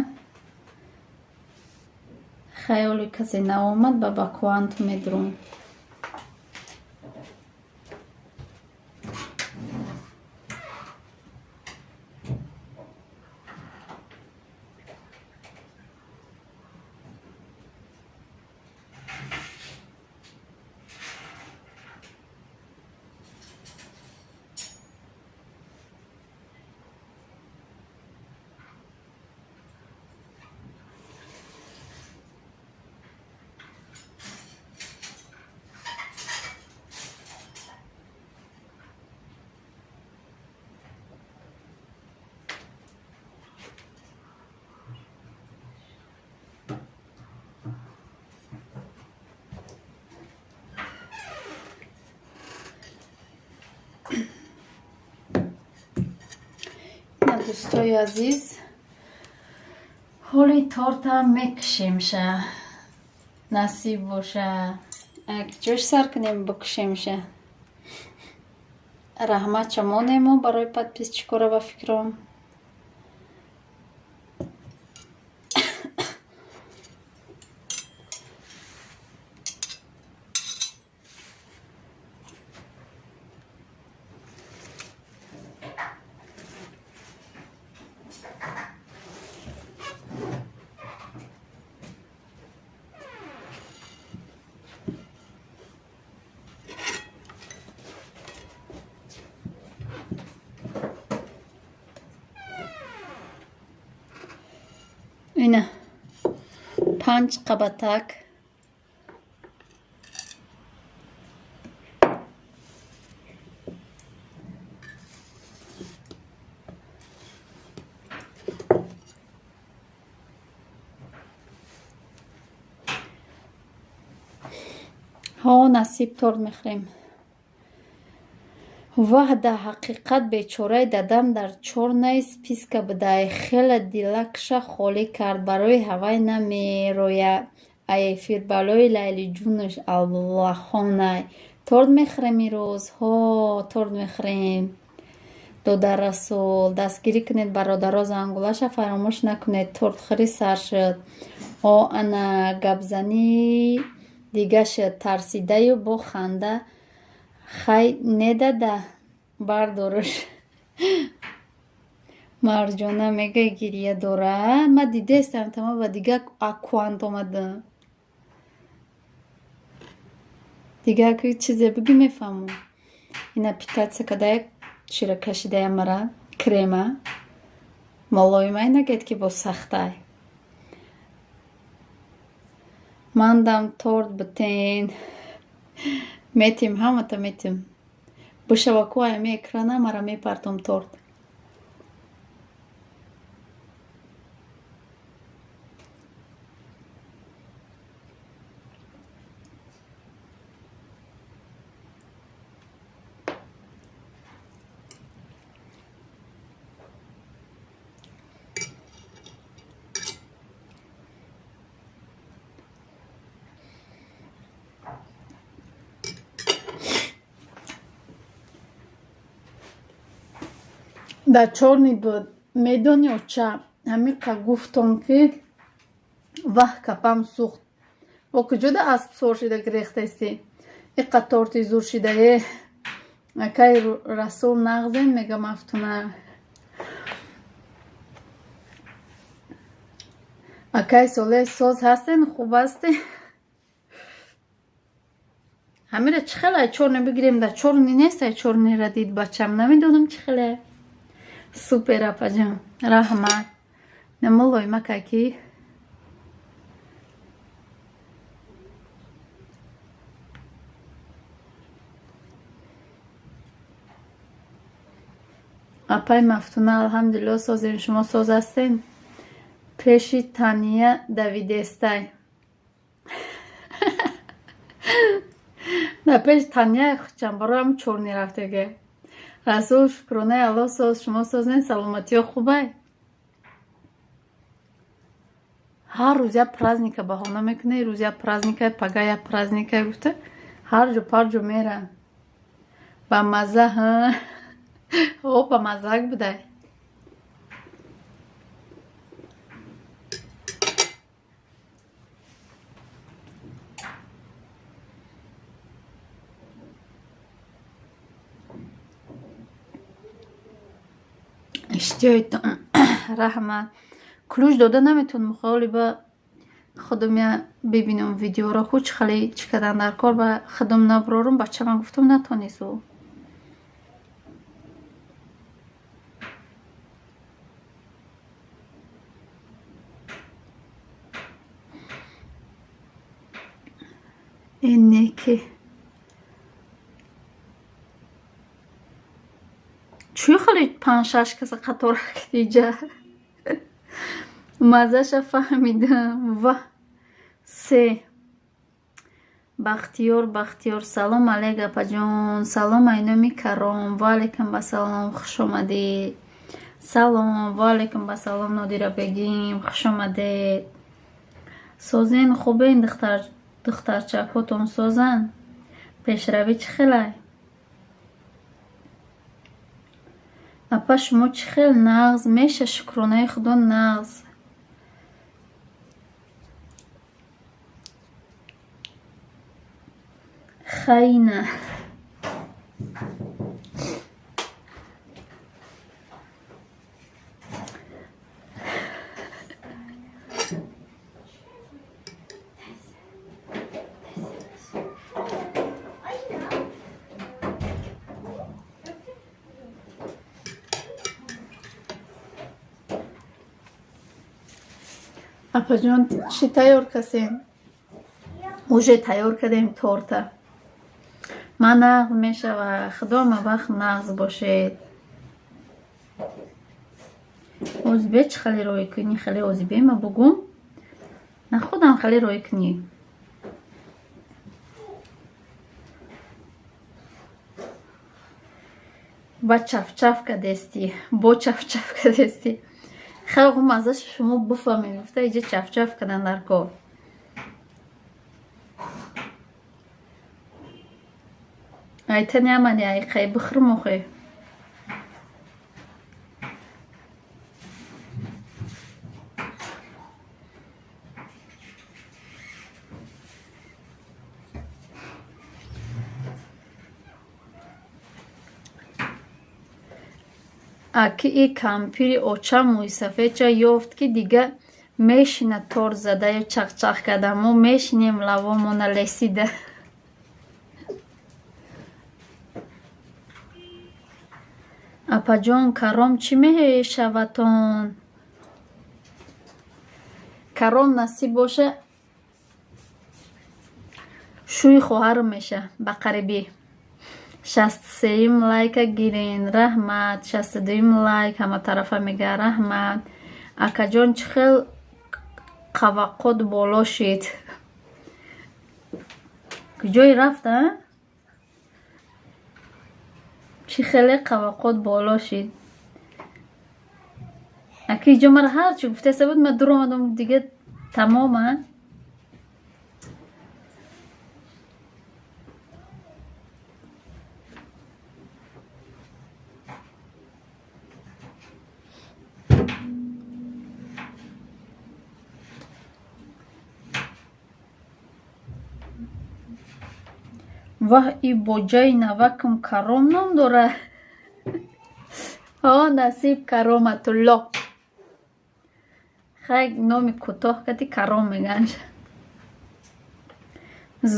хаёли касе наомад ба аккаунт медурам дӯстои азиз ҳоли торта мекушемша насиб боша ҷош сар кунем бикушемша раҳмат чамонемо барои подписчикора ва фикром ина 5 қабатак ҳо насиб торт мехӯрем ваҳда ҳақиқат бечораи дадам дар 4 наи списка будай хеле дилакша холӣ кард барои ҳавай намероя ай эфир балои лайлиҷунуш аллахонай торт мехӯрем ирӯз ҳо торт мехӯрем додар расул дастгирӣ кунед бародаро зангулаша фаромӯш накунед тортхӯрӣ сар шуд о ана гапзанӣ дига шуд тарсидаю бо ханда хай не дада бардорш марҷона мегай гирия дора ма дидестам тама ба дига аккаунт омада دیگه اگه چیزی بگی میفهمم. اینا پیتاچه کده چیره کشیده مرا کریمه مالایمه نگید که با سخته مندم تورت بتین میتیم همه تا میتیم بشوکوه می اکرانه مرا میپرتم تورت در چورنی بود میدونی و چه همین که گفتم که وقت کپم سوخت و کجا ده اسب سور شده گریخته سی ایقا تورتی زور شده اکای رسول نغزین میگه مفتونه اکای سوله سوز هستین خوب هستین همین چه خیلی چورنی بگیریم در چورنی نیست چورنی را دید بچم نمیدونم چه خیلی سوپر اپا جان رحمت نمولوی مکاکی اپای مفتونه الحمدلله سازین شما ساز هستین پیشی تانیه دویدستای نه پیش تانیه خوچم برای هم چورنی رفته گه رسول شکرونه الله ساز شما سازین سلامتی ها خوبه هر روز یا پرازنیکه بهانه میکنه روز یا پرازنیکه پگاه یا پرازنیکه گفته هر جو پر جو میره با مزه ها او با مزه بوده اشتیایتون رحمت کلوش داده نمیتونم خیلی با خودم ببینم ویدیو را خوش خیلی چی کردن در کار با خودم نبرارم بچه من گفتم نتونیسو اینه که چوی خیلی 5-6 کس قطار کدیجه مزهش فهمیدم و 3 بختیار سلام علیک اپا جان سلام اینومی کرام و علیکم بسلام خوش آمدید سلام و علیکم بسلام نادیره بگیم خوش آمدید سازین خوبه این دخترچک هاتون سازن پیشروی چه خیلی اپا شما چه خیلی نغز میشه شکرانه خدا نغز خاینه اپا جان چی تیار کسین؟ اوژه تیار کردیم تورته من نغز میشه و خدا ما وقت نغز باشید اوزبه چه خیلی روی کنی خیلی اوزبه ما بگم نه خودم خیلی روی کنی با چف کدستی با چف کدستی خیلی خوب ازش شما بفهمید گفته اینجا چف کردن در کار ایتا نیامدی ای خیلی بخرم و خیلی اکی ای کمپیری اوچه موی سفید چه یافت که دیگه میشینه تور زده یا چق کده ما میشینیم لوامون لسیده апаҷон каром чӣ мешаватон? каром насиб боша шӯи хоҳарам меша. Ба қарибӣ 63 лайка гирин. Раҳмат. 62 лайк ҳама тарафа мега раҳмат. Акаҷон чӣ хел қавақот боло шид. куҷои рафта? чӣ хеле қавақот боло шид. аки иҷо мара ҳарчи гуфтеса буд ман дур омадам дига тамома. ваҳ и боҷаи навакам каром ном дорад. насиб кароматулло. хай номи кӯтоҳ кати каром меган.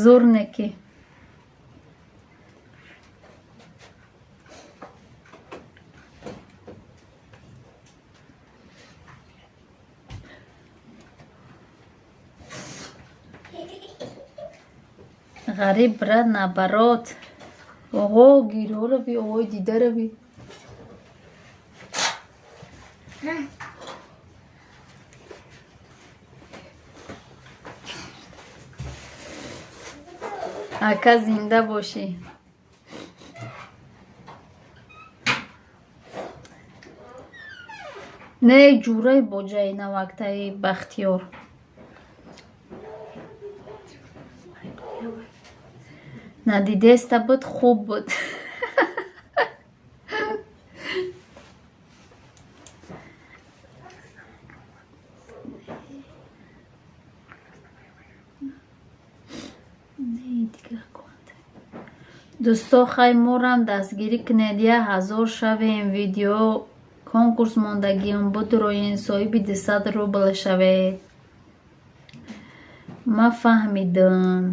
зурнеки ғариб брат набарот. оғо гирорави оғои дидарави. ака зинда бошӣ. не ҷураи боҷаи навактаи бахтиёр. надидеста буд хуб буд. дӯсто хай морам дастгирӣ кунед. 1000 шавем. видео конкурс мондагиам буд роин соҳиби 200 рубл шавед. ма фаҳмидам.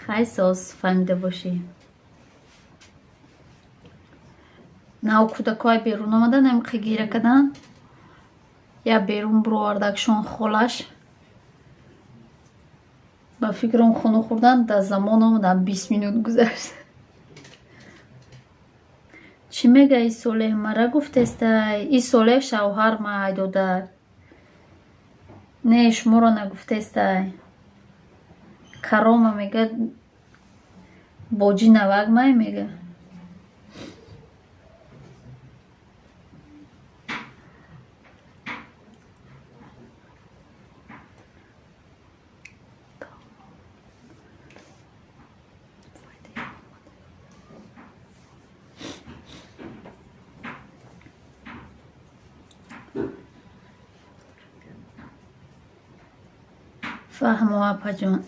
хай соз фаҳмида бошӣ. нав кӯдакҳои берун омадан амиқи гира кадан. я берун буровардакшон холаш. ба фикрам хоно хӯрдан дар замон омадан 20 минут гузашт. чӣ мега и солеҳ мара гуфтестай? И солеҳ шавҳар май додар. не шуморо нагуфтестай. карома мега боҷи навак май мега. фаҳмо апаҷон.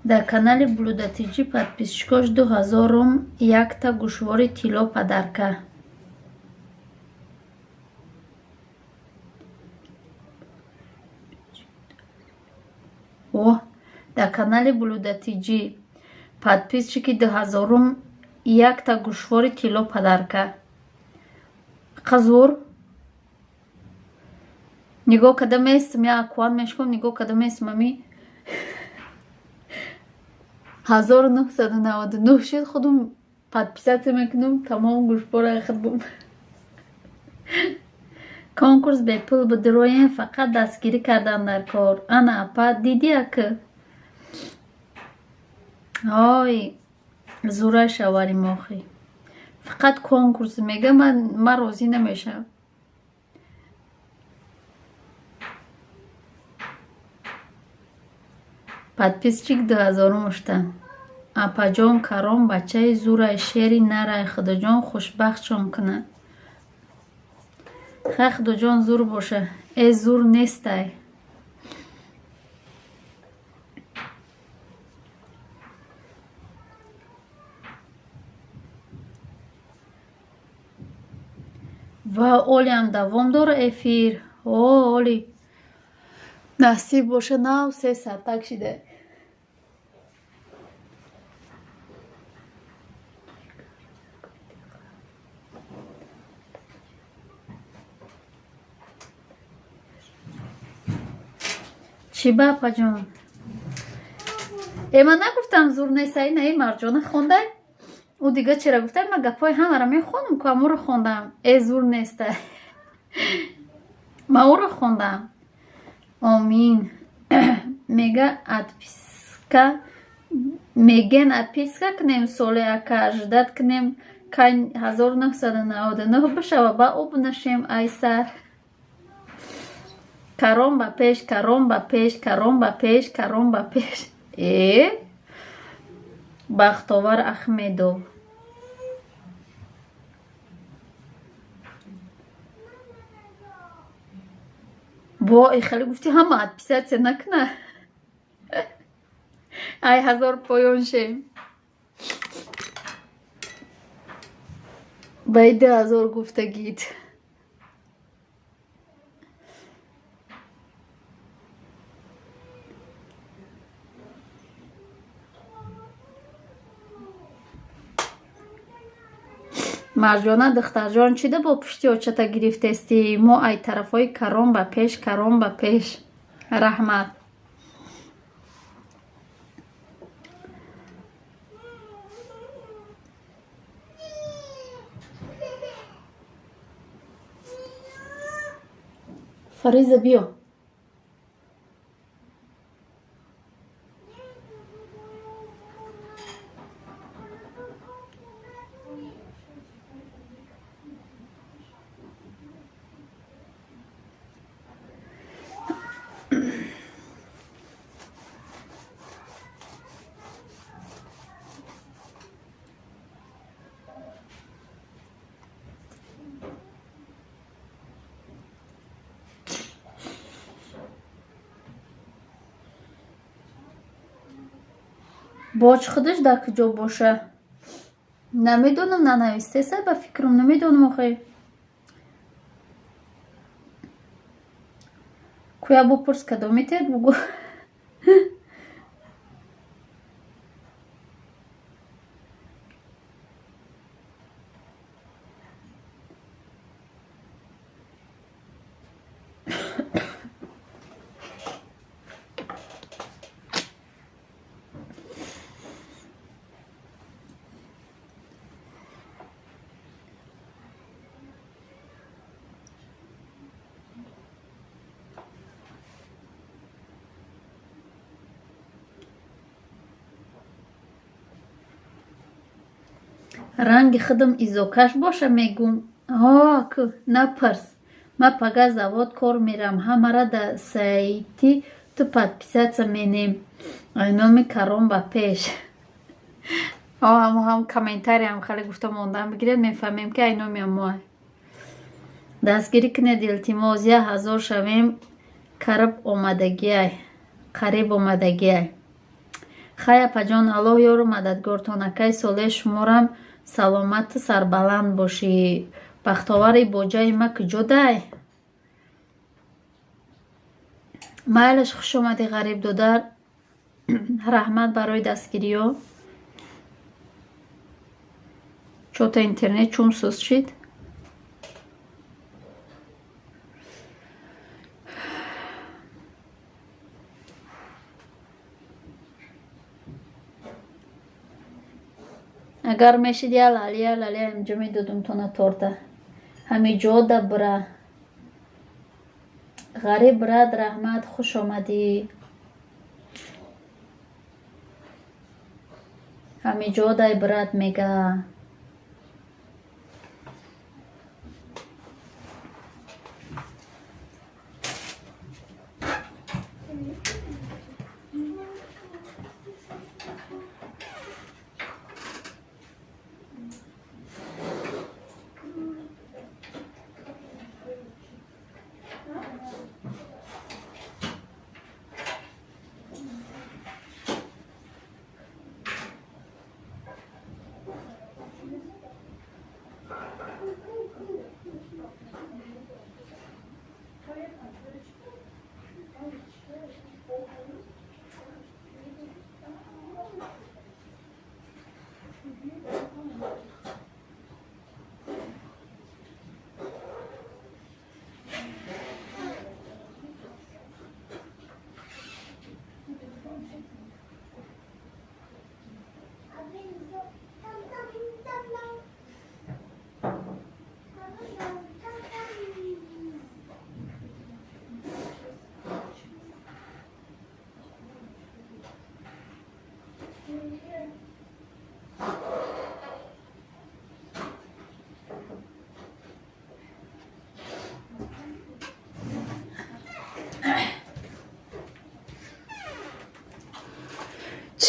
дар канали блюдатиҷи подписчикош 2000-ум якта гӯшвори тилло падарка. дар канали блюдатиҷи подписчики 2000-ум якта гӯшвори тилло падарка. қазур нигоҳ када местам. я аккаунт мешкам нигоҳ када местам. ами 1999 шуд. худам подписатсия мекунам. тамом гӯшвора худам. конкурс бепул буд. роен фақат дастгирӣ кардан дар кор. ана апа диди ака. ой зура шаварим охи. фақат конкурс мега ман розӣ намешам. подписчик 2000 шуда. апаҷон каром бачаи зурай шери нарай. худоҷон хушбахтшон кунад. хай худоҷон зур боша. зур нестай. ва олиам давом дора эфир. оли نصیب باشه نه 300 تک شده. چی بابا جان؟ من نگفتم زور نیست این ای مرجانه خونده؟ او دیگه چرا گفته؟ من گپای همه را میخونم که امو رو خوندم. ای زور نیسته. من او رو خوندم. آمین. میگه ادپیسکا میگن ادپیسکا کنیم سالی اکا اجداد کنیم که 1999 بشه و با او بنشیم ای سر. کرم با پیش کرم با پیش کرم با پیش کرم با پیش. بختاور احمدو با ای خیلی گفتی همه ادپیسات نکنه. ای 1000 پایان شیم باید 1000 گفتگیت. مرجانه دختر جان چی ده با پشتی آچتا گرفته استی؟ ما ای طرف های کرم با پیش کرم با پیش. رحمت فریزه بیو. باج خودش در کجا باشه نمیدونم. ننویسته سر به فکرم نمیدونم آخه کویا بپرس کدامی تید بگو. رنگ خودم ایزوکش باشه میگم. که نپرس ما پگه زواد کار میرم همه را در سایتی تو پدپیسات مینیم نامی کرم با پیش. هم کامنتاری هم خیلی گفته موندم بگیرید میفهمیم که اینامی هم ماه دستگیری کنید التماس 1000 شویم قریب اومدگی خیلی پجان الله یارو مددگار تانکه ساله شمارم سلامت سربلند باشی. بختاوری با جای ما کجا ده مایلش خوش اومدی غریب دودر. رحمت برای دستگیری ها چوتا اینترنت چون سوز شید. اگر میشید یا لالی امجا میدودم تو نتورته همی جا ده بره. غریب براد رحمت خوش آمدی. همی جا ده براد میگه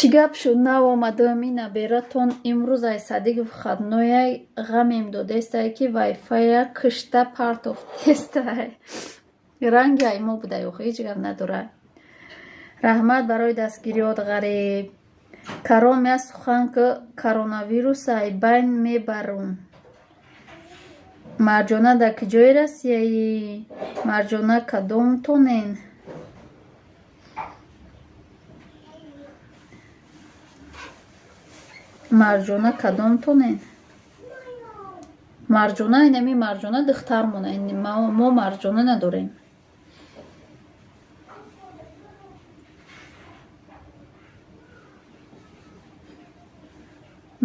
чӣ гап шуд навомадами набератон имрӯз ай Садиқов хатнояй ғамем додестай ки вайфая кишта партофтестай ранги ай мо будай охи ҳеҷ гап надорад. Раҳмат барои дастгириёт ғариб каром я сухан ки коронавирус ай байн мебарум. Марҷона дар киҷои Россияӣ? Марҷона кадомтонен? Марҷона кадомтонен? Марҷона инами Марҷона духтармона, мо Марҷона надорем.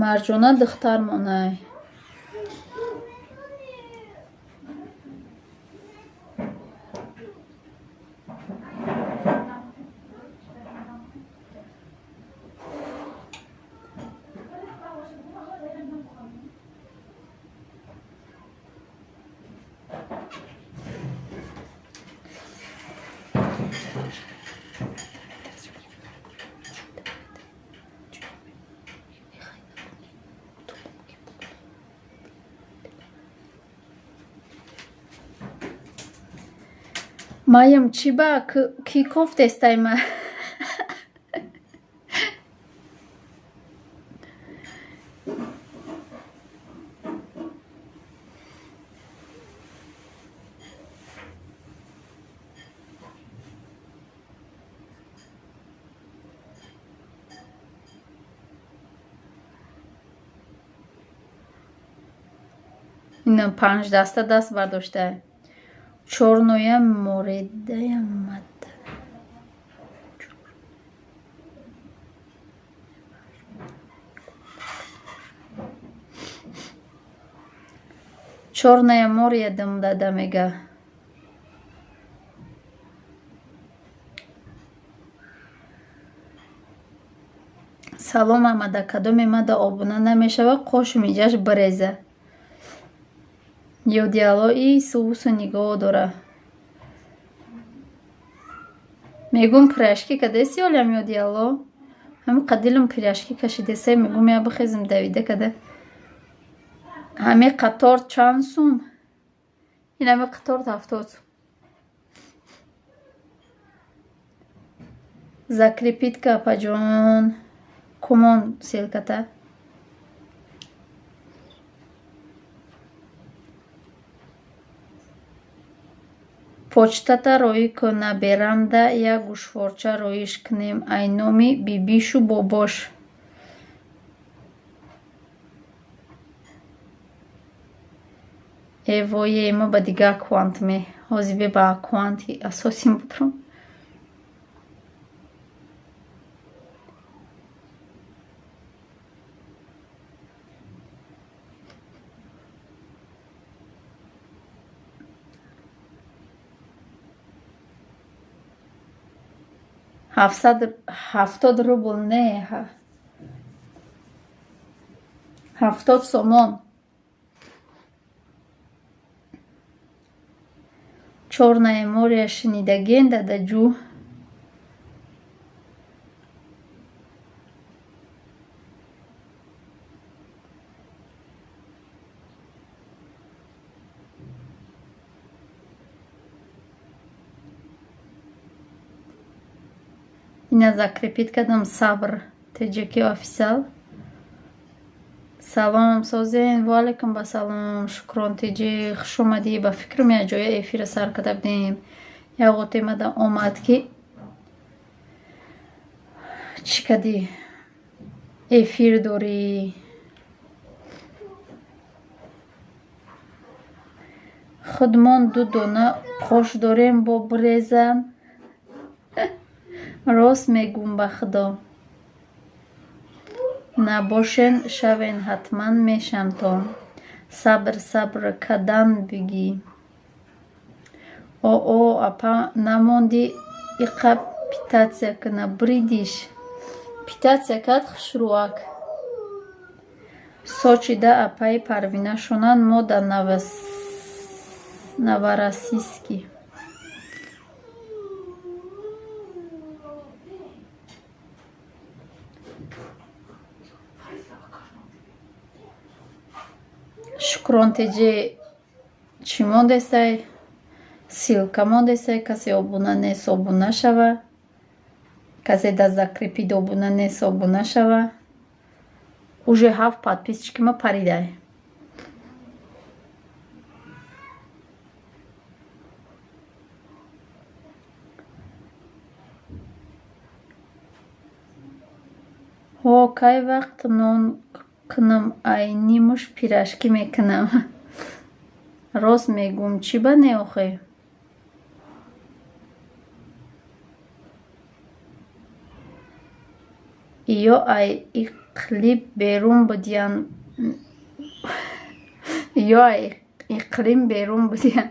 Марҷона духтармонай. Маям чӣ ба кӣ кофтестай ма? Ина панҷдаста даст бардошта. Чорноя моредаямад. Чорная мория дымдада мега. Салом амада кадоме мада обуна намешава қош миҷаш биреза. Ёдиало и сувусу нигоҳ дора. Мегум пирашки кадеси олям ёдиало. Ҳами қадилум пирашки кашидеса мегум я бихезим давида када. Ҳами қатор чанд сум? Инами қатор 70 сум. Закрепитка апаҷон. Кумон селката. Почтата роӣ кун наберамда як гӯшворча роиш кунем айноми бибишу бобош. Эвое ма ба дига аккаунт ме ҳозибе ба аккаунти асосим будрум. ҳафтод рубл не 70 сомон. Чорная мория шинидаген дадаҷӯ. Ина закрепит кардам сабр теҷаки офисал. Салом созен. Ва алайкум ба салом. Шукрон теҷи хуш омадӣ. Ба фикрам як ҷоя эфира сар карда будем. Як оте мада омад ки чӣ кадӣ эфир дорӣ. Худмон 2 дона қош дорем бо биреза. Рост мегум ба худо. Набошен шавен ҳатман мешамтон. Сабр сабр кадан биги. О апа намонди иқа питация кына бридиш. Питация кад хушруак. Сочида апай Парвина шонан мода Новороссийский. шукронтеҷи чӣ мондесай? Силка мондесай, касе обуна нес обуна шава, касе да закрепид обуна нес обуна шава. Уже 7 подписчикима паридай. ҳо кай вақт нон кунам ай нимуш пирашкӣ мекунам. Рост мегӯм чӣ ба не охе? Ё ай иқлиб берун будиян. Ё ай иқлим берун будиян.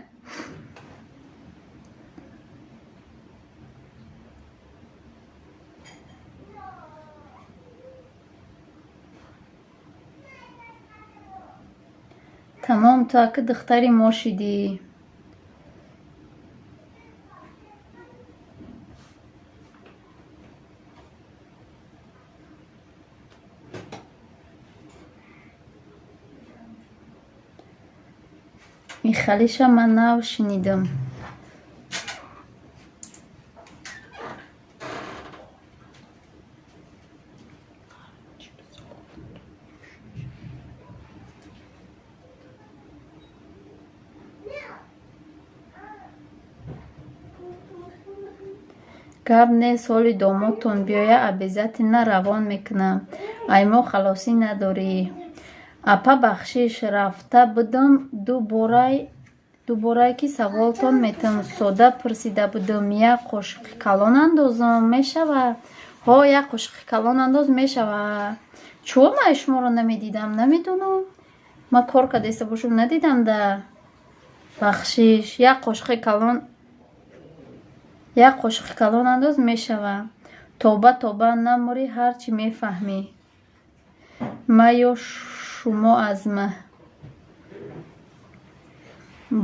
Тамом, ту ака духтари мо шидӣ. Михалиша ман нав шинидам. гап нест ҳоли домодтон биёя абезатина равон мекунам. Ай мо халосӣ надорӣ. Апа бахшиш рафта будам дуборае ки саволтон метавонам сода пурсида будам. Як қошиқи калон андозам мешава? Ҳо, як қошиқи калон андоз мешава. Чӯ ман шуморо намедидам? Намедонам. Ман кор кардеста бошам надидам да. Бахшиш як қошиқи калон андоз мешава. Тоба намурӣ ҳарчи мефаҳмӣ. Ма ё шумо азма.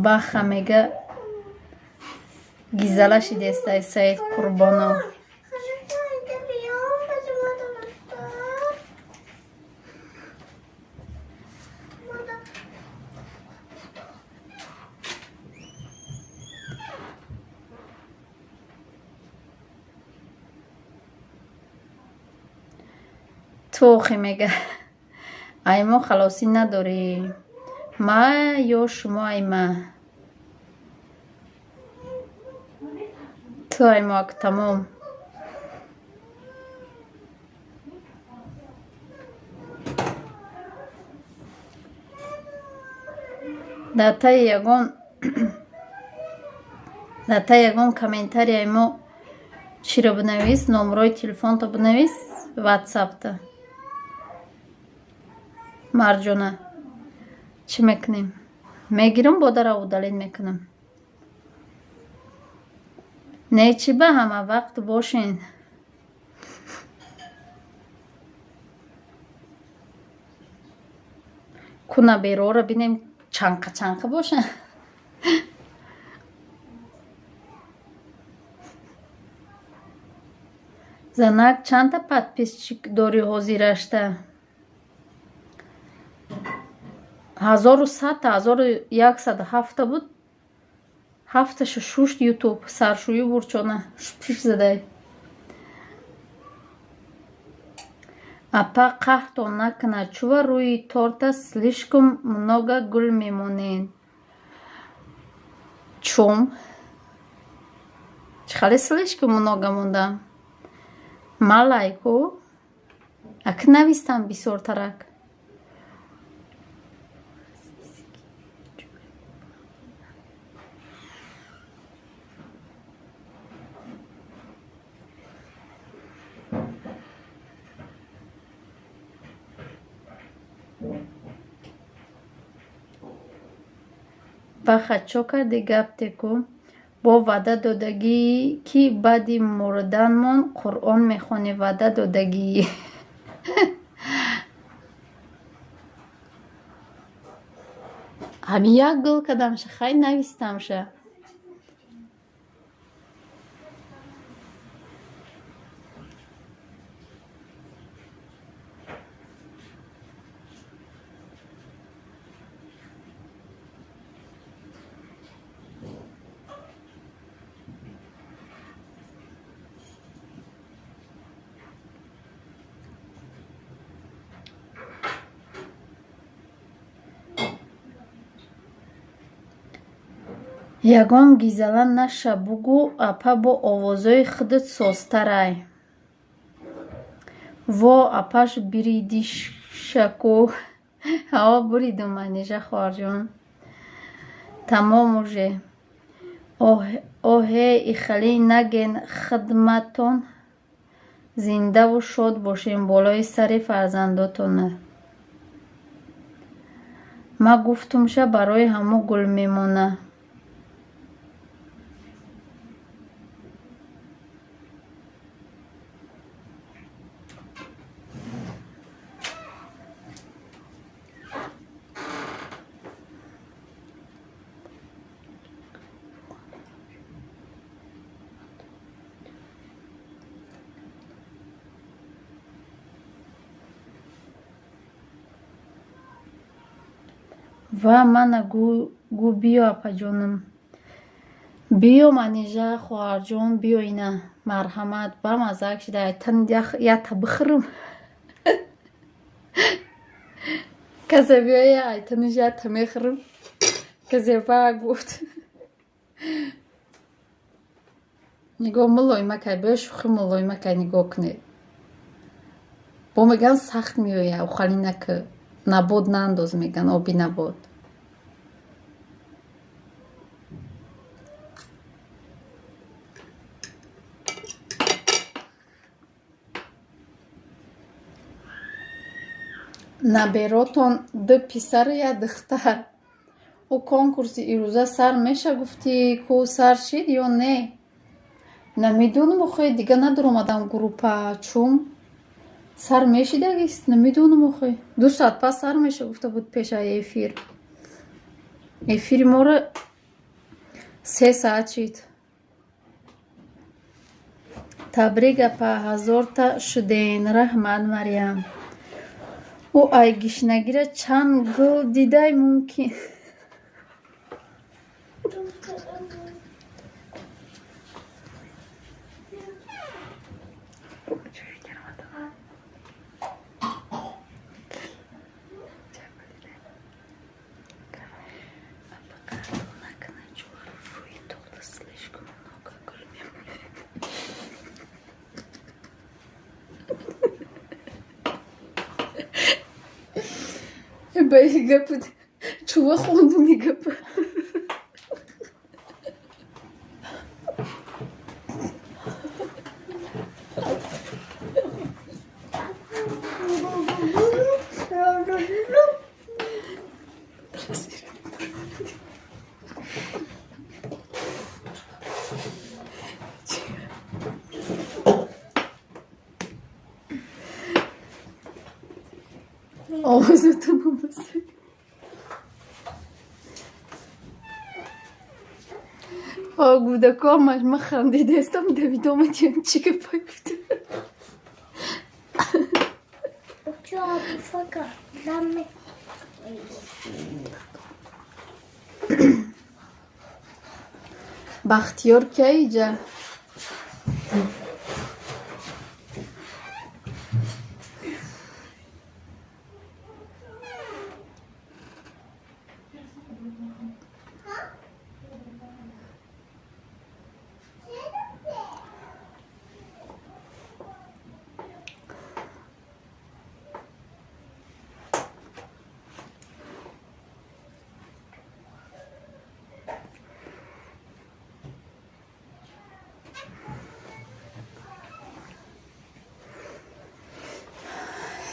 Баха мега гизала шидестай Саид Қурбонов. тӯхи мега ай мо халосӣ надорӣ. Ма ё шумо ай ма. ту ай мо ак тамом. дар таи ягон комментарий ай мо чиро бинавис? Номерои телефонто бинавис ватсапта. Марҷона чӣ мекунем? Мегирам бодара удалед мекунам. Не чӣ ба ҳама вақт бошен. Куна берора бинем чанқа бошан. Занак чанда подписчик дори ҳозирашта? 1100 та 1107 буд. Ҳафташу шушт ютуб саршӯю бурчона пиш задай. Апа қаҳтон накуна чува рӯи торта слишком много гул мемонен. Чум? Чӣ хеле слишком много мондам? Малайку? Ак навистам бисёртарак. Баха чо карди гаптеку? Бо ваъда додагӣ ки баъди мурданмон Қуръон мехонӣ. Ваъда додагӣ. Ҳами як гул кардамша хай навистамша. ягон гизала наша бугу апа бо овозои худат созтарай. Во апаш биридишаку. Ҳаво буриду манижа хоҳарҷон. Тамом уже. Оҳе ихали наген хидматон. Зиндаву шод бошем болои сари фарзандотон. Ма гуфтумша барои ҳамо гул мемона. Ва мана гу биё апаҷонам. Биё манижа хоҳарҷон биё ина марҳамат ба мазак шуда айтан ята бихӯрам. Касе биёя айтаниш ята мехӯрам. Касе ба гуфт. Нигоҳ мулоимакай биё шӯхи мулоимакай нигоҳ кунед. Бо меган сахт меоя ухалинака набод наандоз меган оби набод. наберотон ду писару як духтар. Ӯ конкурси ирӯза сар меша гуфтӣ ку сар шид ё не? Намедонам охӯ дига надуромадам группа чум сар мешидагист намедонам охӯ 2 соат пас сар меша гуфта буд пеша эфир. Эфири моро 3 соат шид. Табрик апа 1000-та шуден. Раҳмат Марьям. Ӯ ай гишнагира чанд гул дидай мумкин. Бай гапыт. Чува хонду мегапа. Овозатон омасе. Гудакомаш ма хандидастам давидома чӣ гапа гуфта. Бахтиёр киаиҷа?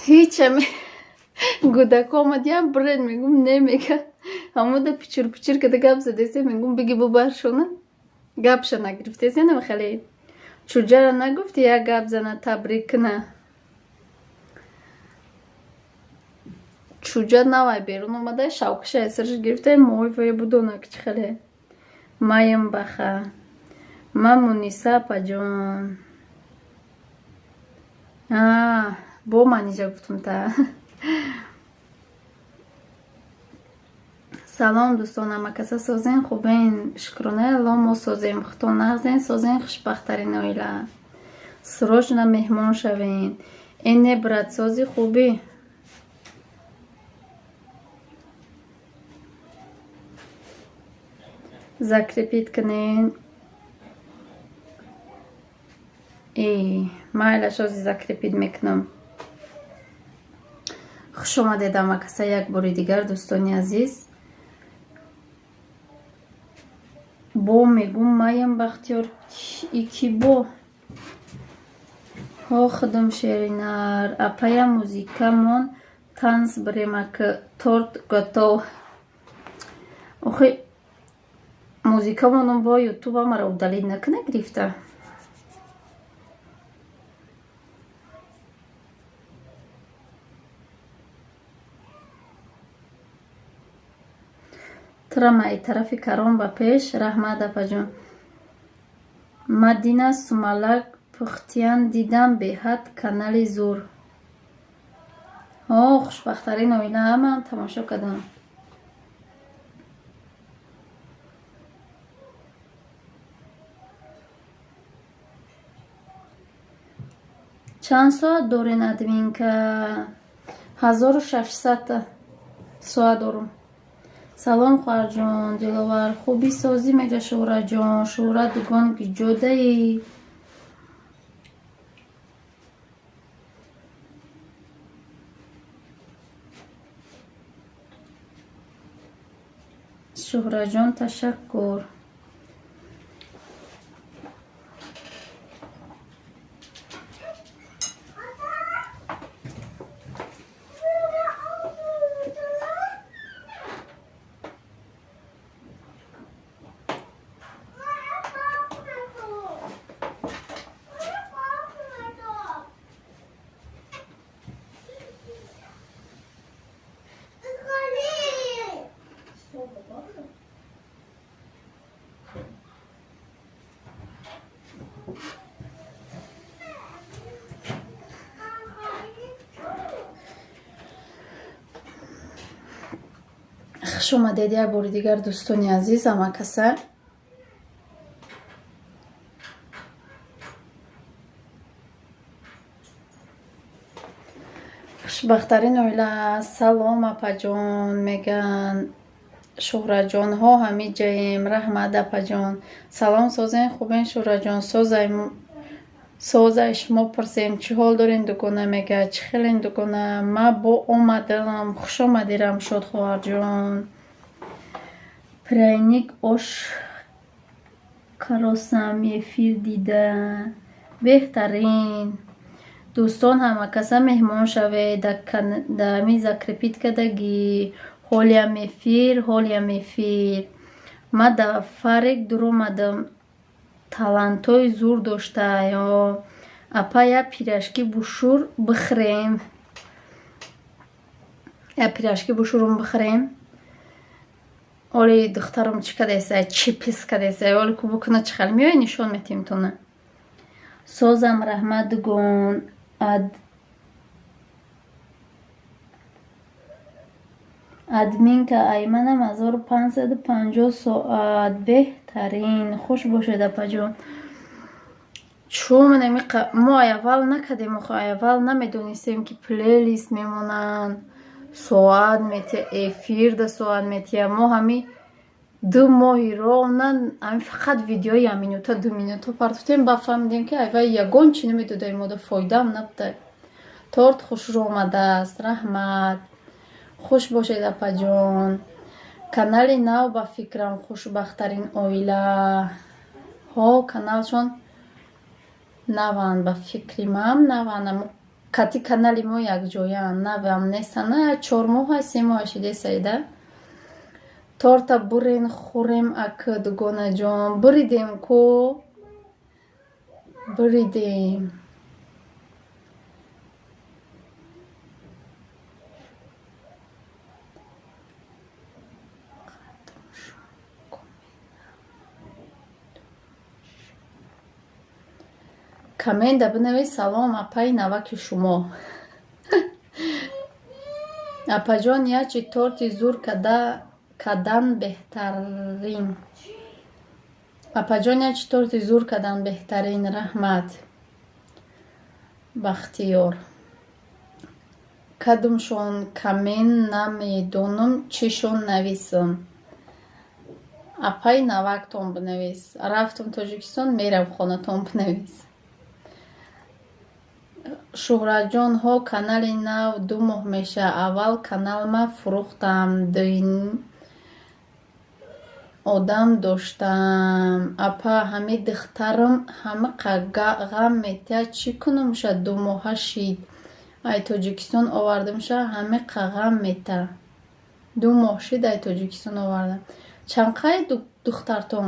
Ҳичам гудакома диян бред мегум немега. Ҳамуда пичур када гап задесе мегум биги бубаршона. Гапша нагирифтесе намахале. Чуҷара нагуфти як гап зана табрик кна. Чуҷа навай берун омада шавкаша асарш гирифта моҳифая будонак чихале. Маям баха. Ма Муниса апаҷон. Бо манижа гуфтум та. салом дӯстонам акаса созен хубен шукрона ло мо созем худто нағзен созен хушбахтарин оила срочно меҳмон шавен эне братсози хубӣ закрепит кунед. майлаш ҳозир закрепит мекунам. хуш омадед амакаса як бори дигар дӯстони азиз. бо мегум маям бахтиёр ики бо ҳо худум шеринар апая музикамон танц бремак торт готов. охи музикамон бо ютуба маро удалид накуна гирифта. трамай тарафи карон ба пеш. раҳмат апаҷон. мадина сумалак пухтиян дидам беҳад канали зур. хушбахтарин оила ҳамаам тамошо кардам. чанд соат дорен админка? 1600 соат дорум. салом хоҳарҷон диловар хуби созӣ мега шӯҳраҷон. шӯҳра дугон гиҷодаи шӯҳраҷон ташаккур. хуш омадед як бори дигар дӯстони азиз амакаса. хушбахтарин оила. салом апаҷон меган шӯҳраҷонҳо ҳами ҷаем. раҳмат апаҷон. салом созен хубен шӯҳраҷон. созай шумо пурсем чӣ ҳол дорен дугона мега чӣ хелен дугона. ма бо омадам. хуш омадирам шод хоҳарҷон. пряник ош каросам эфир дида беҳтарин. дӯстон ҳамакаса меҳмон шавед да ҳами закрепит кардагӣ. ҳолям эфир. ма да фарек дуромадам. талантои зур доштаи. апа я пирашки бушур бихӯрем. я пирашки бушурум бихӯрем. оли духтарам чӣ кадесай чӣ пис кадесай. оли ку букуна чӣ хел меояй нишон метим тона. созам раҳмат дугон. админка айманам 1550 соат беҳтарин. хуш бошед апаҷон. чун мо аввал накардем. аввал намедонистем ки плейлист мемонанд соат метия эфир да соат метия. мо ҳами 2 моҳи роҳ ҳами фақат видеои 1 минута 2 минута партофтем. ба фаҳмидем ки айвай ягон чи намедодаи мода фоидаам набуда. торт хушрӯ омадааст. раҳмат. хуш бошед апаҷон. канали нав ба фикрам хушбахтарин оила. каналшон наванд ба фикри мам наванд. кати канали мо якҷоянд. навам нестанд. на 4 моҳа 3 моҳа шидесаида. торта бурен хӯрем ака дугонаҷон. буридем ку буридем. каменда бинавис салом апаи наваки шумо. апаҷон ячи торти зур кадан беҳтарин. апаҷон ячи торти зур кадан беҳтарин. раҳмат. бахтиёр. кадумшон камен намедонам чишон нависам. апай навактон бинавис. Рафтум Тоҷикистон, мерам хонатон бинавис. Шуҳратҷонҳо, канали нав 2 моҳ меша. Аввал каналма фурӯхтам. Дин одам доштам. Апа, ҳами духтарам ҳамақа ғам метиҳад. Чӣ кунумша 2 моҳа шид. Ай Тоҷикистон овардамша ҳамақа ғам метиҳад. 2 моҳ шид ай Тоҷикистон овардам. Чанқай духтартон?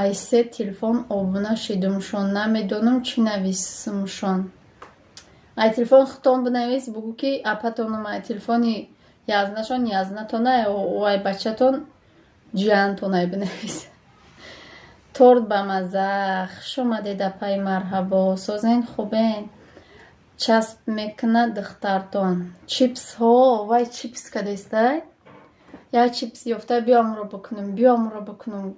Ай се телефон обуна шидумшон. Намедонам чӣ нависмшон. Ай телефон хутон бинавис, бугӯ ки апатонам ай телефони язнашон язнатонай, ай бачатон ҷиянтонай бинавис. Торт ба маза. Хуш омадед апай, марҳабо. Созен хубен? Часп мекуна духтартон. Чипсҳо, вай чипс кадестай? Як чипс ёфта, биёмро бикунем.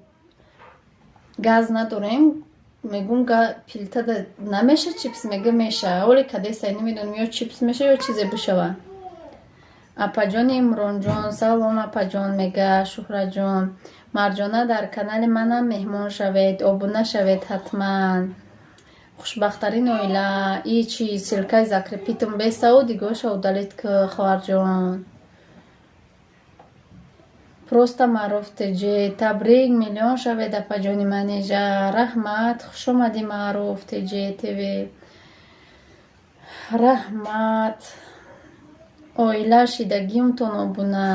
Газ надорем. Мегум пилта намеша чипс, мега меша. Оли кадестай, намедонам ё чипс меша ё чизе бишава. Апаҷони Имронҷон, салом апаҷон, мега Шуҳраҷон. Марҷона, дар канали манам меҳмон шавед, обуна шавед ҳатман. Хушбахтарин оила. И чи ссилкаи закрепитум бесау, дигоша удалитка хоҳарҷон. Просто маъруф теҷе. Табрик миллион шавед апаҷони манежа. Раҳмат. Хуш омадӣ маъруф теҷе ТВ. Раҳмат. Оила шидагиумтон обуна.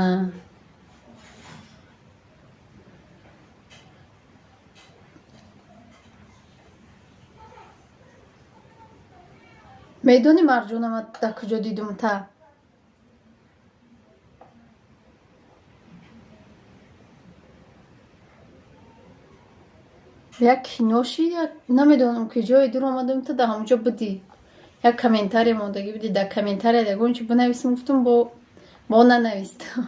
Медони Марҷонама дар куҷо дидум та? Як киноши, намедонам ки ҷои дур омадам, та дар ҳамуҷо будӣ. Як комментария мондагӣ будӣ, дар комментария ягон чӣ бинависам, гуфтам бо нанавистам.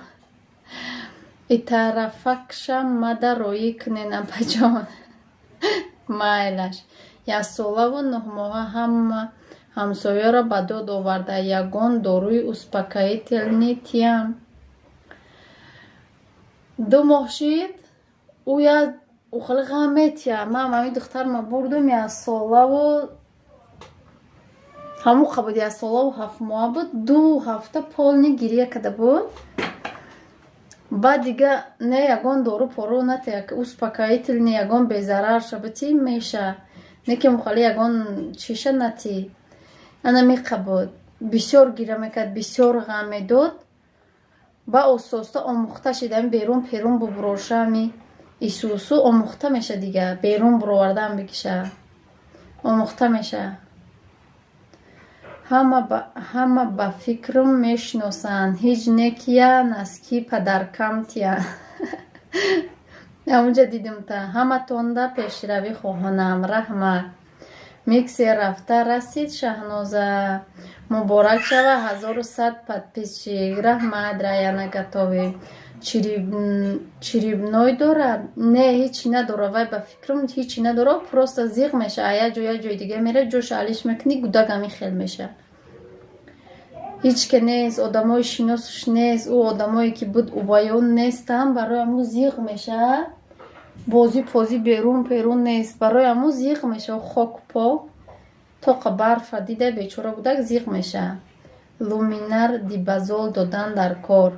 Итарафакша мада роӣ кунен апаҷон. Майлаш. Яксолаву 9 моҳа ҳама ҳамсояро ба дод оварда. Ягон доруи успокоительни тиям. 2 моҳ шид. ӯ хеле ғам метиҳад. Ман ҳами духтарма бурдум, яксолаву ҳамуқа буд, 1.7 моҳа буд. 2 ҳафта полни гирия када буд. Баъд дига не ягон дору пору натиҳад, успокоительни ягон безарарша бити меша. Не ки мухали ягон чиша нати. Ана миқа буд. Бисёр гиря мекард, бисёр ғам медод. Ба оста омӯхта шидам, берун перун буброшами исусу омӯхта меша дига. Берун буровардан бикиша. Омӯхта меша. Ҳама ба фикрам мешиносанд. Ҳиҷ некиян аст ки падаркам тиян. ҳамуҷа дидим та. Ҳаматонда пешравӣ хоҳонам. Раҳмат. Миксе рафта расид Шаҳноза. Муборак шава 1100 подписчик. Раҳмат Раяна Гатовӣ. Чирибной дорад? Не, ҳичи надора. Вай ба фикрам ҳичи надора. Просто зиқ меша. Ая ҷои дига мера, ҷоша алиш мекунӣ, гудагами хел меша. Ҳич ке нест, одамои шиносш нест, ӯ одамое ки буд уваён нестанд, барои аму зиқ меша. Бозӣ позӣ берун перун нест. Барои аму зиқ меша. Хок пок тоқа барфа дида бечора гудак зиқ меша. Луминар дибазол додан дар кор.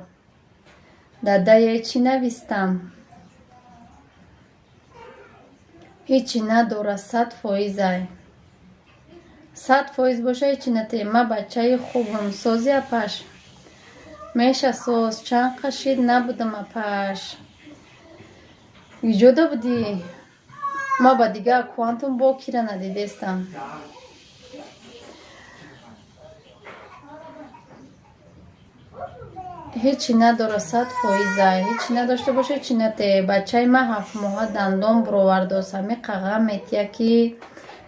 Дадае чӣ навистам? ҳичи надора, 100%. 100% боша, ҳичи нате. Ма бачаи хубам. Сози апаш. Меша соз. Чанд қашид набудам апаш. Иҷода будӣ. Ма ба дига аккаунтам бо кира надидестам. ҳичи надора, 100%. ҳичи надошта боша, ҳичи нате. Бачаи ма 7 моҳа дандон буровардост. Ҳамиқа ғам метиҳад ки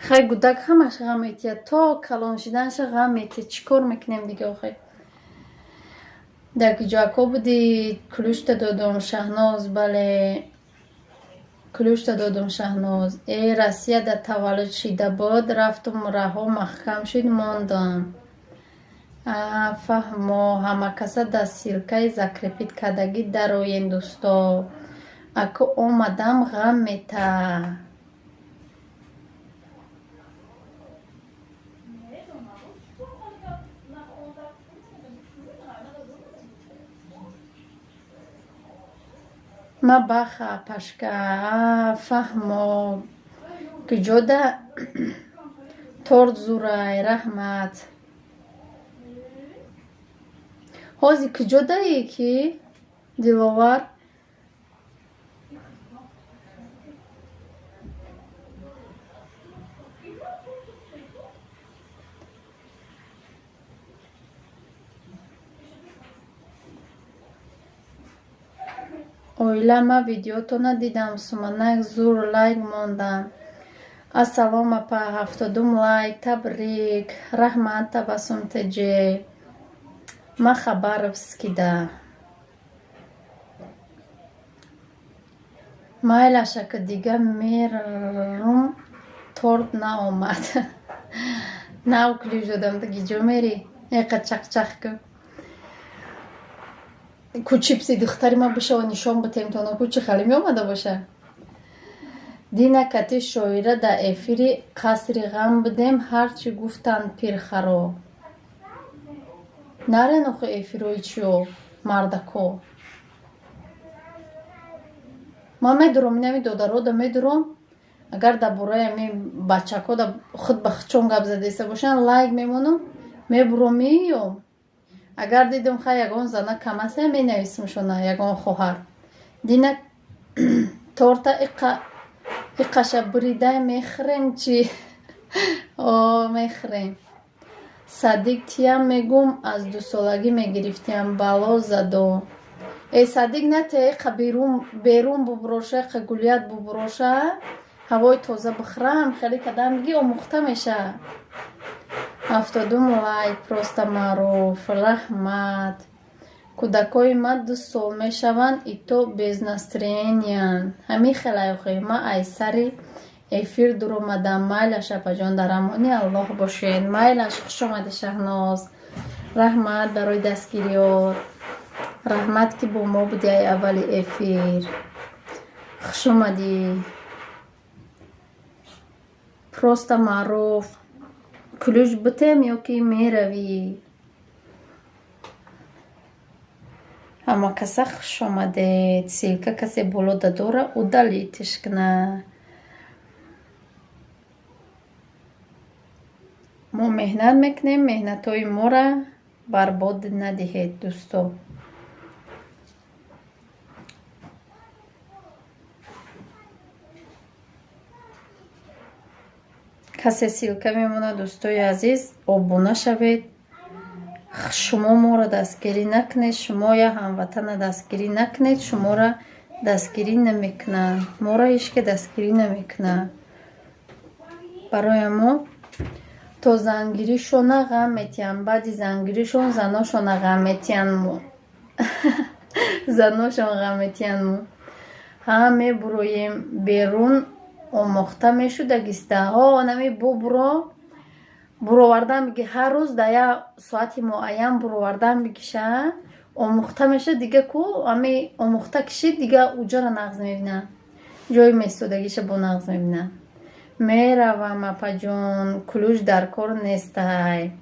хай гудак ҳамаш ғам метиҳад. То калон шиданша ғам метиҳад. Чӣ кор мекунем дига охир? Дар киҷоако будӣ? Клюшта додум Шаҳноз. Бале. Клюшта додум Шаҳноз. Россияда таваллуд шида буд. Рафтум раҳо маҳкам шид, мондам. фаҳмо ҳамакаса дар силкаи закрепит кардагӣ дароен дӯсто. Аку омадам ғам мета. ма баха пашка фаҳмо куҷода торт зурай раҳмат. ҳози куҷодаи ки диловар оила ма видеотона дидам суманак зур лайк мондам. Ассалом апа 70 лайк табрик раҳмат табассум теҷе ма хабаровскида майлашака дига мерум торт наомад. нав клиш додам гиҷо мери эқа чақчақку ку чипси духтари ма бишава нишон бутем тона ку чи хали меомада боша. Дина кати шоира да эфири қасри ғам будем ҳарчи гуфтанд пирхаро. Нарен охи эфирои чиё мардако. Ма медурам инами додарода медурам. Агар дар бораи ами бачако да худ ба хучон гап задеста бошан лайк мемонам мебурам меём. Агар дидам хай ягон зана кам аст менависмшона ягон хоҳар. Дина торта иқаша бурида мехӯрем чи о мехӯрем. Садик тиям мегум аз дусолагӣ мегирифтиям бало задо. Садик нате иқа берун буброша иқа гулят буброша ҳавои тоза бихӯрам хеле кадам ги омӯхта меша. 70 лайк просто маъруф раҳмат. кӯдакои ма 2 сол мешаванд и то без настроениянд. ҳамин хелаёхе ма айсари эфир дуромадам. майлаш апаҷон дар амони аллоҳ бошед. майлаш хушомадӣ шаҳноз раҳмат барои дастгириёт. раҳмат ки бо мо будӣ ай аввали эфир. хушомадӣ просто маъруф. кулӯш бутем ё ки меравӣ. ҳамакаса хушомадед. силка касе боло дадора удалитиш кна. мо меҳнат мекунем меҳнатҳои мора барбод надиҳед дӯсто. касе силка мемонад дӯстои азиз обуна шавед. шумо моро дастгирӣ накунед. шумо я ҳамватана дастгирӣ накунед. шуморо дастгирӣ намекунанд. моро ҳечке дастгирӣ намекунад. барои мо то зангиришона ғам метиҳанд. баъди зангиришон заношона ғам метиҳанд. мо заношон ғам метиҳанд. мо ҳама мебуроем берун омӯхта мешудагиста нами бубро буровардан биги ҳар рӯз да я соати муайян буровардан бигиша омӯхта меша дига ку ами омӯхта кишид дига уҷора нағз мебина ҷои меистодагиша бо нағз мебина. меравам апаҷон кулӯш дар кор нестай.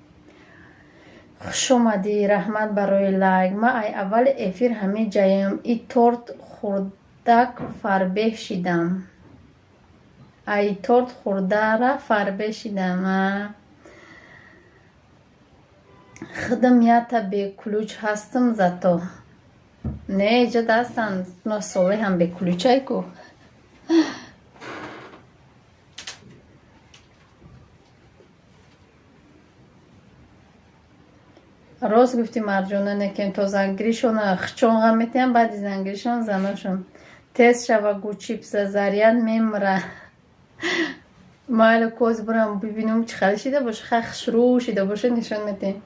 хушомадӣ раҳмат барои лайк. ма ай аввали эфир ҳами ҷаем и торт хурдак фарбеҳ шидам. ай торт хурдара фарбеҳ шидам. худам ята бе кулӯч ҳастам зато. не ҷа дастанд но соле ҳам бе кулӯчайку. рост гуфтӣ марҷона некем то зангиришон хучон ғам метиҳам баъди зангиришон заношон тест шава гу чипса заряд мемра. майла коз бурам бибинум чӣ хали шида боша хай хушрӯ шида боша нишон метем.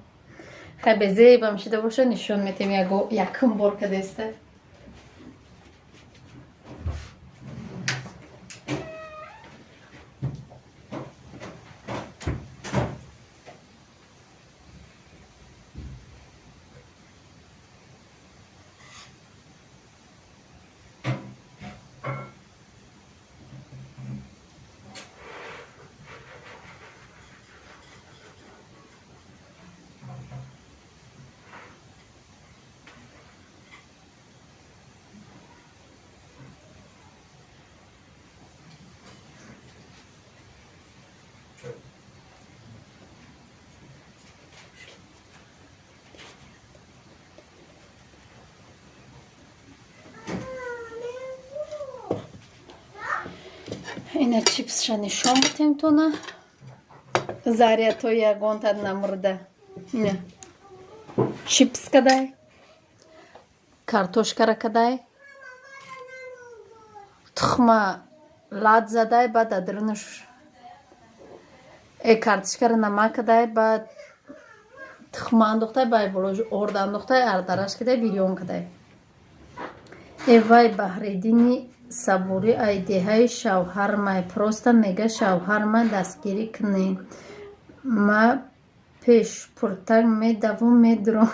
хай безебам шида боша нишон метем якум бор кадеста. اینا چیپس شا نشان بتیم تو نه زاریا تو یگون تد نمورده اینا چیپس کدای کارتوشکا را کدای تخمه لاد زدای بعد ادرنش کارتوشکا را نمک کدای بعد تخمه انداخته بای بلوش ارد انداخته اردرش کدای بیریون کدای وای بحریدینی صبوری ایده های شوهر مای پروستا میگه شوهر من دستگیری کنی ما پیش پرتنگ میدوم میدرم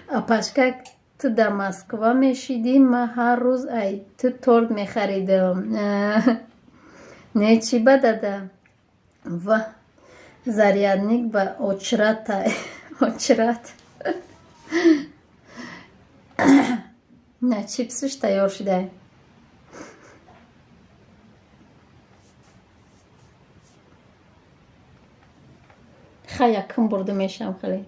اپاشکک تو در مسکوا میشیدی ما هر روز ای تو تورت میخریدم نه چی بدده و زریادنیک با اچرت اچرت نه چیپسش تیار شده خیلی کم برده میشم خیلی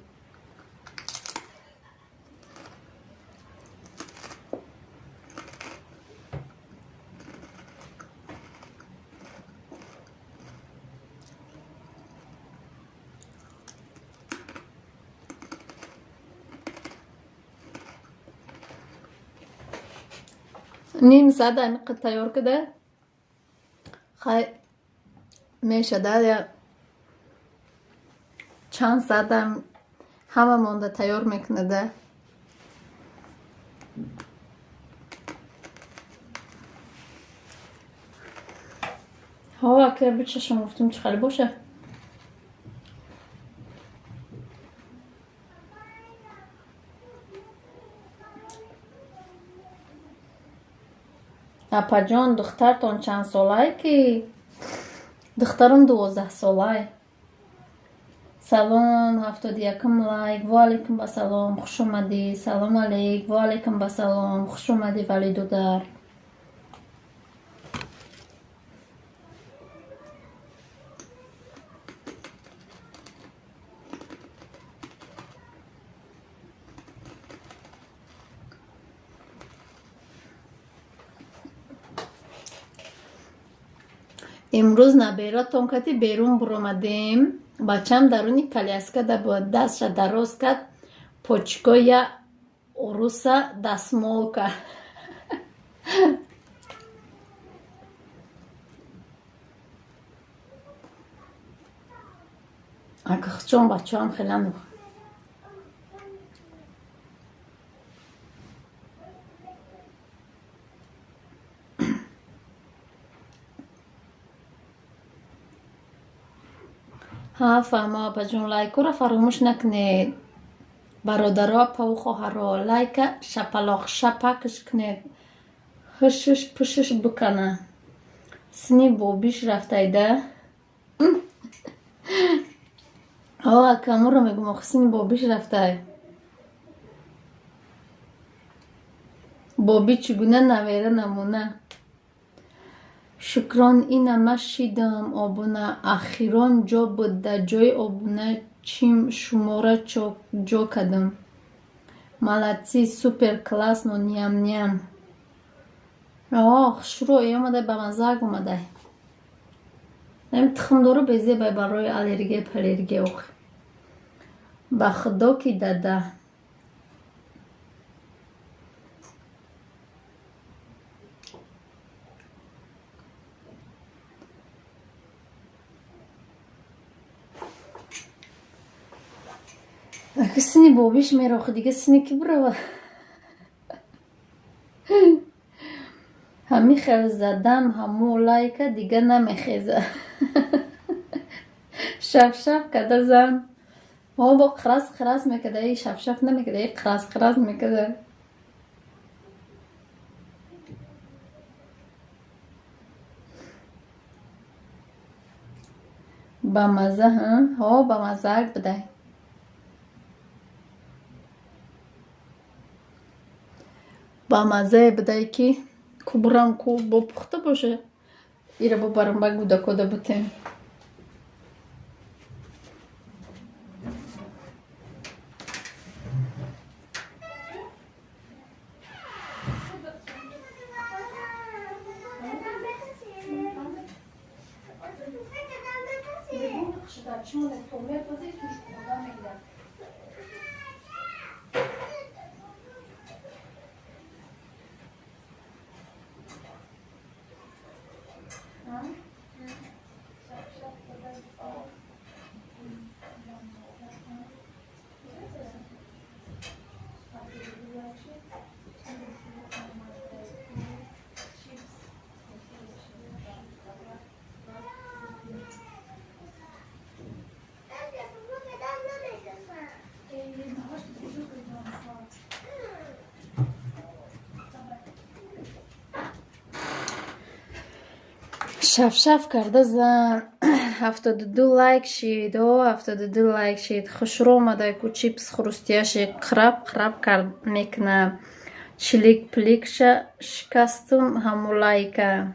نیم ساعت اینقدر تیار کده خیلی میشده یا چند ساعت همه مونده تیار میکنه ده هوا که بچشم گفتم چه خیلی باشه اپا جان دخترتون چند ساله که دخترم 12 ساله سلام 71 لایک و علیکم با سلام خوش اومدی سلام علیک و علیکم با سلام خوش اومدی ولی دودر امروز نبیراتون کتی بیرون برامدیم بچم درونی کلیاسکه ده بود دستش دراز کد پوچکو یا اروسا دستمال کرد اگه خچون بچه هم خیلی نبود ها فهمه با جون لایکو را فراموش نکنید برادرها پا و خواهرها لایک شپلاخ شپکش کنید هشش پشش بکنه سنی بابیش رفته ایده کمو رو میگم سنی بابیش رفته بابی چگونه نویره نمونه شکران اینم شیدم آبونه اخیران جا بود در جای آبونه چیم شماره جا کدم ملتی سوپر کلاس نو نیم نیم شروع اومده به مزاق اومده نیم تخم دارو بیزی برای الرژی پلرژی اوخ به خدا کی داده اگه سنی بابیش میره دیگه سنی کی برو همی خیلی زدم همو لایک دیگه نمیخیزه شف شف کده زن با قراس قراس میکده ای شف شف نمیکده ای قراس قراس میکده با مزه ها با مزه بده با مزه بده که کبرم کو با پخته باشه ایره با برم با گوده کده بتیم شف کرده زن 72 لایک شید و 72 لایک شید. خوش رو آمده که چیپس خروستیاش قرب کرد میکنه. چلیک پلیک شکستم همو لایکه.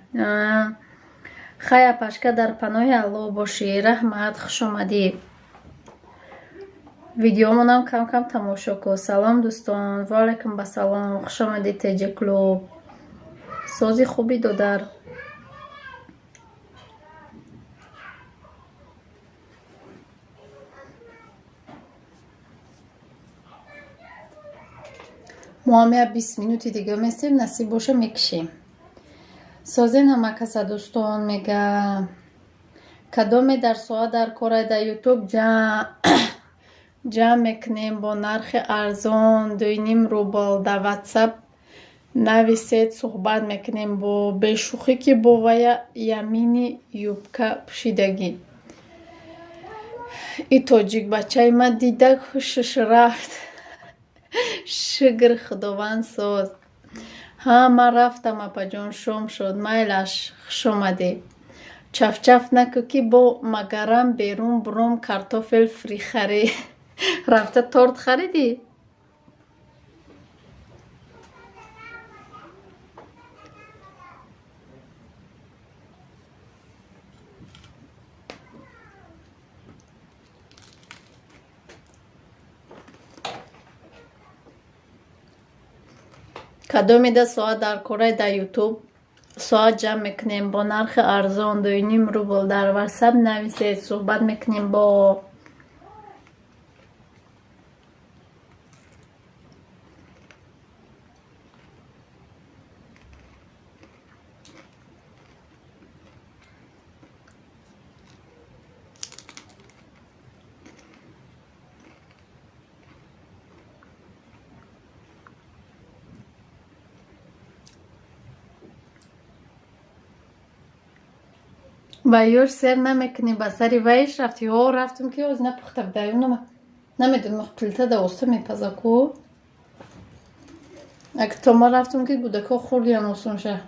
خیلی پشکه در پناه الله باشی. رحمت خوش آمدی. ویدیومون هم کم کم تماشا کو. سلام دوستان، وعلیکم به سلام. خوش آمدی تیجی کلوب. سازی خوبی دودر. ما هم 20 مینوتی دیگه میستیم، نصیب باشه میکشیم. سازی نمکسه دوستان میگه کدامی در ساعت در کار در یوتیوب جمع میکنیم با نرخ ارزان 2.5 روبل. در واتساپ نویسید صحبت میکنیم با بشوخی که با ویا یمینی یوبکه پوشیدگی. ای تاجیک بچه من دیده خوشش رفت. شگر خداوند ساز. ها من رفتم اپا جان شام شد. میلش خوش آمدی. چف نکو که با مگرم بیرون بروم کارتوفل فری خری. رفته تورت خریدی؟ کدامی ده ساعت در کره در یوتیوب ساعت جمع میکنیم با نرخ ارزان 2.5 روبل. در واتساپ نویسید صحبت میکنیم با بایور سر نمیکنی با سری ویش رفتی ها. رفتم که از نپخته بدهیم نمیدونم پلته ده اوسته میپزه کو. اگه تا ما رفتم که گودکا خوردی هم اوسون شه.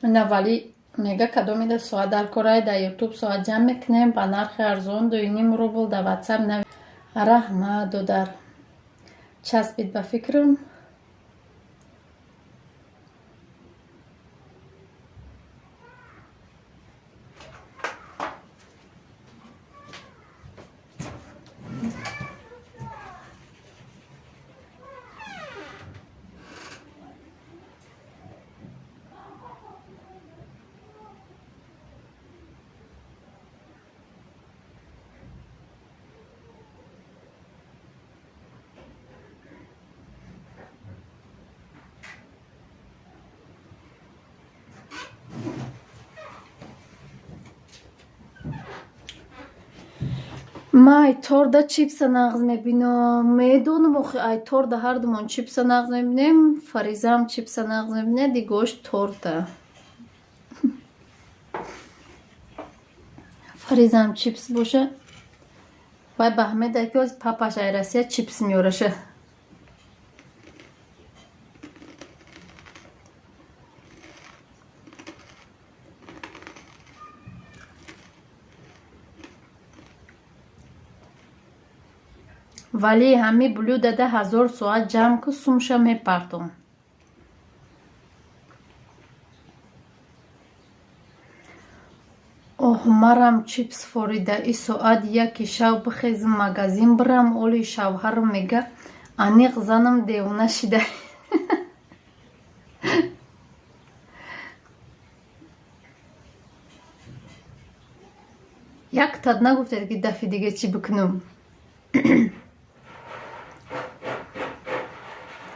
نه ولی میگه کدامی ده ساعت در کره در یوتیوب ساعت جمع میکنیم با نرخ ارزان 2.5 روبل. در واتساپ نویسید. رحمت دودر چسبید به فکرم. ما ایتار ده چیپس نغز میبینم. میدونم اخی ایتار ده هر دومان چیپس نغز میبینیم. فریزه هم چیپس نغز میبینه. دیگوش تورته. فریزه هم چیپس باشه. باید بهمه ده که از پاپاش ایرسیه چیپس میورشه. ولی همی بلو داده 1000 ساعت جمع که سومشه میپرتم. اوه مرم چیپس فوریده. ای ساعت یکی شو بخیزم مگزین برم. اولی شوهر میگه انیق زنم دیونه شده. یک تاد نگفته که دفعه دیگه چی بکنم.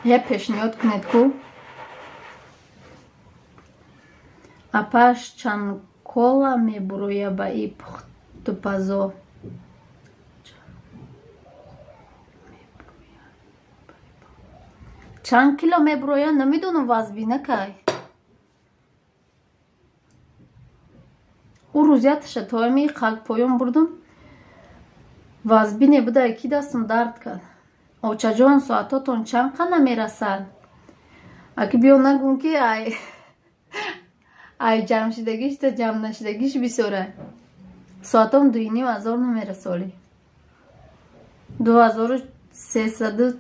یه پیشنهاد کنید کو اپاش چند کولا میبرویه با ای پخت پزو. چند کیلو میبرویه نمیدونم وزبی نکای. او روزیتش تایمی خلق پایان بردم وزبی نبوده. یکی دستم درد کرد. очаҷон соатотон чанд қана мерасад? аки биё нагӯм ки ай ҷамъшидагиш та ҷамънашидагиш бисёра. соатам 2500 намерасоли 2370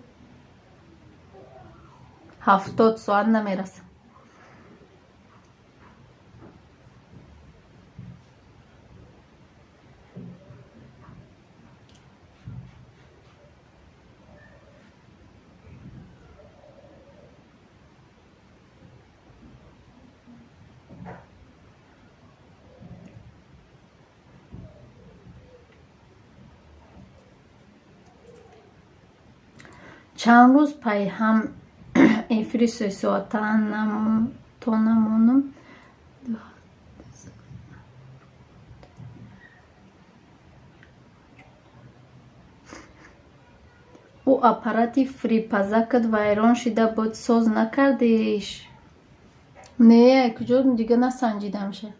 соат намераса. чанд рӯз пайҳам эфири 3 соата то намонам. ӯ аппарати фрипазакат вайрон шида буд, соз накардиш? Не, куҷо дига насанҷидамша.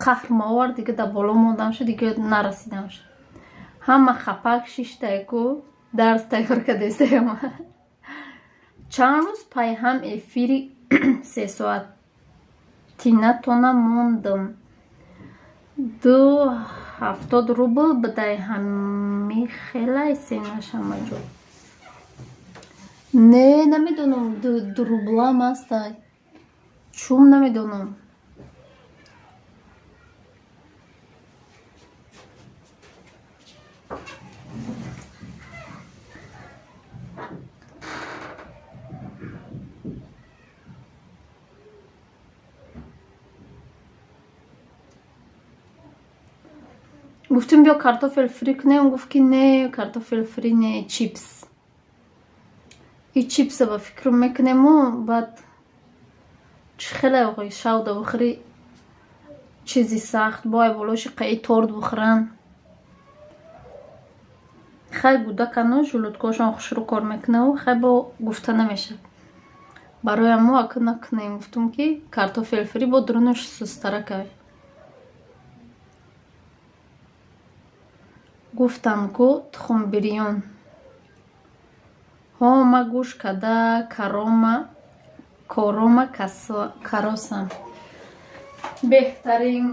қаҳр маовард, дига дар боло мондамша, дига нарасидамша. ҳама хапак шиштайку дарс тайёр кардестаям. чанд рӯз пайҳам эфири 3 соатина то намондам. 270 рубл бидай ҳами хелай сенашамаҷо. Не, намедонам 2 рублам астай. чум намедонам. гуфтим бё картофел фри кунем, гуфт ки не, картофел фри не, чипс. И чипса ба фикру мекунему, баъд чӣ хеле оғои шавда бихӯри чизи сахт, бо болоши қаи торт бихӯран. хай гудакану жӯлудкошон хушрӯ кор мекунаву хай бо гуфта намеша. бароям мо ака накунем, гуфтум ки картофел фри бо дурунаш сустара кай. гуфтам ку тухмбирён ҳома гӯш када корома каросам беҳтарин.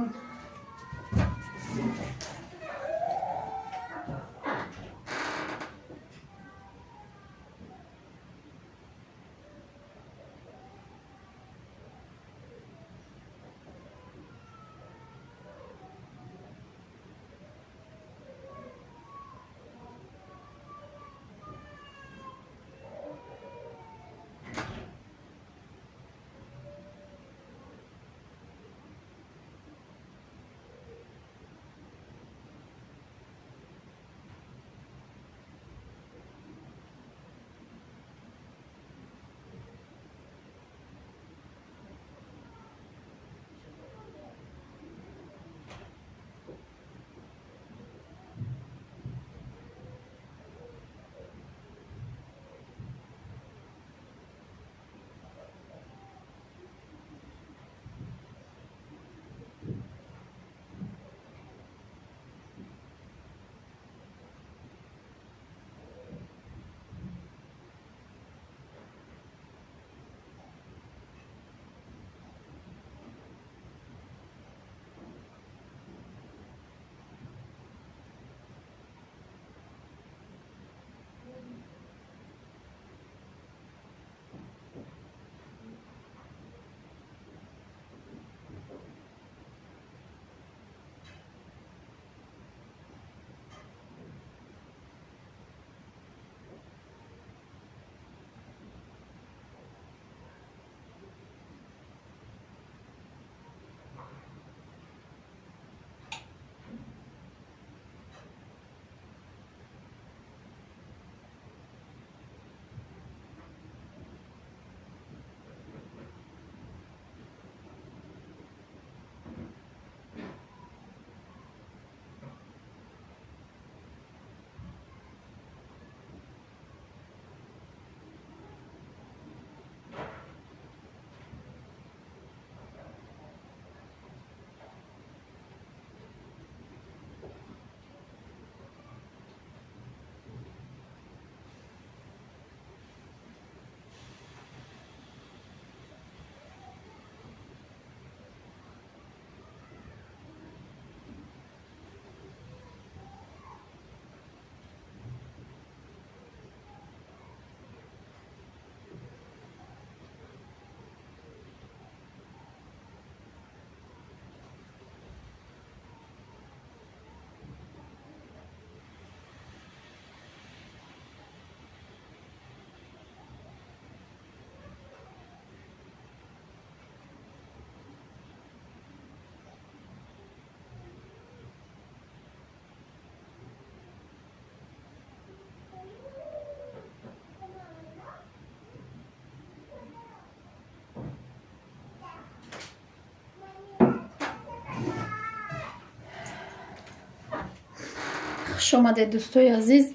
хуш омадед дӯстои азиз.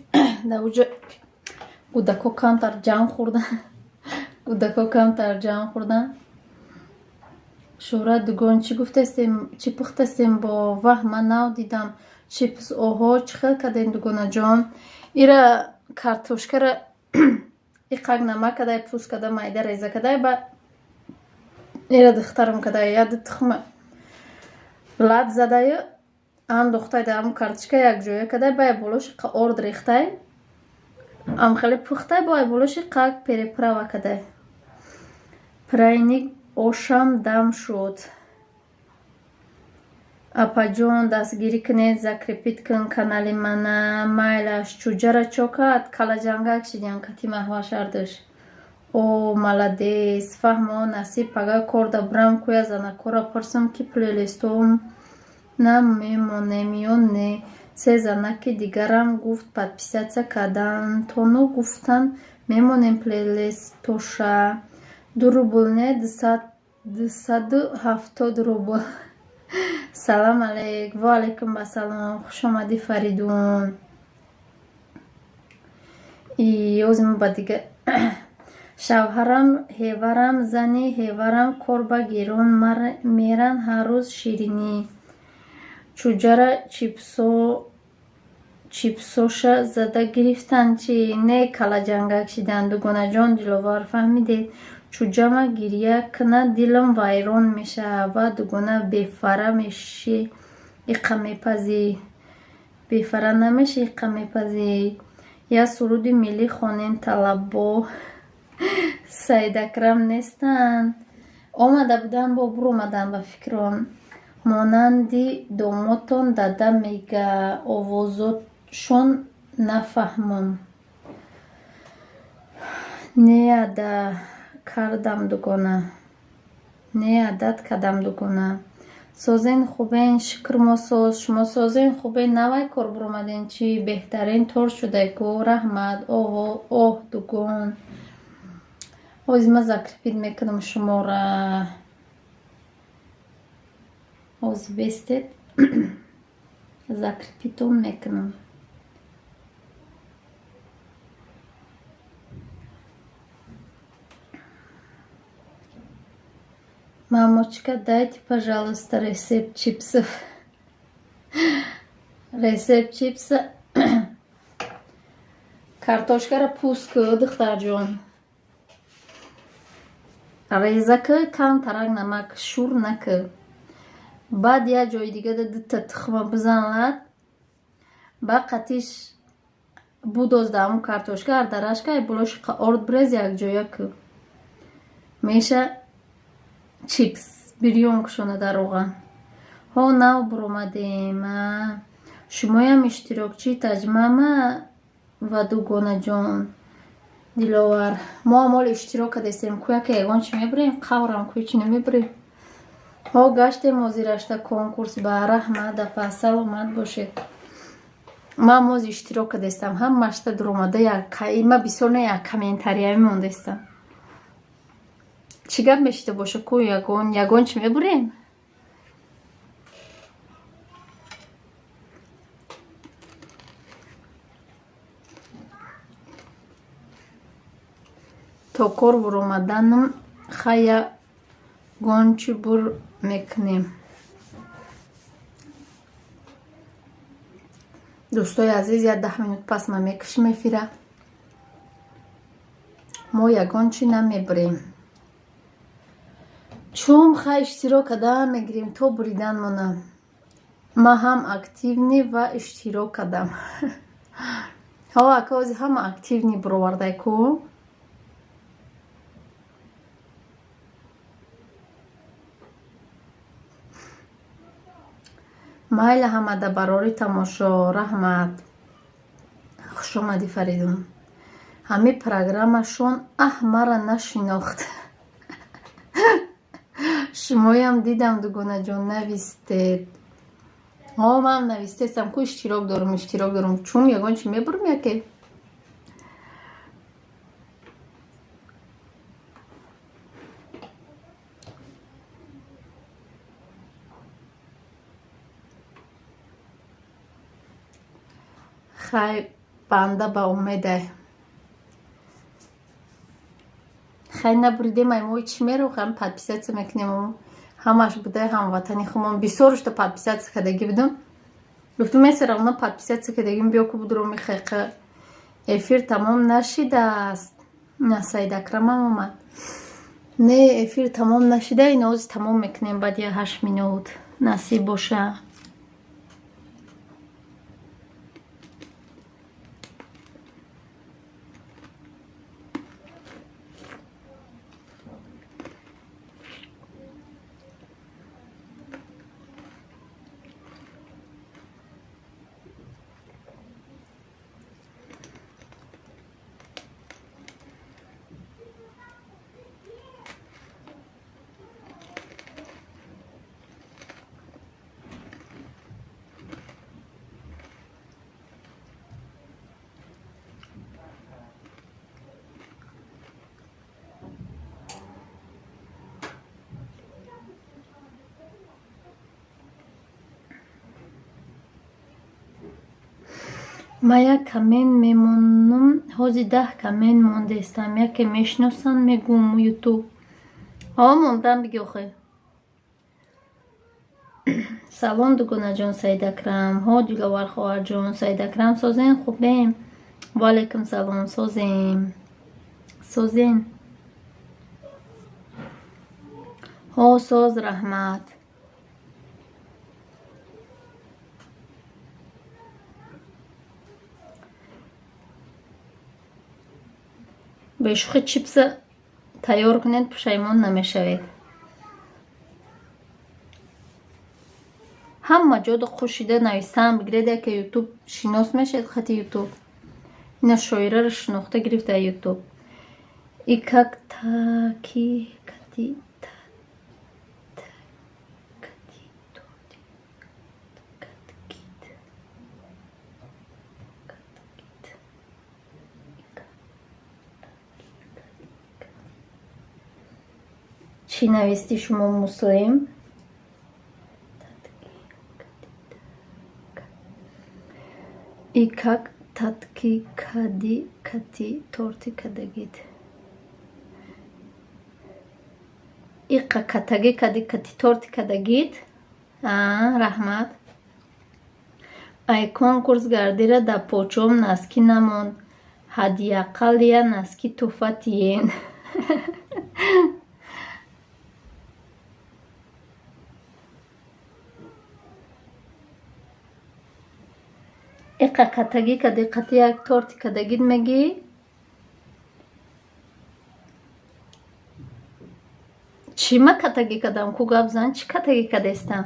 Дар уҷо кӯдако камтар ҷамъ хӯрдан. Шӯҳрат дугон чӣ гуфтастем, чӣ пухтастем бо ваҳ ман навдидам. Чипс оҳо чӣ хел кардем дугонаҷон? Ира картошкара иқак намак кадай пӯст када майда реза кадай ба ира духтарам кадай яд тухма лад задаю андохтай дар ҳамун картошка якҷоя кадай ба болоши орд рехтай ам хеле пухтай ба болоши қак переправа кадай. Прайник ошам дам шуд. Апаҷон дастгирӣ кунед, закрепит кун канали мана. Майлаш чуҷара чокат калаҷангак шидян кати маҳваш ардыш. О маладес фаҳмо насиб ага кор дабрам кӯя занакора парсам ки плейлистом на мемонем ё не. Се занаки дигарам гуфт подписатсия кардан то ну гуфтан мемонем плейлистоша 2 рубл не 270 рубл. Салом алейк. Ва алейкум ассалом. Хуш омадӣ Фаридун. Ёзим ба дига шавҳарам ҳеварам зани ҳеварам кор ба гирон меран ҳар рӯз ширинӣ. Чуҷара чипсоша зада гирифтан чи не калаҷангак шидан. Дугонаҷон диловар фаҳмидед чуҷама гирья кунад дилам вайрон мешавад ва дугона бефара меши иқа мепазӣ. Бефара намеши иқа мепазӣ. Я суруди миллӣ хонем талабо Саидакрам нестанд. Омада будан бо буромадан ба фикром. Монанди домотон дада мега овозотшон нафаҳмам. Неада кардам дугона. Неадат кардам дугона. Созен хубен шукр мосоз. Шумо созен хубен навай кор буромаден чи беҳтарин тор шудаку. Раҳмат. Оҳ дугон. Ҳозир закрепит мекунам шумора. Ҳозир бестед. Закрепитон мекунам. Мамочка, дайте, пожалуйста, рецепт чипсов. Рецепт чипса. Картошкара пӯст кӯ духтарҷон. Реза кӯ камтарак намак шур накӯ. Баъд як ҷои дига дута тухма бизан лад. Ба қатиш будоз дар ҳамун картошка ардарашка болоши орд брез якҷоя кӯ. Меша чипс бирён кушона дар роған. Ҳо нав буромадем. Шумоям иштирокчӣ таҷмама ва дугонаҷон. Диловар. Мо амол иштирок кардестем. Кӯяка ягон чи мебирем? Қаврам кӯя чи намебирем? Ҳо гаштем ҳозирашта конкурс ба раҳмат апа саломат бошед. Ман моз иштирок кардестам. Ҳамашта дуромада ма бисёр не як комментария мемондестам. Чӣ гап мешида боша ку ягон чи мебурем? То кор буромаданам хая гончи бур мекунем. дӯстои азиз як 10 минут пас ма мекушим эфира. Мо ягон чи намебурем. чун хай иштирок кардан мегирем то буридан монам. Ма ҳам активни ва иштирок кардам. ҳо ака ҳозир ҳама активни буровардай ку. майла ҳамада барори тамошо. Раҳмат. хуш омадӣ Фаридун. ҳамин программашон мара нашинохт. шумоям дидам дугонаҷон навистед. ман навистестам ку иштирок дорум. Чун ягон чи мебурм яке. хай банда ба умеда хай набуридем ай мо чӣ мерӯхам подписатсия мекунем ҳамаш буда ҳамватани хумон бисёрушта подписатсия кардагӣ будам гуфтум месара уна подписатсия кардагим биё ку будро михайқа эфир тамом нашидааст на Саидакрамам омад не эфир тамом нашида ин ози тамом мекунем баъди 8 минут насиб боша ман як камен мемонам ҳози 10 камен мондаистам яке мешиносанд мегӯм ютуб мондам биги охе салом дугунаҷон Саидакрам диловар хоҳарҷон Саидакрам созен хубем ваалайкум салом созен соз раҳмат бешухи чипса тайёр кунед пушаймон намешавед ҳама ҷода хушида нависаам бигиред яке ютуб шинос мешавед хати ютуб ина шоираро шинохта гирифта ютуб и как таки кати чӣ нависти шумо муслим и как татки кади кати торти кадагид иқа катаги кади кати торти кадагид раҳмат ай конкурс гардира да почом наски намонд ҳадиақалия наски туфатиен иқа катаги кади қати як торти кадагид мегӣ чӣ ма катаги кадам ку гап зан чӣ катаги кадестам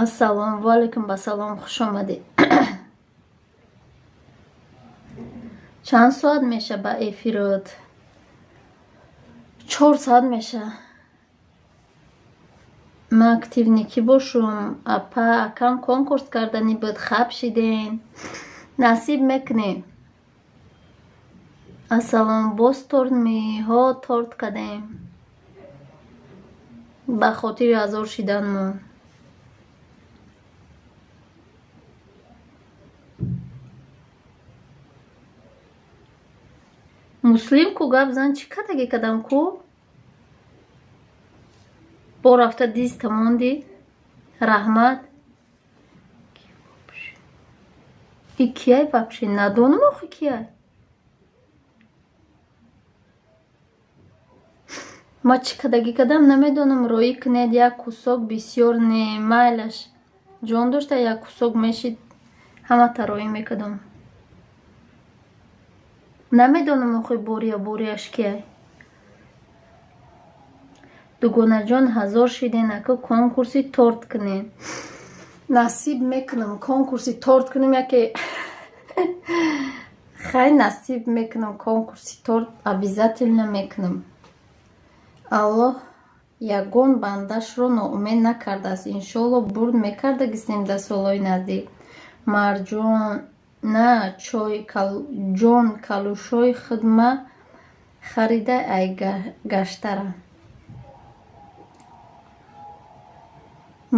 ассалом ваалайкум басалом хуш омадед чанд соат меша ба эфирот 4 соат меша ма активники бошум апа акам конкурс кардани буд хаб шиден насиб мекунем ассалом боз торт торт кадем ба хотири азор шиданмон муслим ку гап зан чӣ кадаги кадам ку бо рафта диз тамонди раҳмат и кияй вапши надонам охи кияй ма чӣ кадаги кадам намедонам роӣ кунед як кусок бисёр не майлаш ҷон дошта як кусок мешид ҳамата роӣ мекадам намедонам охи борияш кияй дугонаҷон ҳазор шиден ака конкурси торт кунен насиб мекунам конкурси торт кунем яке хай насиб мекунам конкурси торт обязательно мекунам аллоҳ ягон бандашро ноумед накардааст иншоалло бурд мекардагистем дар солҳои наздик марҷон на ҷон калӯшои хидма харида ай гаштара.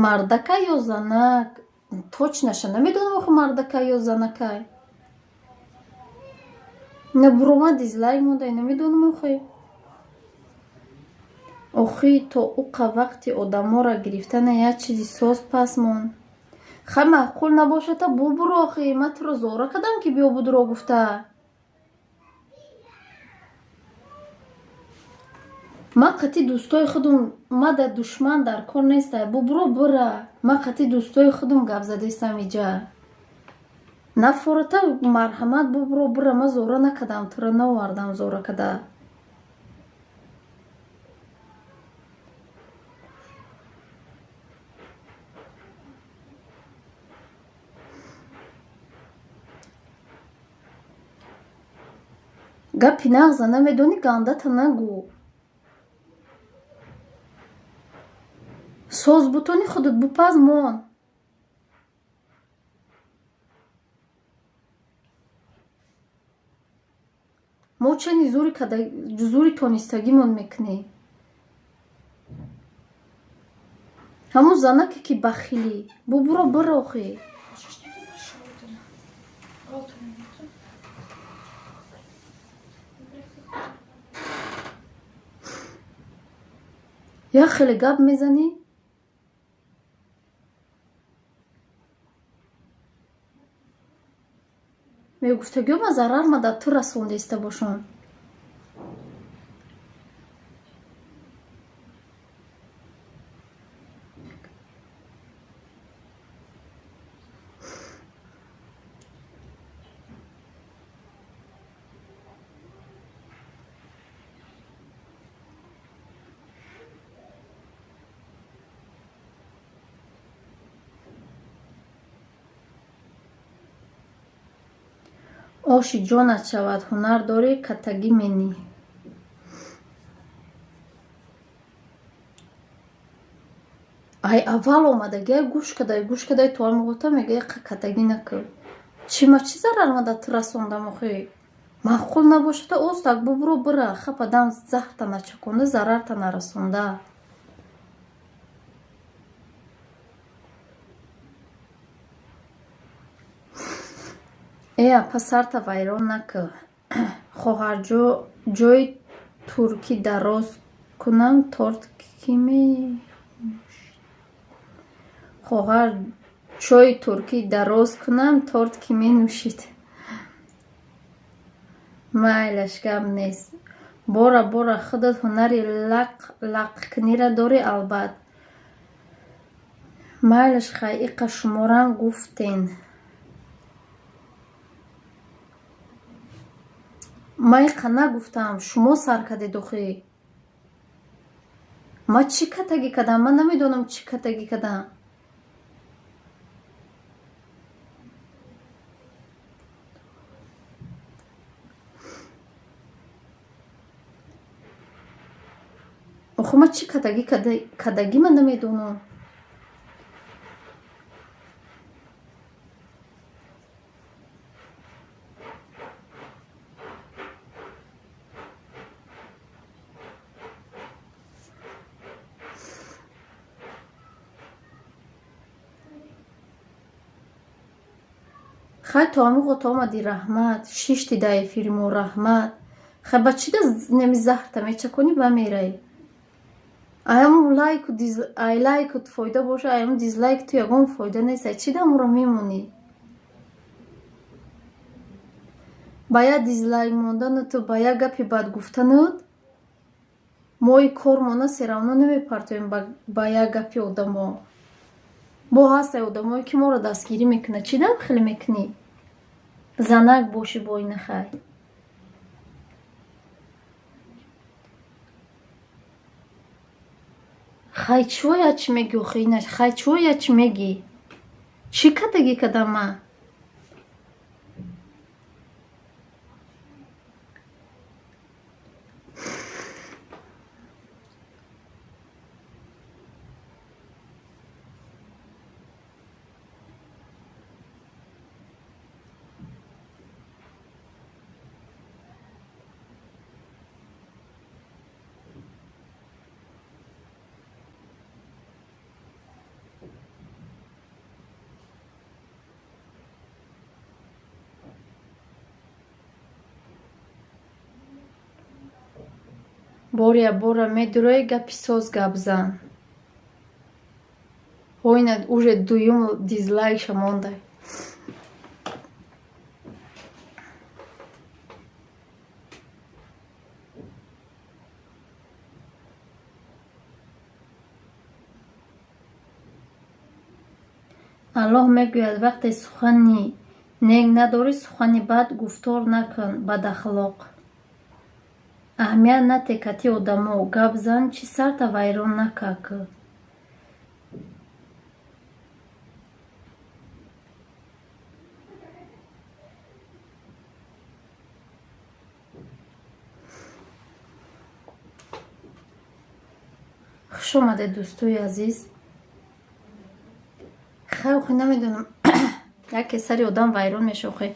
Мардака ё занак? Точнаша намедонам охи мардака ё занакай. Набурома дизлайк мондай намедонам охи. Охи то уқа вақти одаморо гирифтана як чизи соз пас мон. Хай маъқул набошад бубуро охи. Ман туро зора кардам ки биё будуро гуфта. Ман қатъи дӯстои худум мада душман дар кор нестай. Бубуро бира. Ман қатъи дӯстои худум гап задистам иҷа. Нафората марҳамат бубуро бира. Ман зора накардам, туро наовардам зора када. гапи нағза намедонӣ гандата нагӯ. Созбутони худат бупаз мон. мо чани зури тонистагимон мекунӣ. ҳамун занаке ки бахилӣ. Бубуро бира охи. як хеле гап мезанӣ. мегуфтагиёма зарар мада ту расондеста бошон. оши ҷонат шавад ҳунар дорӣ каттагӣ менӣ. ай аввал омадагия гӯш кадай то амғота мегӯяй каттагӣ накӯ. Чӣ зарар мада ту расондам охи. Маъқул набошада остак бубуро бира. Хападам заҳрта начаконда зарарта нарасонда. пасарта вайрон накӯ. Хоҳар ҷои туркӣ дароз кунам торт ки хоҳар чои туркӣ дароз кунам торт ки менӯшид. Майлаш гап нест. Бора худат ҳунари лақкунира дорӣ албат. Майлаш хай иқа шуморам гуфтен. Ман иқа нагуфтам. Шумо сар кардед охи. Ман чӣ каттагӣ кардам? Ман намедонам чӣ каттагӣ кардам. охи ман чӣ каттагӣ ман намедонам. Хай то амиғо то омади раҳмат. Шишти да эфири мо раҳмат. Хай ба чӣ да неми заҳрта мечаконӣ бамерай. Аямун лайкут фоида боша, аямун дизлайк ту ягон фоида нест. Чӣ да моро мемонӣ? Ба як дизлайк мондану ту ба як гапи бад гуфтанут мои кормона серавно намепартоем ба як гапи одамо. Бо ҳастай одамое ки моро дастгирӣ мекунад. Чӣ дам хеле мекунӣ? Занак бошӣ бо ина хай. Хай чоя чӣ меги охи инаш? Хай чоя чӣ меги? Чӣ каттагӣ кардам ман? боря бора медурой гапи соз гап зан. Ҳойна уже дуюм дизлайкша мондай. аллоҳ мегӯяд вақте сухани нек надорӣ сухани бад гуфтор накун бадахлоқ. аҳамият натекати одамо гап зан чӣ сарта вайрон накак. хуш омаде дӯстои азиз. хелхи намедонам яке сари одам вайрон мешавхе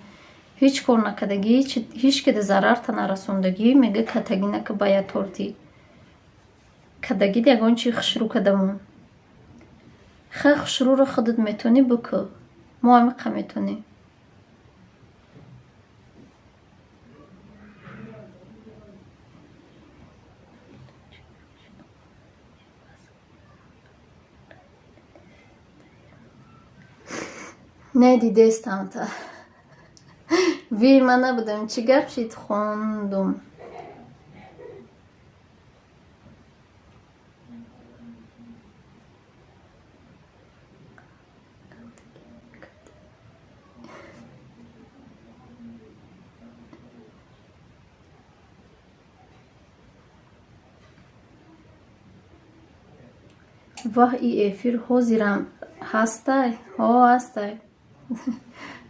ҳеҷ кор накардагӣ ҳеҷ кеда зарарта нарасондагӣ мега катагӣ нака бая торти кадагӣ ягон чи хушрӯ кадамон хе хушрӯро худат метонӣ бикӯ мо амиқа метонем. недидестамта ви ман набудам чӣ гап шид хондум. ваҳ и эфир ҳозирам ҳастай ҳо ҳастай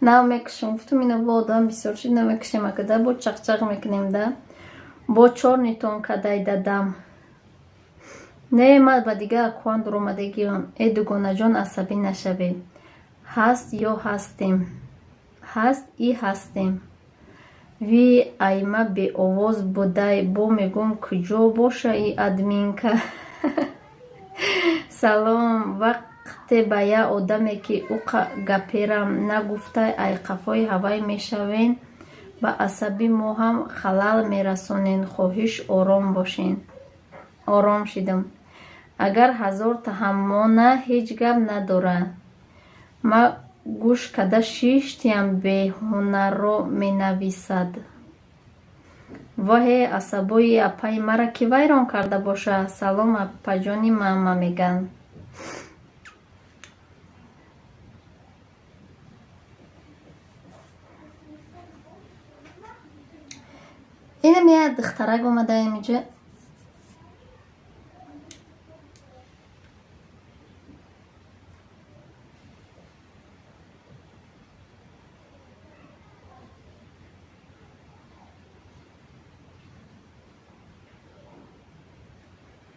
намекушам гуфтум ина бо одам бисёр шид намекушем акада бо чақчақ мекунем да бо чорнитон кадай дадам не ма ба дига акван дуромадагиам э дугонаҷон асабӣ нашаве ҳаст ё ҳастем ҳаст и ҳастем ви айма беовоз будай бо мегум куҷо боша и админка салом вақте ба я одаме ки уқа гаперам нагуфтай ай қафои ҳавай мешавен ба асаби мо ҳам халал мерасонен хоҳиш ором бошен. ором шидам агар ҳазорта ҳаммона ҳеҷ гап надора ма гӯш када шиштиам беҳунарро менависад ваҳе асабои апаи мара ки вайрон карда боша. салом апаҷони мама меган. инам я духтарак омадаем инҷа.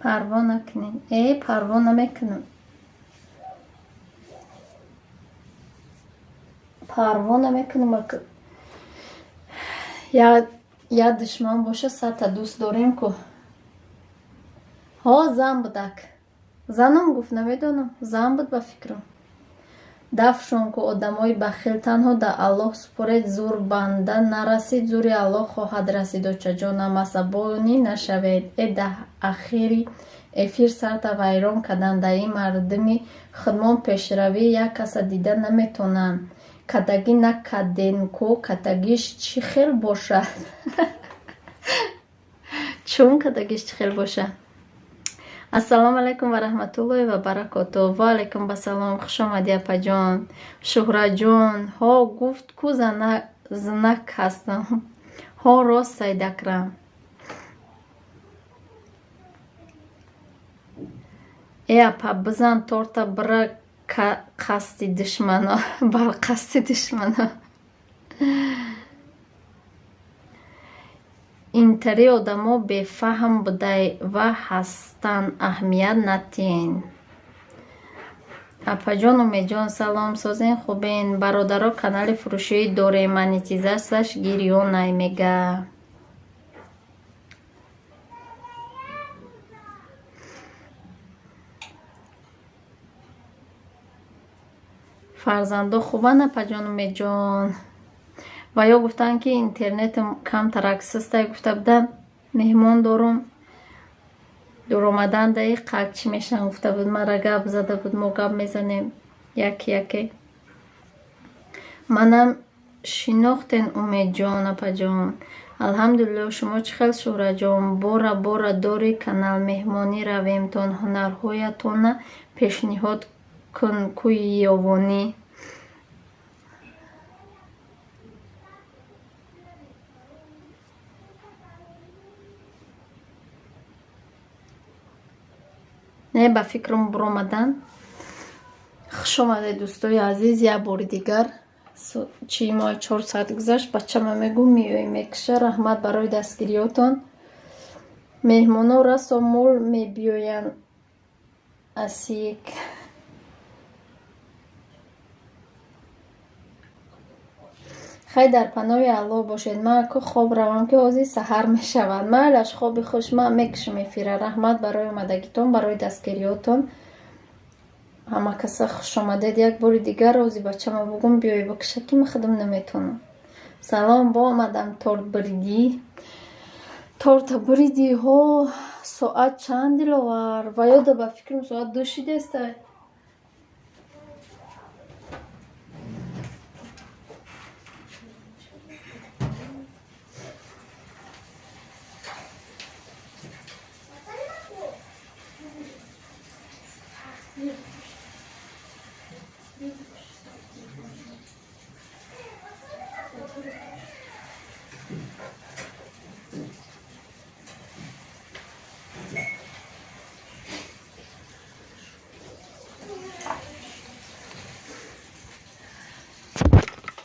парво накунем парво намекунам парво намекунам ака я душман боша сарта дӯст дорем ку ҳо зан будак заном гуфт намедонам зан буд ба фикрам дафшон ку одамои бахил танҳо да аллоҳ супоред зур банда нарасид зури аллоҳ хоҳад расид очаҷонам асабонӣ нашавед да ахири эфир сарта вайрон кадандаи мардими худмон пешравӣ як каса дида наметонам кадагӣ накаденку кадагиш чӣ хел бошад чун кадагиш чӣ хел бошад. ассалому алайкум ва раҳматуллоҳи ва баракоту. ва алайкум басалом. хуш омадӣ апаҷон шуҳраҷон. ҳо гуфт ку знак ҳастам ҳо рост сайдакрам апа бизан торта бира қасди душмано бар қасди душмано интари одамо бефаҳм будай ва ҳастан аҳамият натиен. апаҷон умедҷон салом созен хубен бародаро канали фурӯшии дорем монетизасияш гирёнай мега фарзандо хубан апаҷон умедҷон ва ё гуфтанд ки интернетам камтар аксистай гуфта будам меҳмон дорум дур омадан дақиқ чӣ мешаванд гуфта буд, мара гап зада буд, мо гап мезанем яке яке. манам шинохтен Умедҷон апаҷон. алҳамдулилло, шумо чӣ хел Шӯҳраҷон? Бора бора дори канал меҳмонӣ равем, тон ҳунарҳоятонро пешниҳод кун кӯи ёвонӣ. не ба фикрам буромадан. хуш омадед дӯстои азиз, як бори дигар чӣ мои 4 соат гузашт, бачама мегӯ меои мекиша. раҳмат барои дастгириётон. меҳмонон расо мол мебиёянд асик. хай дар паноҳи Аллоҳ бошед. ман аку хоб равам ки ҳозир саҳар мешавад. майлаш хоби хуш, ман мекишам эфира. раҳмат барои омадагитон, барои дастгириётон. ҳама каса хуш омадед. як бори дигар ҳозир бачама бугум биёи бикиша ки ман худам наметавонам. салом, бо омадам торт биридӣ. торта биридиҳо соат чанд диловар? ва ёда ба фикрам соат 2 шидеста.